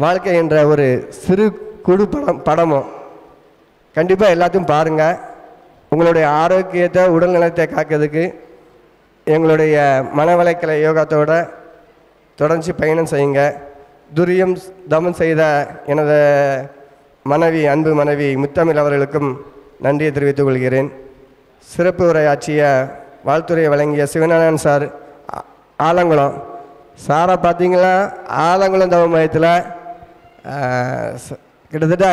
வாழ்க்கை என்ற ஒரு சிறு குழு படமும் கண்டிப்பாக எல்லாத்தையும் பாருங்கள். உங்களுடைய ஆரோக்கியத்தை உடல்நலத்தை காக்கிறதுக்கு எங்களுடைய மனவளக்கலை யோகத்தோட தொடர்ந்து பயணம் செய்யுங்க. துரியம் தமன் செய்த எனது மனைவி, அன்பு மனைவி முத்தமிழ் அவர்களுக்கும் நன்றியை தெரிவித்துக் கொள்கிறேன். சிறப்பு உரையாற்றிய வாழ்த்துறை வழங்கிய சிவநாராயணன் சார், ஆலங்குளம் சாரை பார்த்தீங்களா, ஆலங்குளம் தவ மையத்தில் கிட்டத்தட்ட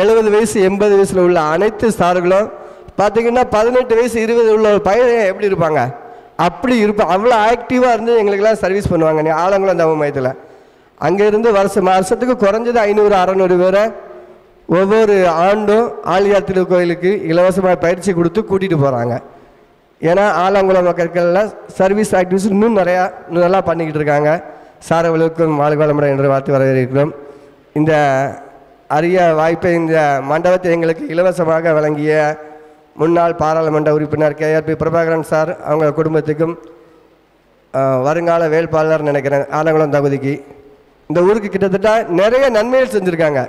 70 வயசு 80 வயசில் உள்ள அனைத்து சார்களும் பார்த்திங்கன்னா 18 வயசு 20 உள்ள ஒரு பையன் எப்படி இருப்பாங்க அப்படி இருப்பாங்க. அவ்வளோ ஆக்டிவாக இருந்து எங்களுக்கெல்லாம் சர்வீஸ் பண்ணுவாங்க. நீ ஆலங்குளம் தவ மையத்தில் அங்கேருந்து வருஷத்துக்கு குறைஞ்சது 500-600 பேரை ஒவ்வொரு ஆண்டும் ஆலியார் திருக்கோயிலுக்கு இலவசமாக பயிற்சி கொடுத்து கூட்டிகிட்டு போகிறாங்க. ஏன்னா ஆலங்குளம் மக்கள்லாம் சர்வீஸ் ஆக்டிவிட்டிஸ் இன்னும் நல்லா பண்ணிக்கிட்டு இருக்காங்க. சாரவர்களுக்கும் வாழ்வாளமுடன் என்று வாழ்த்து வரவேற்கிறோம். இந்த அரிய வாய்ப்பை இந்த மண்டபத்தை எங்களுக்கு இலவசமாக வழங்கிய முன்னாள் பாராளுமன்ற உறுப்பினர் KRP பிரபாகரன் சார், அவங்க குடும்பத்துக்கும் வருங்கால வேட்பாளர் நினைக்கிறேன் ஆலங்குளம் தொகுதிக்கு. இந்த ஊருக்கு கிட்டத்தட்ட நிறைய நன்மைகள் செஞ்சுருக்காங்க.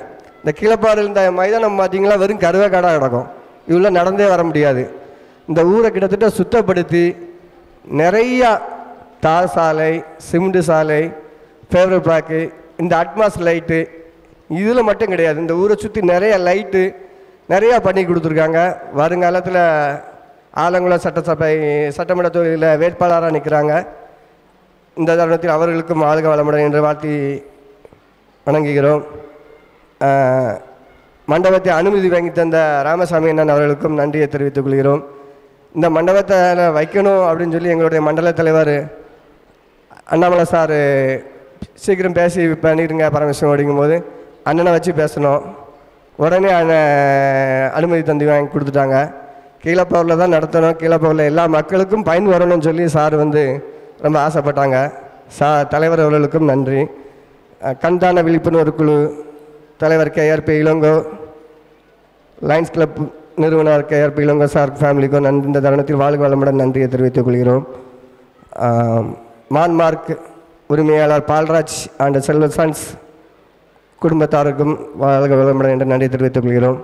இந்த கீழப்பாடு இந்த மைதானம் பார்த்தீங்களா வெறும் கருவே காடாக கிடக்கும், இவ்வளோ நடந்தே வர முடியாது. இந்த ஊரை கிட்டத்தட்ட சுத்தப்படுத்தி நிறையா தார் சாலை, சிமெண்ட் சாலை, ஃபேவரட் பிளாக்கு, இந்த அட்மாஸ் லைட்டு, இதில் மட்டும் கிடையாது, இந்த ஊரை சுற்றி நிறைய லைட்டு நிறையா பண்ணி கொடுத்துருக்காங்க. வருங்காலத்தில் ஆலங்குளம் சட்டமன்ற தொகுதியில் வேட்பாளராக நிற்கிறாங்க. இந்த தருணத்தில் அவர்களுக்கும் வாழ்க வளமுடன் என்று வாழ்த்தி வணங்குகிறோம். மண்டபத்தை அனுமதி வாங்கி தந்த ராமசாமி அண்ணன் அவர்களுக்கும் நன்றியை தெரிவித்துக் கொள்கிறோம். இந்த மண்டபத்தில் வைக்கணும் அப்படின்னு சொல்லி எங்களுடைய மண்டல தலைவர் அண்ணாமலை சார் சீக்கிரம் பேசி பண்ணிடுங்க பரமேஸ்வரன் அப்படிங்கும்போது அண்ணனை வச்சு பேசணும். உடனே அனுமதி தந்தி வாங்கி கொடுத்துட்டாங்க. கீழப்பவரில் தான் நடத்தணும், கீழப்பவரில் எல்லா மக்களுக்கும் பயன் வரணும்னு சொல்லி சார் வந்து ரொம்ப ஆசைப்பட்டாங்க. தலைவர் அவர்களுக்கும் நன்றி. கண்தான விழிப்புணர்வு குழு தலைவர் KRP இளங்கோ, லயன்ஸ் கிளப் நிறுவனர் KRP இளங்கோ சார் ஃபேமிலிக்கும் இந்த தருணத்தில் வாழ்க வளமுடன் நன்றியை தெரிவித்துக் கொள்கிறோம். மான்மார்க் உரிமையாளர் பால்ராஜ் அண்ட் செல்வ சன்ஸ் குடும்பத்தாருக்கும் வாழ்க வளமுடன் என்று நன்றி தெரிவித்துக் கொள்கிறோம்.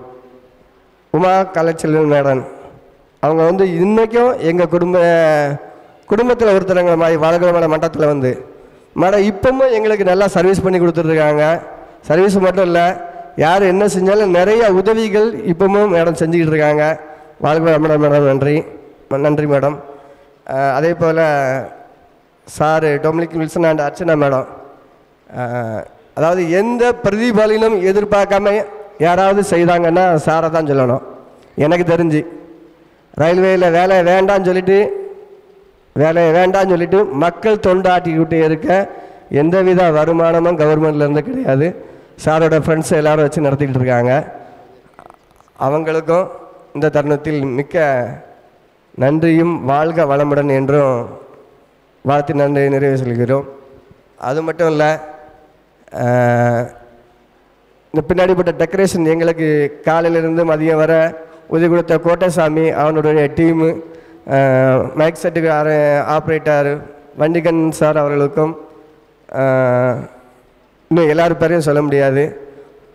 உமா கலைச்செல்வன் மேடன், அவங்க வந்து இன்றைக்கும் எங்கள் குடும்பத்தில் ஒருத்தரங்க மாதிரி வாழ்க வளமுடன் மண்டபத்தில் வந்து மேடம் இப்போவும் எங்களுக்கு நல்லா சர்வீஸ் பண்ணி கொடுத்துட்ருக்காங்க. சர்வீஸ் மட்டும் இல்லை, யார் என்ன செஞ்சாலும் நிறைய உதவிகள் இப்போவும் மேடம் செஞ்சுக்கிட்டு இருக்காங்க. வாழ்க வளமுடன் மேடம். நன்றி மேடம். அதே போல் sir Dominic Wilson and Archana madam, அதாவது எந்த பிரதிபலனும் எதிர்பார்க்காம யாராவது செய்தாங்கன்னா சாரை தான் சொல்லணும். எனக்கு தெரிஞ்சு ரயில்வேயில் வேலையை வேண்டான்னு சொல்லிட்டு மக்கள் தொண்டாட்டிக்கிட்டே இருக்க எந்தவித வருமானமும் கவர்மெண்ட்லேருந்து கிடையாது. சாரோட ஃப்ரெண்ட்ஸ் எல்லோரும் வச்சு நடத்திக்கிட்டு இருக்காங்க. அவங்களுக்கும் இந்த தருணத்தில் மிக்க நன்றியும் வாழ்க வளமுடன் என்றும் வாழ்த்து நன்றி நிறைவு சொல்கிறோம். அது மட்டும் இல்லை, இந்த பின்னாடிப்பட்ட டெக்கரேஷன் எங்களுக்கு காலையிலேருந்து மதியம் வர உதவி கொடுத்த கோட்டைசாமி அவனுடைய டீமு, மைக் செட்டுக்கு ஆப்ரேட்டர் வண்டிகன் சார் அவர்களுக்கும் இன்னும் எல்லாரும் பேரையும் சொல்ல முடியாது.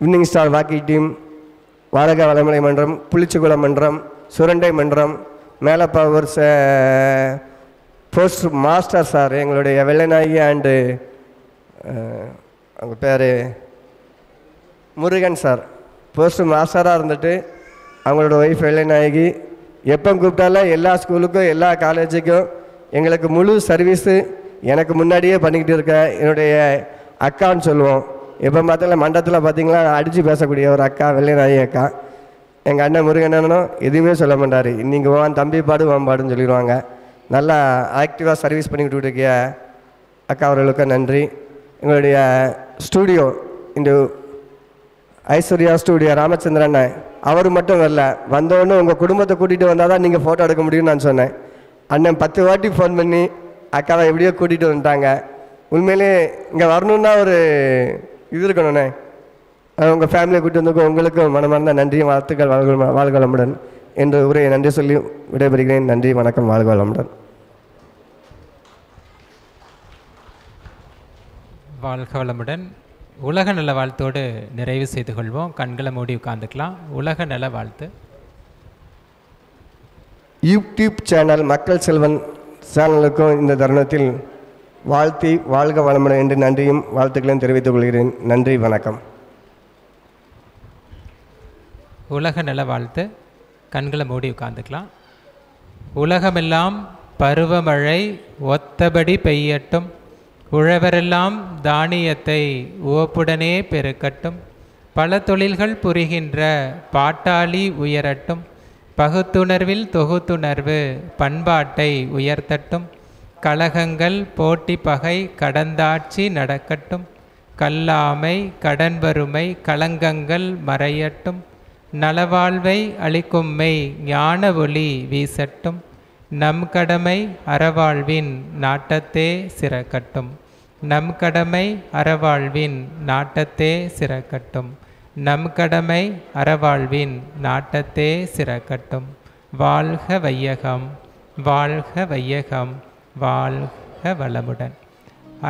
வின்னிங் ஸ்டார் வாக்கி டீம், வாழக வளமலை மன்றம், புளிச்சிக்குளம் மன்றம், சுரண்டை மன்றம், மேலப்பவர்ஸ் போஸ்ட் மாஸ்டர் சார், எங்களுடைய வெள்ளநாயகி அண்டு அவங்க பேர் முருகன் சார், போஸ்ட் மாஸ்டராக இருந்துட்டு அவங்களோட ஒய்ஃப் வெள்ளநாயகி எப்போ கூப்பிட்டாலும் எல்லா ஸ்கூலுக்கும் எல்லா காலேஜுக்கும் எங்களுக்கு முழு சர்வீஸு எனக்கு முன்னாடியே பண்ணிக்கிட்டு இருக்க என்னுடைய அக்கான்னு சொல்லுவோம். எப்போ பார்த்தாலும் மண்டபத்தில் பார்த்தீங்களா அடித்து பேசக்கூடிய ஒரு அக்கா, வெள்ளைநாயகி அக்கா. எங்கள் அண்ணன் முருகண்ணனும் எதுவுமே சொல்ல மாட்டார், நீங்கள் வான் தம்பி பாடு வான் பாடுன்னு சொல்லிடுவாங்க. நல்லா ஆக்டிவாக சர்வீஸ் பண்ணிக்கிட்டு இருக்க அக்கா அவர்களுக்கு நன்றி. எங்களுடைய ஸ்டூடியோ இந்த ஐஸ்வர்யா ஸ்டூடியோ ராமச்சந்திரன் அவர் மட்டும் வரல, வந்தோடனே உங்கள் குடும்பத்தை கூட்டிகிட்டு வந்தால் தான் நீங்கள் ஃபோட்டோ எடுக்க முடியும்னு நான் சொன்னேன். அண்ணன் 10 வாட்டி ஃபோன் பண்ணி அக்காவை எப்படியோ கூட்டிகிட்டு வந்துட்டாங்க. உண்மையிலே இங்கே வரணுன்னா ஒரு இது இருக்கணுண்ணே. உங்கள் ஃபேமிலியை கூட்டி வந்ததுக்கும் உங்களுக்கும் மனமார்ந்த நன்றியும் வாழ்த்துக்கள். வாழ்க வளமுடன் என்று உரையை நன்றி சொல்லி விடைபெறுகிறேன். நன்றி, வணக்கம், வாழ்க வளமுடன். வாழ்க வளமுடன். உலக நல வாழ்த்தோடு நிறைவு செய்து கொள்வோம். கண்களை மூடி உட்கார்ந்துக்கலாம். உலக நல வாழ்த்து. யூடியூப் சேனல் மக்கள் செல்வன் சேனலுக்கும் இந்த தருணத்தில் வாழ்த்தி வாழ்க வளமுடன் என்று நன்றியும் வாழ்த்துக்களையும் தெரிவித்துக் கொள்கிறேன். நன்றி, வணக்கம். உலக நல வாழ்த்து. கண்களை மூடி உட்கார்ந்துக்கலாம். உலகமெல்லாம் பருவமழை ஒத்தபடி பெய்யட்டும், உழவரெல்லாம் தானியத்தை உவப்புடனே பெருக்கட்டும், பல தொழில்கள் புரிகின்ற பாட்டாளி உயரட்டும், பகுத்துணர்வில் தொகுத்துணர்வு பண்பாட்டை உயர்த்தட்டும், கலகங்கள் போட்டி பகை கடந்தாட்சி நடக்கட்டும், கல்லாமை கடன் வறுமை களங்கங்கள் மறையட்டும், நலவாழ்வை அளிக்கும்மை ஞான ஒளி வீசட்டும், நம் கடமை அறவாழ்வின் நாட்டத்தே சிறக்கட்டும், நம் கடமை அறவாழ்வின் நாட்டத்தே சிறக்கட்டும், நம் கடமை அறவாழ்வின் நாட்டத்தே சிறக்கட்டும். வாழ்க வையகம், வாழ்க வையகம், வாழ்க வளமுடன்.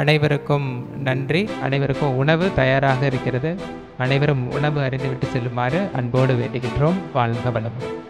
அனைவருக்கும் நன்றி. அனைவருக்கும் உணவு தயாராக இருக்கிறது. அனைவரும் உணவு அறிந்துவிட்டு செல்லுமாறு அன்போடு வேண்டுகின்றோம். வாழ்க வளமுடன்.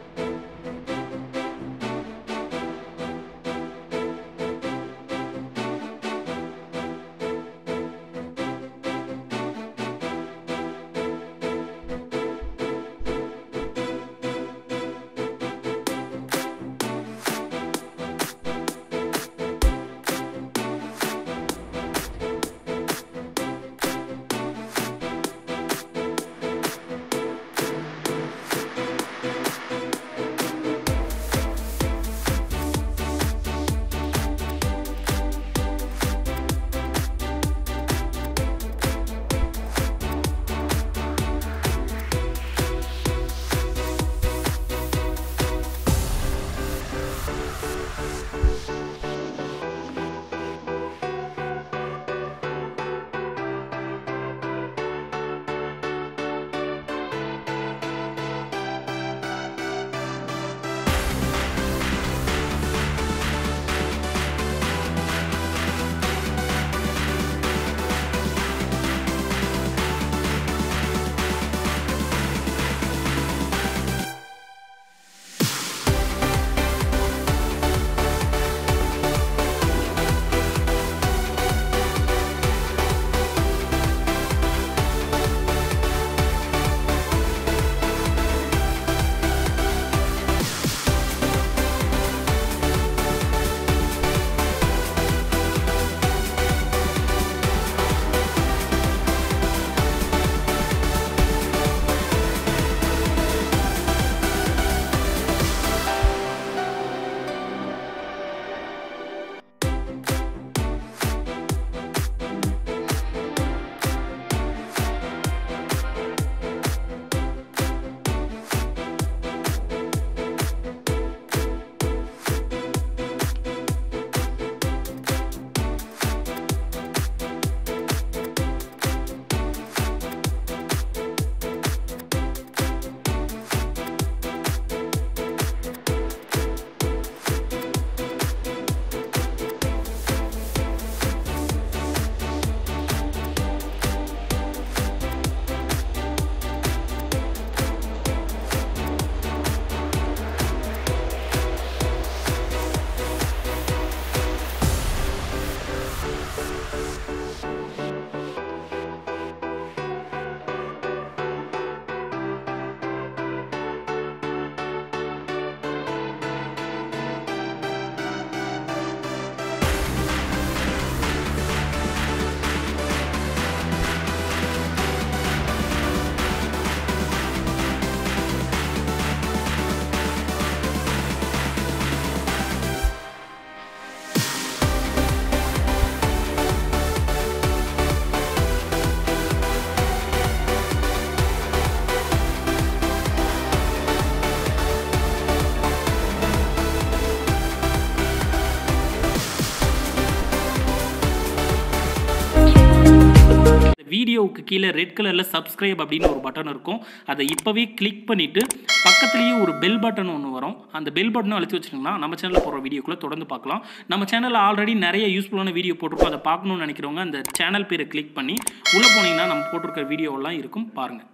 வீடியோவுக்கு கீழே ரெட் கலரில் சப்ஸ்கிரைப் அப்படின்னு ஒரு பட்டன் இருக்கும். அதை இப்போவே கிளிக் பண்ணிவிட்டு பக்கத்துலேயே ஒரு பெல் பட்டன் ஒன்று வரும். அந்த பெல் பட்டனும் அழுத்தி வச்சிட்டிங்கன்னா நம்ம சேனலில் போடுற வீடியோக்குள்ளே தொடர்ந்து பார்க்கலாம். நம்ம சேனலில் ஆல்ரெடி நிறைய யூஸ்ஃபுல்லான வீடியோ போட்டிருக்கோம். அதை பார்க்கணும்னு நினைக்கிறவங்க அந்த சேனல் பேரை கிளிக் பண்ணி உள்ளே போனீங்கன்னா நம்ம போட்டிருக்கிற வீடியோவெல்லாம் இருக்கும், பாருங்கள்.